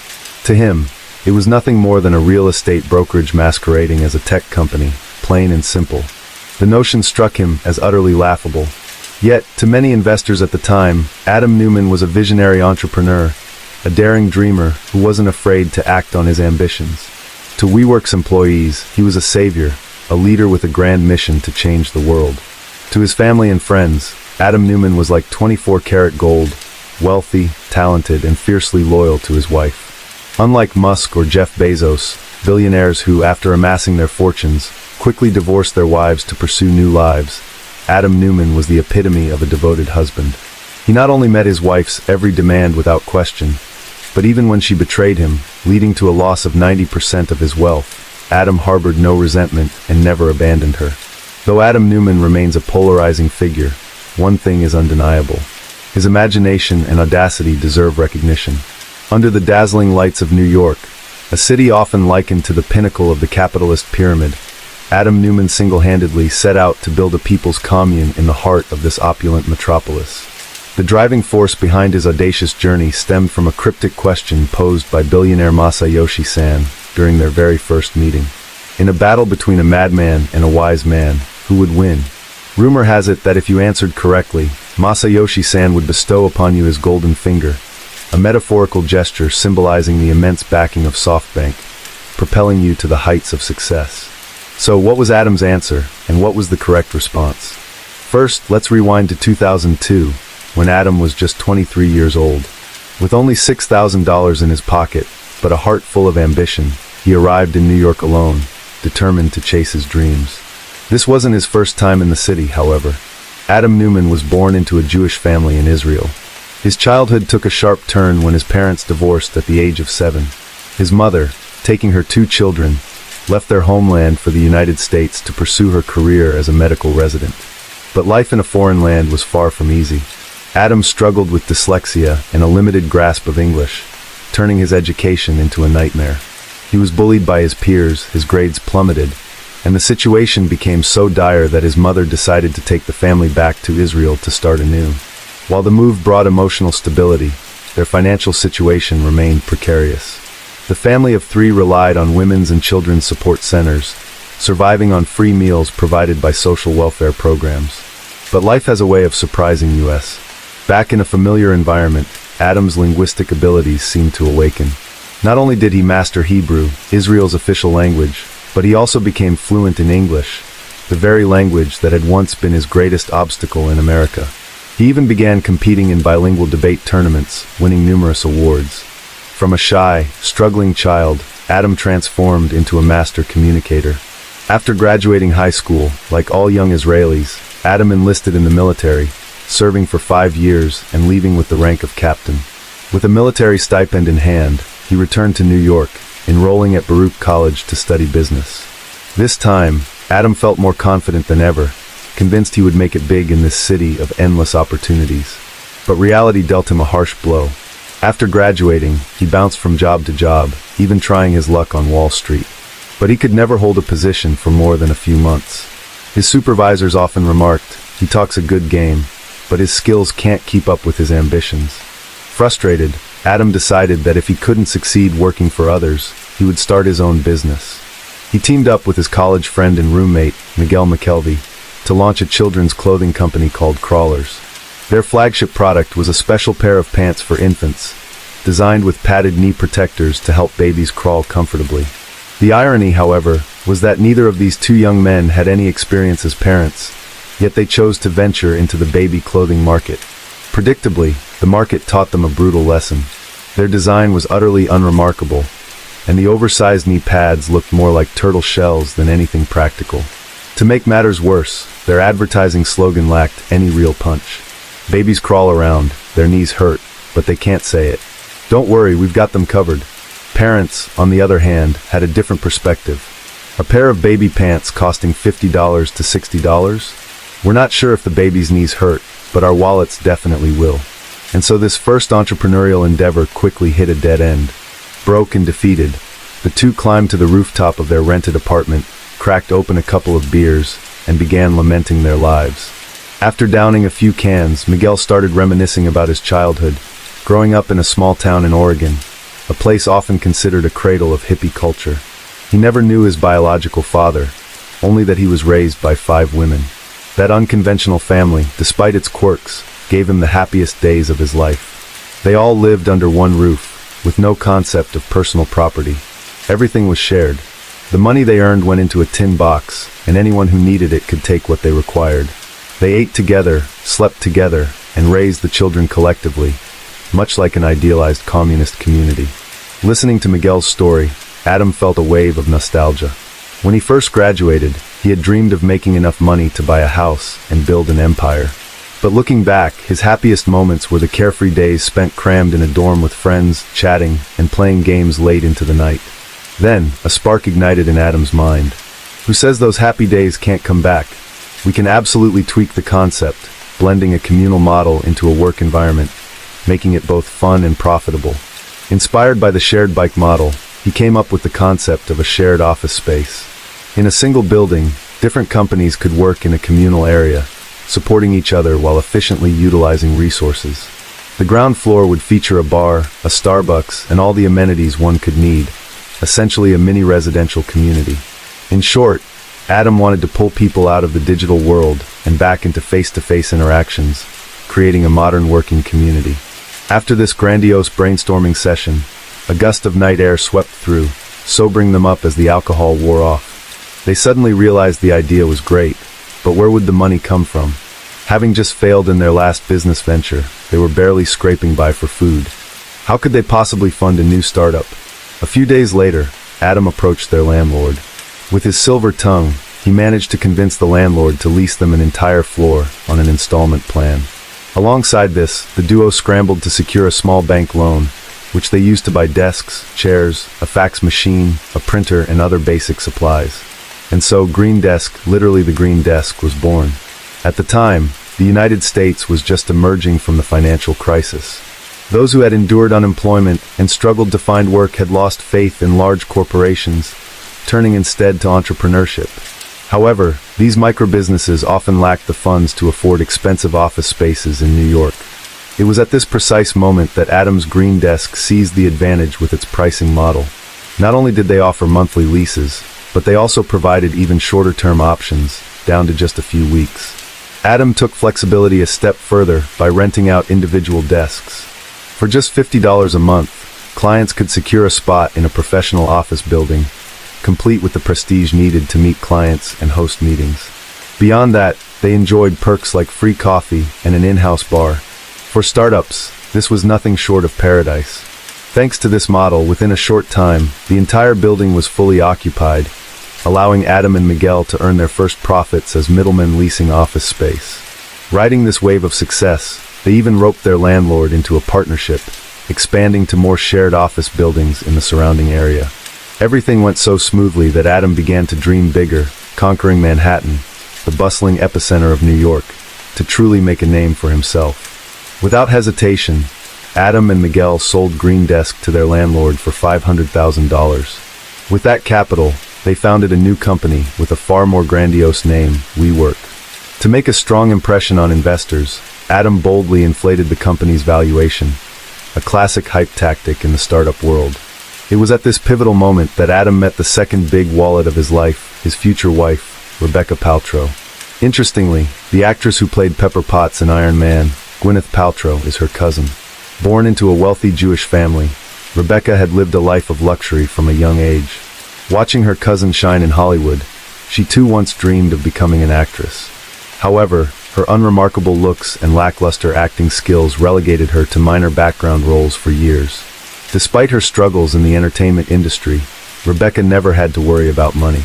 To him, it was nothing more than a real estate brokerage masquerading as a tech company, plain and simple. The notion struck him as utterly laughable. Yet, to many investors at the time, Adam Neumann was a visionary entrepreneur, a daring dreamer who wasn't afraid to act on his ambitions. To WeWork's employees, he was a savior, a leader with a grand mission to change the world. To his family and friends, Adam Newman was like 24-karat gold, wealthy, talented, and fiercely loyal to his wife. Unlike Musk or Jeff Bezos, billionaires who, after amassing their fortunes, quickly divorced their wives to pursue new lives, Adam Newman was the epitome of a devoted husband. He not only met his wife's every demand without question, but even when she betrayed him, leading to a loss of 90% of his wealth, Adam harbored no resentment and never abandoned her. Though Adam Newman remains a polarizing figure, one thing is undeniable. His imagination and audacity deserve recognition. Under the dazzling lights of New York, a city often likened to the pinnacle of the capitalist pyramid, Adam Newman single-handedly set out to build a people's commune in the heart of this opulent metropolis. The driving force behind his audacious journey stemmed from a cryptic question posed by billionaire Masayoshi Son during their very first meeting. In a battle between a madman and a wise man, who would win? Rumor has it that if you answered correctly, Masayoshi Son would bestow upon you his golden finger, a metaphorical gesture symbolizing the immense backing of SoftBank, propelling you to the heights of success. So what was Adam's answer, and what was the correct response? First, let's rewind to 2002, when Adam was just 23 years old. With only $6,000 in his pocket, but a heart full of ambition, he arrived in New York alone, determined to chase his dreams. This wasn't his first time in the city, however. Adam Newman was born into a Jewish family in Israel. His childhood took a sharp turn when his parents divorced at the age of 7. His mother, taking her 2 children, left their homeland for the United States to pursue her career as a medical resident. But life in a foreign land was far from easy. Adam struggled with dyslexia and a limited grasp of English, turning his education into a nightmare. He was bullied by his peers, his grades plummeted, and the situation became so dire that his mother decided to take the family back to Israel to start anew. While the move brought emotional stability, their financial situation remained precarious. The family of 3 relied on women's and children's support centers, surviving on free meals provided by social welfare programs. But life has a way of surprising us. Back in a familiar environment, Adam's linguistic abilities seemed to awaken. Not only did he master Hebrew, Israel's official language, but he also became fluent in English, the very language that had once been his greatest obstacle in America. He even began competing in bilingual debate tournaments, winning numerous awards. From a shy, struggling child, Adam transformed into a master communicator. After graduating high school, like all young Israelis, Adam enlisted in the military, serving for 5 years and leaving with the rank of captain. With a military stipend in hand, he returned to New York, enrolling at Baruch College to study business. This time, Adam felt more confident than ever, convinced he would make it big in this city of endless opportunities. But reality dealt him a harsh blow. After graduating, he bounced from job to job, even trying his luck on Wall Street. But he could never hold a position for more than a few months. His supervisors often remarked, "He talks a good game, but his skills can't keep up with his ambitions." Frustrated, Adam decided that if he couldn't succeed working for others, he would start his own business. He teamed up with his college friend and roommate, Miguel McKelvey, to launch a children's clothing company called Crawlers. Their flagship product was a special pair of pants for infants, designed with padded knee protectors to help babies crawl comfortably. The irony, however, was that neither of these 2 young men had any experience as parents, yet they chose to venture into the baby clothing market. Predictably, the market taught them a brutal lesson. Their design was utterly unremarkable, and the oversized knee pads looked more like turtle shells than anything practical. To make matters worse, their advertising slogan lacked any real punch. Babies crawl around, their knees hurt, but they can't say it. Don't worry, we've got them covered. Parents, on the other hand, had a different perspective. A pair of baby pants costing $50 to $60? We're not sure if the baby's knees hurt, but our wallets definitely will. And so this first entrepreneurial endeavor quickly hit a dead end. Broke and defeated, the 2 climbed to the rooftop of their rented apartment, cracked open a couple of beers, and began lamenting their lives. After downing a few cans, Miguel started reminiscing about his childhood, growing up in a small town in Oregon, a place often considered a cradle of hippie culture. He never knew his biological father, only that he was raised by 5 women. That unconventional family, despite its quirks, gave him the happiest days of his life. They all lived under one roof, with no concept of personal property. Everything was shared. The money they earned went into a tin box, and anyone who needed it could take what they required. They ate together, slept together, and raised the children collectively, much like an idealized communist community. Listening to Miguel's story, Adam felt a wave of nostalgia. When he first graduated, he had dreamed of making enough money to buy a house and build an empire. But looking back, his happiest moments were the carefree days spent crammed in a dorm with friends, chatting, and playing games late into the night. Then, a spark ignited in Adam's mind. Who says those happy days can't come back? We can absolutely tweak the concept, blending a communal model into a work environment, making it both fun and profitable. Inspired by the shared bike model, he came up with the concept of a shared office space. In a single building, different companies could work in a communal area, supporting each other while efficiently utilizing resources. The ground floor would feature a bar, a Starbucks, and all the amenities one could need, essentially a mini residential community. In short, Adam wanted to pull people out of the digital world and back into face-to-face interactions, creating a modern working community. After this grandiose brainstorming session, a gust of night air swept through, sobering them up as the alcohol wore off. They suddenly realized the idea was great, but where would the money come from? Having just failed in their last business venture, they were barely scraping by for food. How could they possibly fund a new startup? A few days later, Adam approached their landlord. With his silver tongue, he managed to convince the landlord to lease them an entire floor on an installment plan. Alongside this, the duo scrambled to secure a small bank loan, which they used to buy desks, chairs, a fax machine, a printer, and other basic supplies. And so Green Desk, literally the Green Desk, was born. At the time, the United States was just emerging from the financial crisis. Those who had endured unemployment and struggled to find work had lost faith in large corporations, turning instead to entrepreneurship. However, these micro-businesses often lacked the funds to afford expensive office spaces in New York. It was at this precise moment that Adam's Green Desk seized the advantage with its pricing model. Not only did they offer monthly leases, but they also provided even shorter-term options, down to just a few weeks. Adam took flexibility a step further by renting out individual desks. For just $50 a month, clients could secure a spot in a professional office building, complete with the prestige needed to meet clients and host meetings. Beyond that, they enjoyed perks like free coffee and an in-house bar. For startups, this was nothing short of paradise. Thanks to this model, within a short time, the entire building was fully occupied, allowing Adam and Miguel to earn their first profits as middlemen leasing office space. Riding this wave of success, they even roped their landlord into a partnership, expanding to more shared office buildings in the surrounding area. Everything went so smoothly that Adam began to dream bigger, conquering Manhattan, the bustling epicenter of New York, to truly make a name for himself. Without hesitation, Adam and Miguel sold Green Desk to their landlord for $500,000. With that capital, they founded a new company with a far more grandiose name, WeWork. To make a strong impression on investors, Adam boldly inflated the company's valuation, a classic hype tactic in the startup world. It was at this pivotal moment that Adam met the second big wallet of his life, his future wife, Rebecca Paltrow. Interestingly, the actress who played Pepper Potts in Iron Man, Gwyneth Paltrow, is her cousin. Born into a wealthy Jewish family, Rebecca had lived a life of luxury from a young age. Watching her cousin shine in Hollywood, she too once dreamed of becoming an actress. However, her unremarkable looks and lackluster acting skills relegated her to minor background roles for years. Despite her struggles in the entertainment industry, Rebecca never had to worry about money.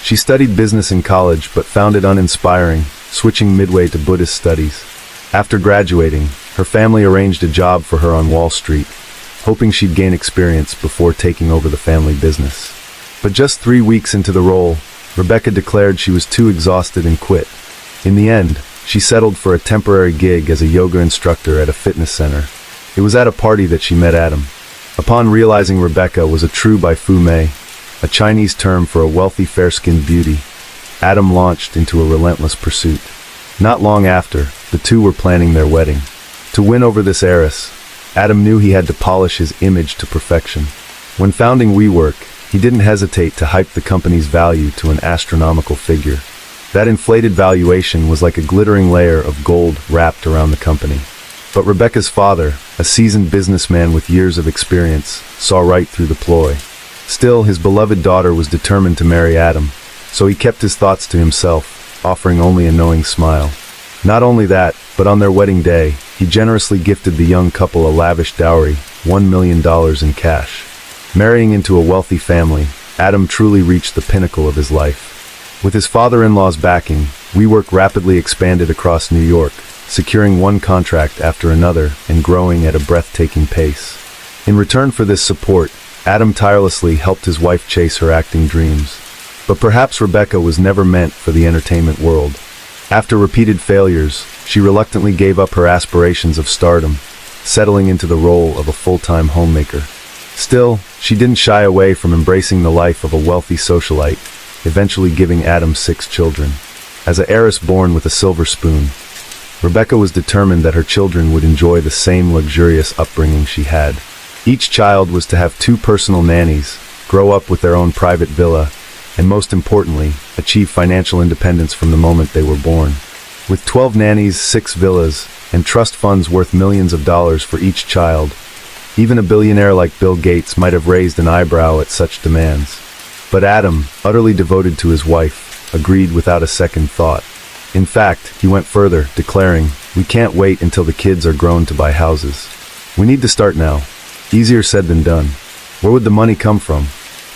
She studied business in college but found it uninspiring, switching midway to Buddhist studies. After graduating, her family arranged a job for her on Wall Street, hoping she'd gain experience before taking over the family business. But just 3 weeks into the role, Rebecca declared she was too exhausted and quit. In the end, she settled for a temporary gig as a yoga instructor at a fitness center. It was at a party that she met Adam. Upon realizing Rebecca was a true baifu-mei, a Chinese term for a wealthy fair-skinned beauty, Adam launched into a relentless pursuit. Not long after, the two were planning their wedding. To win over this heiress, Adam knew he had to polish his image to perfection. When founding WeWork, he didn't hesitate to hype the company's value to an astronomical figure. That inflated valuation was like a glittering layer of gold wrapped around the company. But Rebecca's father, a seasoned businessman with years of experience, saw right through the ploy. Still, his beloved daughter was determined to marry Adam, so he kept his thoughts to himself, offering only a knowing smile. Not only that, but on their wedding day, he generously gifted the young couple a lavish dowry, $1 million in cash. Marrying into a wealthy family, Adam truly reached the pinnacle of his life. With his father-in-law's backing, WeWork rapidly expanded across New York, securing one contract after another and growing at a breathtaking pace. In return for this support, Adam tirelessly helped his wife chase her acting dreams. But perhaps Rebecca was never meant for the entertainment world. After repeated failures, she reluctantly gave up her aspirations of stardom, settling into the role of a full-time homemaker. Still, she didn't shy away from embracing the life of a wealthy socialite, eventually giving Adam 6 children. As an heiress born with a silver spoon, Rebecca was determined that her children would enjoy the same luxurious upbringing she had. Each child was to have 2 personal nannies, grow up with their own private villa, and most importantly, achieve financial independence from the moment they were born. With 12 nannies, 6 villas, and trust funds worth millions of dollars for each child, even a billionaire like Bill Gates might have raised an eyebrow at such demands. But Adam, utterly devoted to his wife, agreed without a second thought. In fact, he went further, declaring, "We can't wait until the kids are grown to buy houses. We need to start now." Easier said than done. Where would the money come from?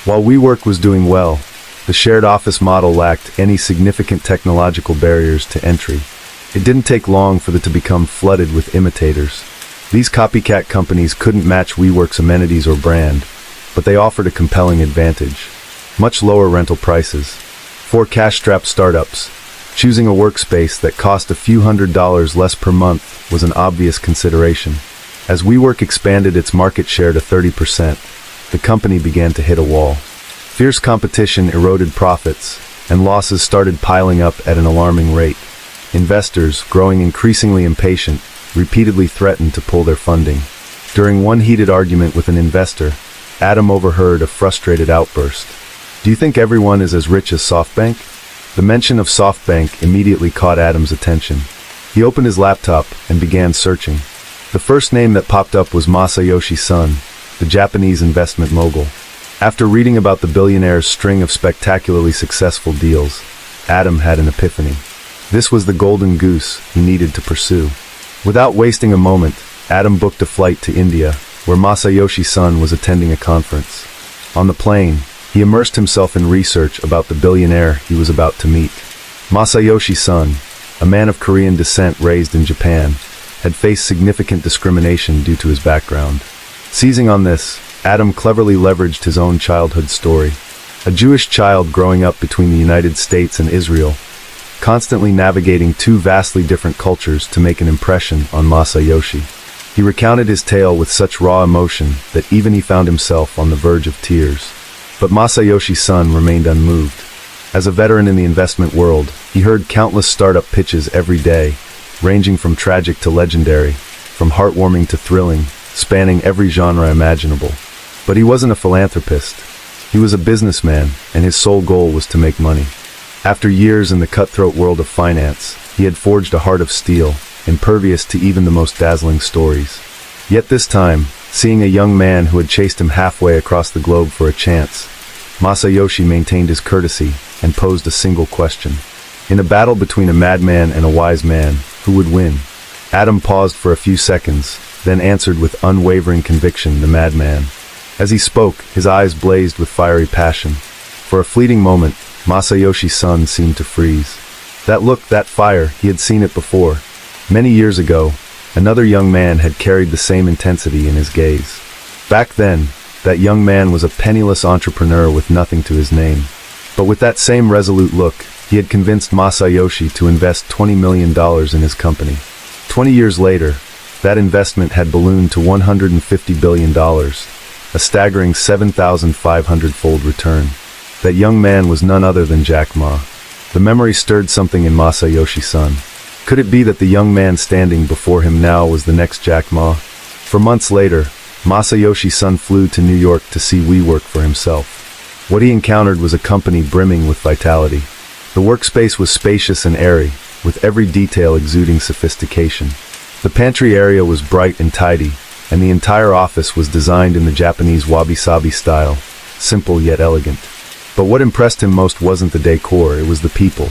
While WeWork was doing well, the shared office model lacked any significant technological barriers to entry. It didn't take long for it to become flooded with imitators. These copycat companies couldn't match WeWork's amenities or brand, but they offered a compelling advantage: much lower rental prices. For cash-strapped startups, choosing a workspace that cost a few $100s less per month was an obvious consideration. As WeWork expanded its market share to 30%, the company began to hit a wall. Fierce competition eroded profits, and losses started piling up at an alarming rate. Investors, growing increasingly impatient, repeatedly threatened to pull their funding. During one heated argument with an investor, Adam overheard a frustrated outburst. "Do you think everyone is as rich as SoftBank?" The mention of SoftBank immediately caught Adam's attention. He opened his laptop and began searching. The first name that popped up was Masayoshi Son, the Japanese investment mogul. After reading about the billionaire's string of spectacularly successful deals, Adam had an epiphany. This was the golden goose he needed to pursue. Without wasting a moment, Adam booked a flight to India, where Masayoshi Son was attending a conference. On the plane, he immersed himself in research about the billionaire he was about to meet. Masayoshi Son, a man of Korean descent raised in Japan, had faced significant discrimination due to his background. Seizing on this, Adam cleverly leveraged his own childhood story. A Jewish child growing up between the United States and Israel, constantly navigating 2 vastly different cultures to make an impression on Masayoshi. He recounted his tale with such raw emotion that even he found himself on the verge of tears. But Masayoshi Son remained unmoved. As a veteran in the investment world, he heard countless startup pitches every day, ranging from tragic to legendary, from heartwarming to thrilling, spanning every genre imaginable. But he wasn't a philanthropist. He was a businessman, and his sole goal was to make money. After years in the cutthroat world of finance, he had forged a heart of steel, impervious to even the most dazzling stories. Yet this time, seeing a young man who had chased him halfway across the globe for a chance, Masayoshi maintained his courtesy and posed a single question. In a battle between a madman and a wise man, who would win? Adam paused for a few seconds, then answered with unwavering conviction, the madman. As he spoke, his eyes blazed with fiery passion. For a fleeting moment, Masayoshi Son seemed to freeze. That look, that fire, he had seen it before. Many years ago, another young man had carried the same intensity in his gaze. Back then, that young man was a penniless entrepreneur with nothing to his name. But with that same resolute look, he had convinced Masayoshi to invest $20 million in his company. 20 years later, that investment had ballooned to $150 billion, a staggering 7,500-fold return. That young man was none other than Jack Ma. The memory stirred something in Masayoshi Son. Could it be that the young man standing before him now was the next Jack Ma? For months later, Masayoshi Son flew to New York to see WeWork for himself. What he encountered was a company brimming with vitality. The workspace was spacious and airy, with every detail exuding sophistication. The pantry area was bright and tidy, and the entire office was designed in the Japanese wabi-sabi style, simple yet elegant. But what impressed him most wasn't the decor, it was the people.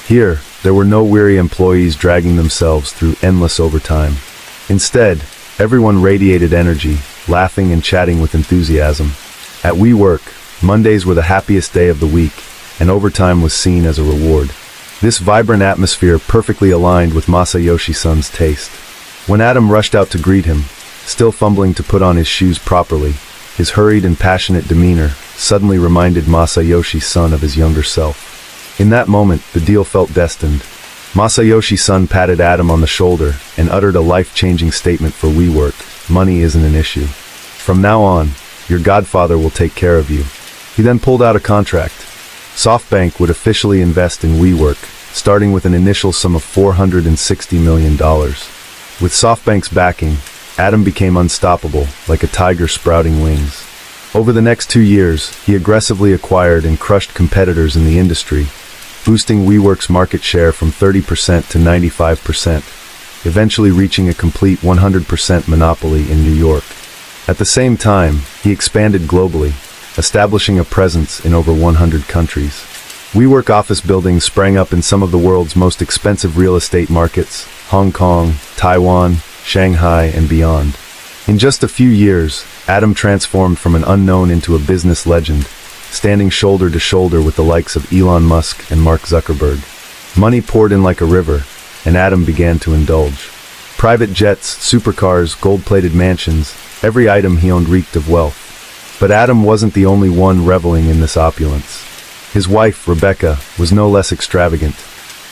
Here, there were no weary employees dragging themselves through endless overtime. Instead, everyone radiated energy, laughing and chatting with enthusiasm. At WeWork, Mondays were the happiest day of the week, and overtime was seen as a reward. This vibrant atmosphere perfectly aligned with Masayoshi-san's taste. When Adam rushed out to greet him, still fumbling to put on his shoes properly, his hurried and passionate demeanor suddenly reminded Masayoshi-san of his younger self. In that moment, the deal felt destined. Masayoshi-san patted Adam on the shoulder and uttered a life-changing statement for WeWork: "Money isn't an issue. From now on, your godfather will take care of you." He then pulled out a contract. SoftBank would officially invest in WeWork, starting with an initial sum of $460 million. With SoftBank's backing, Adam became unstoppable, like a tiger sprouting wings. Over the next 2 years, he aggressively acquired and crushed competitors in the industry, boosting WeWork's market share from 30% to 95%, eventually reaching a complete 100% monopoly in New York. At the same time, he expanded globally, establishing a presence in over 100 countries. WeWork office buildings sprang up in some of the world's most expensive real estate markets: Hong Kong, Taiwan, Shanghai, and beyond. In just a few years, Adam transformed from an unknown into a business legend, standing shoulder to shoulder with the likes of Elon Musk and Mark Zuckerberg. Money poured in like a river, and Adam began to indulge. Private jets, supercars, gold-plated mansions, every item he owned reeked of wealth. But Adam wasn't the only one reveling in this opulence. His wife, Rebecca, was no less extravagant.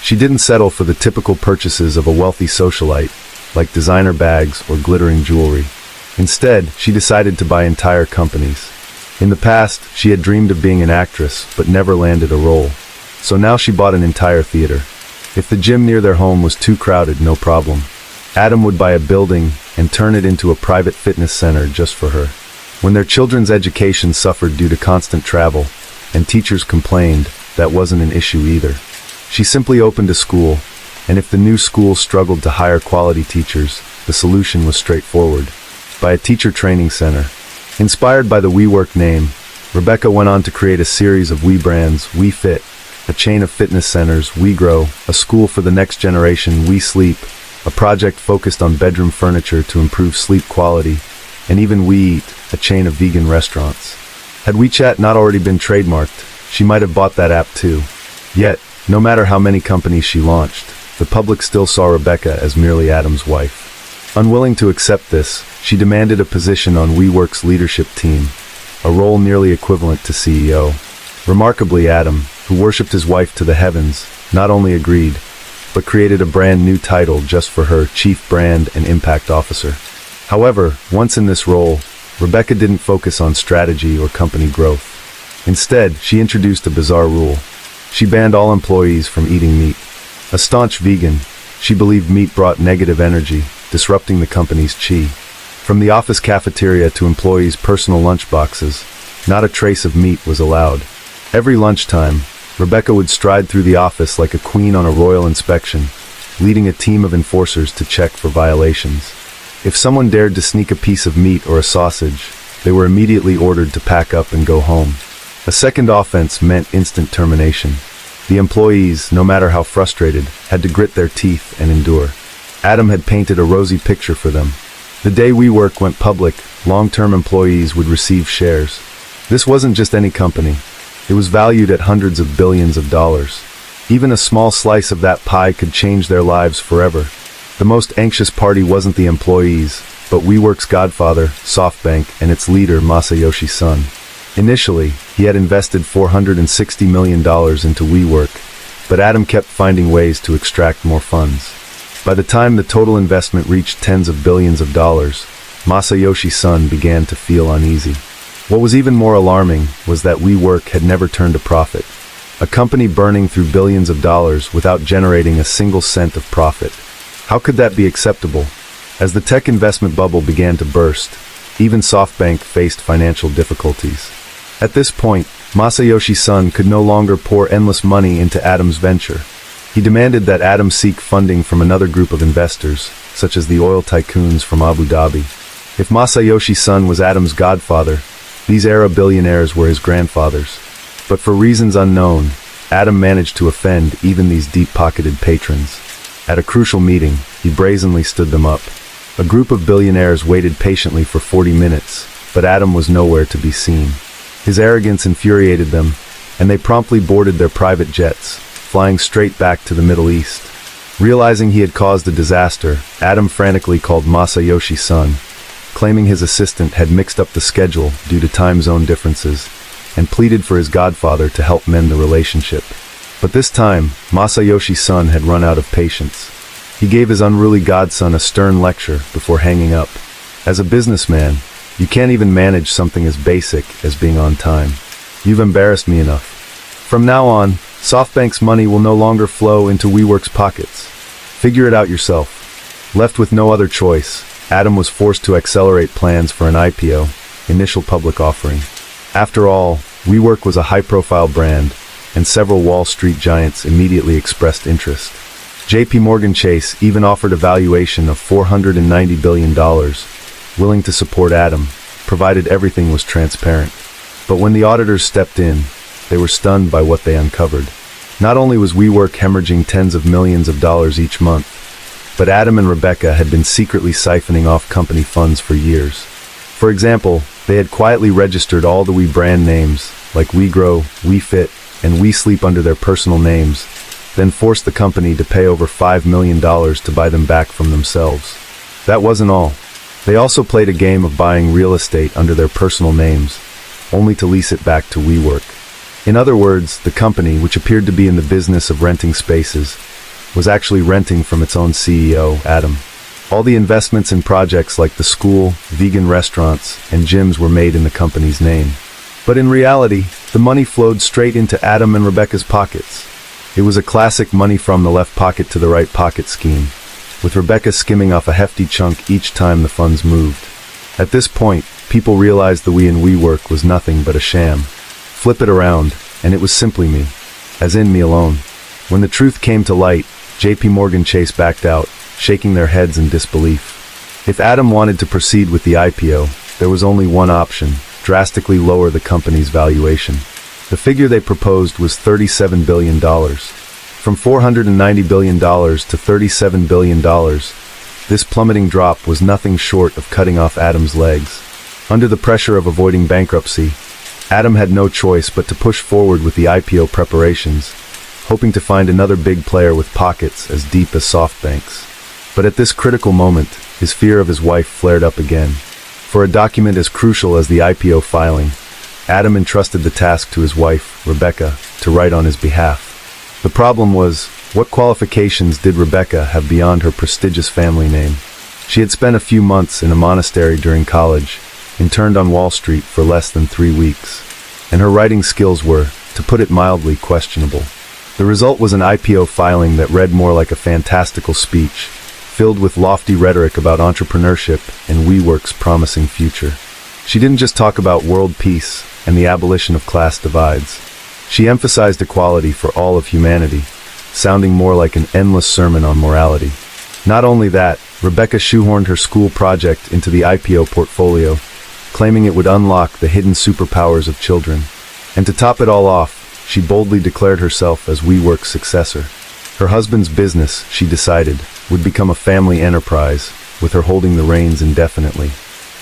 She didn't settle for the typical purchases of a wealthy socialite, like designer bags or glittering jewelry. Instead, she decided to buy entire companies. In the past, she had dreamed of being an actress, but never landed a role. So now she bought an entire theater. If the gym near their home was too crowded, no problem. Adam would buy a building and turn it into a private fitness center just for her. When their children's education suffered due to constant travel, and teachers complained, that wasn't an issue either. She simply opened a school, and if the new school struggled to hire quality teachers, the solution was straightforward: buy a teacher training center. Inspired by the WeWork name, Rebecca went on to create a series of WeBrands: WeFit, a chain of fitness centers; WeGrow, a school for the next generation; WeSleep, a project focused on bedroom furniture to improve sleep quality; and even WeEat, a chain of vegan restaurants. Had WeChat not already been trademarked, she might have bought that app too. Yet, no matter how many companies she launched, the public still saw Rebecca as merely Adam's wife. Unwilling to accept this, she demanded a position on WeWork's leadership team, a role nearly equivalent to CEO. Remarkably, Adam, who worshipped his wife to the heavens, not only agreed, but created a brand new title just for her: Chief Brand and Impact Officer. However, once in this role, Rebecca didn't focus on strategy or company growth. Instead, she introduced a bizarre rule. She banned all employees from eating meat. A staunch vegan, she believed meat brought negative energy, disrupting the company's chi. From the office cafeteria to employees' personal lunch boxes, not a trace of meat was allowed. Every lunchtime, Rebecca would stride through the office like a queen on a royal inspection, leading a team of enforcers to check for violations. If someone dared to sneak a piece of meat or a sausage, they were immediately ordered to pack up and go home. A second offense meant instant termination. The employees, no matter how frustrated, had to grit their teeth and endure. Adam had painted a rosy picture for them. The day WeWork went public, long-term employees would receive shares. This wasn't just any company. It was valued at hundreds of billions of dollars. Even a small slice of that pie could change their lives forever. The most anxious party wasn't the employees, but WeWork's godfather, SoftBank, and its leader, Masayoshi-san. Initially, he had invested $460 million into WeWork, but Adam kept finding ways to extract more funds. By the time the total investment reached tens of billions of dollars, Masayoshi-san began to feel uneasy. What was even more alarming was that WeWork had never turned a profit. A company burning through billions of dollars without generating a single cent of profit. How could that be acceptable? As the tech investment bubble began to burst, even SoftBank faced financial difficulties. At this point, Masayoshi-san could no longer pour endless money into Adam's venture. He demanded that Adam seek funding from another group of investors, such as the oil tycoons from Abu Dhabi. If Masayoshi-san was Adam's godfather, these Arab billionaires were his grandfathers. But for reasons unknown, Adam managed to offend even these deep-pocketed patrons. At a crucial meeting, he brazenly stood them up. A group of billionaires waited patiently for 40 minutes, but Adam was nowhere to be seen. His arrogance infuriated them, and they promptly boarded their private jets, flying straight back to the Middle East. Realizing he had caused a disaster, Adam frantically called Masayoshi Son, claiming his assistant had mixed up the schedule due to time zone differences, and pleaded for his godfather to help mend the relationship. But this time, Masayoshi Son had run out of patience. He gave his unruly godson a stern lecture before hanging up. As a businessman, you can't even manage something as basic as being on time. You've embarrassed me enough. From now on, SoftBank's money will no longer flow into WeWork's pockets. Figure it out yourself. Left with no other choice, Adam was forced to accelerate plans for an IPO, initial public offering. After all, WeWork was a high-profile brand, and several Wall Street giants immediately expressed interest. JP Morgan Chase even offered a valuation of $490 billion, willing to support Adam, provided everything was transparent. But when the auditors stepped in, they were stunned by what they uncovered. Not only was WeWork hemorrhaging tens of millions of dollars each month, but Adam and Rebecca had been secretly siphoning off company funds for years. For example, they had quietly registered all the We brand names, like WeGrow, WeFit, and WeSleep under their personal names, then forced the company to pay over $5 million to buy them back from themselves. That wasn't all. They also played a game of buying real estate under their personal names, only to lease it back to WeWork. In other words, the company, which appeared to be in the business of renting spaces, was actually renting from its own CEO, Adam. All the investments in projects like the school, vegan restaurants, and gyms were made in the company's name. But in reality, the money flowed straight into Adam and Rebecca's pockets. It was a classic money from the left pocket to the right pocket scheme, with Rebecca skimming off a hefty chunk each time the funds moved. At this point, people realized the We in WeWork was nothing but a sham. Flip it around, and it was simply me, as in me alone. When the truth came to light, JP Morgan Chase backed out, shaking their heads in disbelief. If Adam wanted to proceed with the IPO, there was only one option: drastically lower the company's valuation. The figure they proposed was $37 billion. From $490 billion to $37 billion, this plummeting drop was nothing short of cutting off Adam's legs. Under the pressure of avoiding bankruptcy, Adam had no choice but to push forward with the IPO preparations, hoping to find another big player with pockets as deep as SoftBank's. But at this critical moment, his fear of his wife flared up again. For a document as crucial as the IPO filing, Adam entrusted the task to his wife, Rebecca, to write on his behalf. The problem was, what qualifications did Rebecca have beyond her prestigious family name? She had spent a few months in a monastery during college, interned on Wall Street for less than 3 weeks, and her writing skills were, to put it mildly, questionable. The result was an IPO filing that read more like a fantastical speech, filled with lofty rhetoric about entrepreneurship and WeWork's promising future. She didn't just talk about world peace and the abolition of class divides. She emphasized equality for all of humanity, sounding more like an endless sermon on morality. Not only that, Rebecca shoehorned her school project into the IPO portfolio, claiming it would unlock the hidden superpowers of children. And to top it all off, she boldly declared herself as WeWork's successor. Her husband's business, she decided, would become a family enterprise, with her holding the reins indefinitely.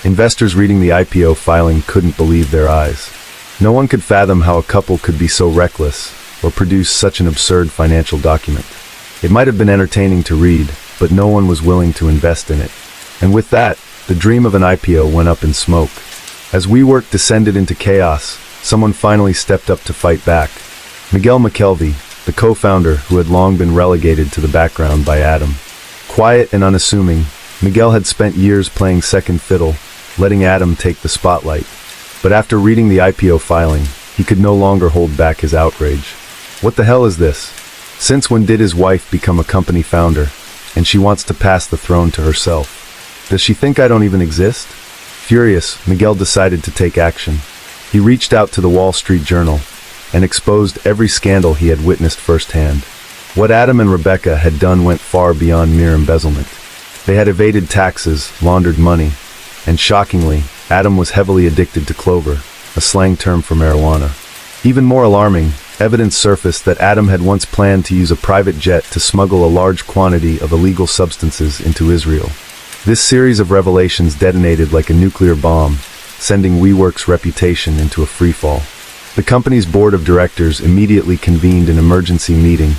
Investors reading the IPO filing couldn't believe their eyes. No one could fathom how a couple could be so reckless, or produce such an absurd financial document. It might have been entertaining to read, but no one was willing to invest in it. And with that, the dream of an IPO went up in smoke. As WeWork descended into chaos, someone finally stepped up to fight back. Miguel McKelvey, the co-founder who had long been relegated to the background by Adam. Quiet and unassuming, Miguel had spent years playing second fiddle, letting Adam take the spotlight. But after reading the IPO filing, he could no longer hold back his outrage. What the hell is this? Since when did his wife become a company founder, and she wants to pass the throne to herself? Does she think I don't even exist? Furious, Miguel decided to take action. He reached out to the Wall Street Journal and exposed every scandal he had witnessed firsthand. What Adam and Rebecca had done went far beyond mere embezzlement. They had evaded taxes, laundered money, and shockingly, Adam was heavily addicted to clover, a slang term for marijuana. Even more alarming, Evidence surfaced that Adam had once planned to use a private jet to smuggle a large quantity of illegal substances into Israel. This series of revelations detonated like a nuclear bomb, sending WeWork's reputation into a freefall. The company's board of directors immediately convened an emergency meeting,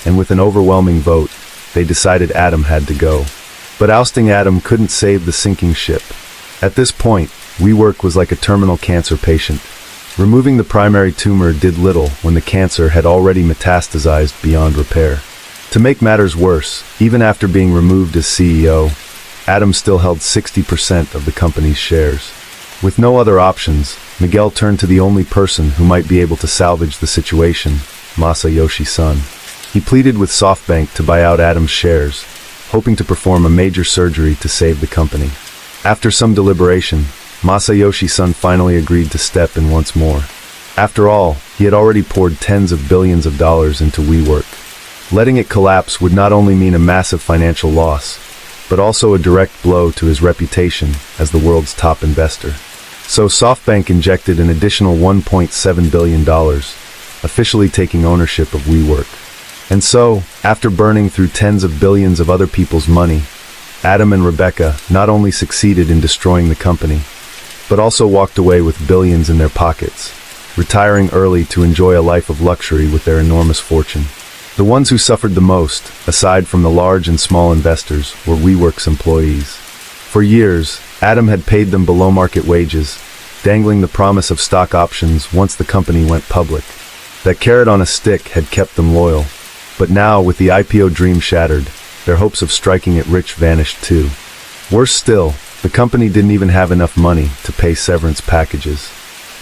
and with an overwhelming vote, they decided Adam had to go. But ousting Adam couldn't save the sinking ship. At this point, WeWork was like a terminal cancer patient. Removing the primary tumor did little when the cancer had already metastasized beyond repair. To make matters worse, even after being removed as CEO, Adam still held 60% of the company's shares. With no other options, Miguel turned to the only person who might be able to salvage the situation, Masayoshi Son. He pleaded with SoftBank to buy out Adam's shares, hoping to perform a major surgery to save the company. After some deliberation, Masayoshi Son finally agreed to step in once more. After all, he had already poured tens of billions of dollars into WeWork. Letting it collapse would not only mean a massive financial loss, but also a direct blow to his reputation as the world's top investor. So SoftBank injected an additional $1.7 billion, officially taking ownership of WeWork. And so, after burning through tens of billions of other people's money, Adam and Rebecca not only succeeded in destroying the company, but also walked away with billions in their pockets, retiring early to enjoy a life of luxury with their enormous fortune. The ones who suffered the most, aside from the large and small investors, were WeWork's employees. For years, Adam had paid them below-market wages, dangling the promise of stock options once the company went public. That carrot on a stick had kept them loyal. But now, with the IPO dream shattered, their hopes of striking it rich vanished too. Worse still, the company didn't even have enough money to pay severance packages.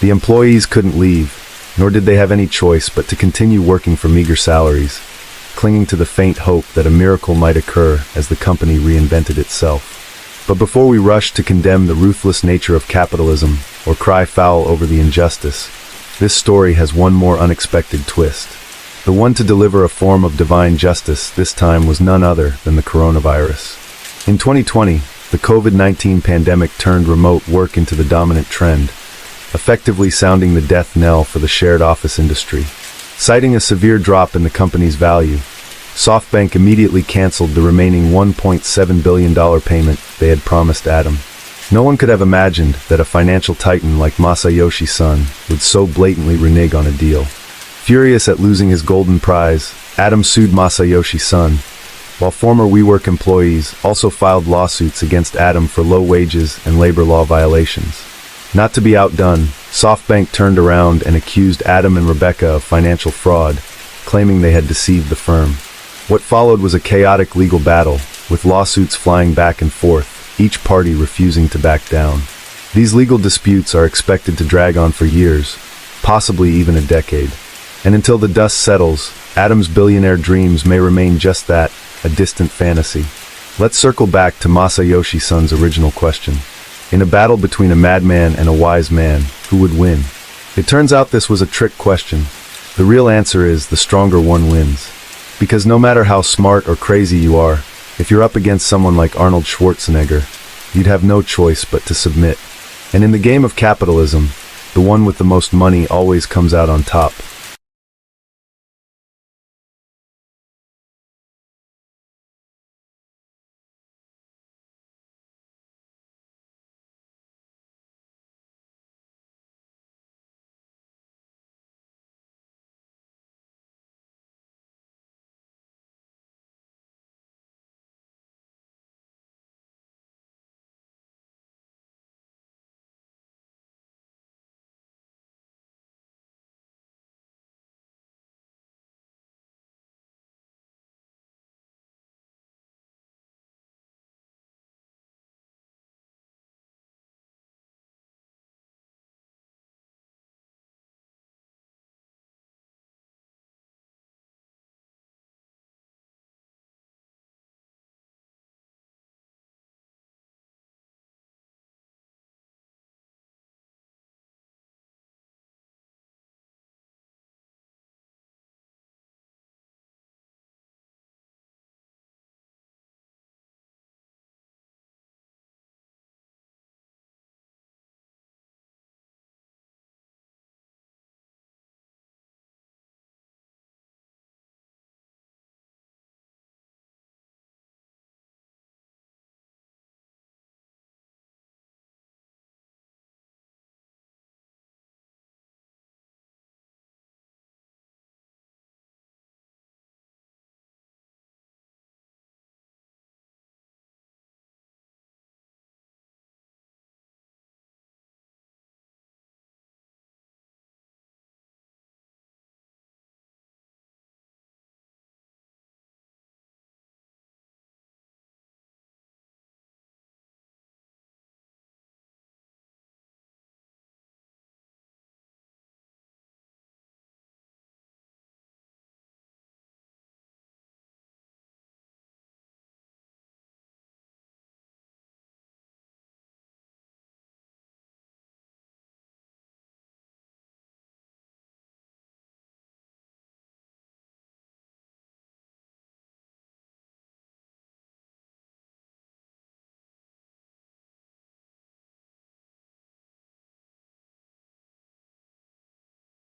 The employees couldn't leave, nor did they have any choice but to continue working for meager salaries, clinging to the faint hope that a miracle might occur as the company reinvented itself. But before we rush to condemn the ruthless nature of capitalism or cry foul over the injustice, this story has one more unexpected twist. The one to deliver a form of divine justice this time was none other than the coronavirus. In 2020, the COVID-19 pandemic turned remote work into the dominant trend, effectively sounding the death knell for the shared office industry. Citing a severe drop in the company's value, SoftBank immediately canceled the remaining $1.7 billion payment they had promised Adam. No one could have imagined that a financial titan like Masayoshi Son would so blatantly renege on a deal. Furious at losing his golden prize, Adam sued Masayoshi Son, while former WeWork employees also filed lawsuits against Adam for low wages and labor law violations. Not to be outdone, SoftBank turned around and accused Adam and Rebecca of financial fraud, claiming they had deceived the firm. What followed was a chaotic legal battle, with lawsuits flying back and forth, each party refusing to back down. These legal disputes are expected to drag on for years, possibly even a decade. And until the dust settles, Adam's billionaire dreams may remain just that, a distant fantasy. Let's circle back to Masayoshi Son's original question. In a battle between a madman and a wise man, who would win? It turns out this was a trick question. The real answer is the stronger one wins. Because no matter how smart or crazy you are, if you're up against someone like Arnold Schwarzenegger, you'd have no choice but to submit. And in the game of capitalism, the one with the most money always comes out on top.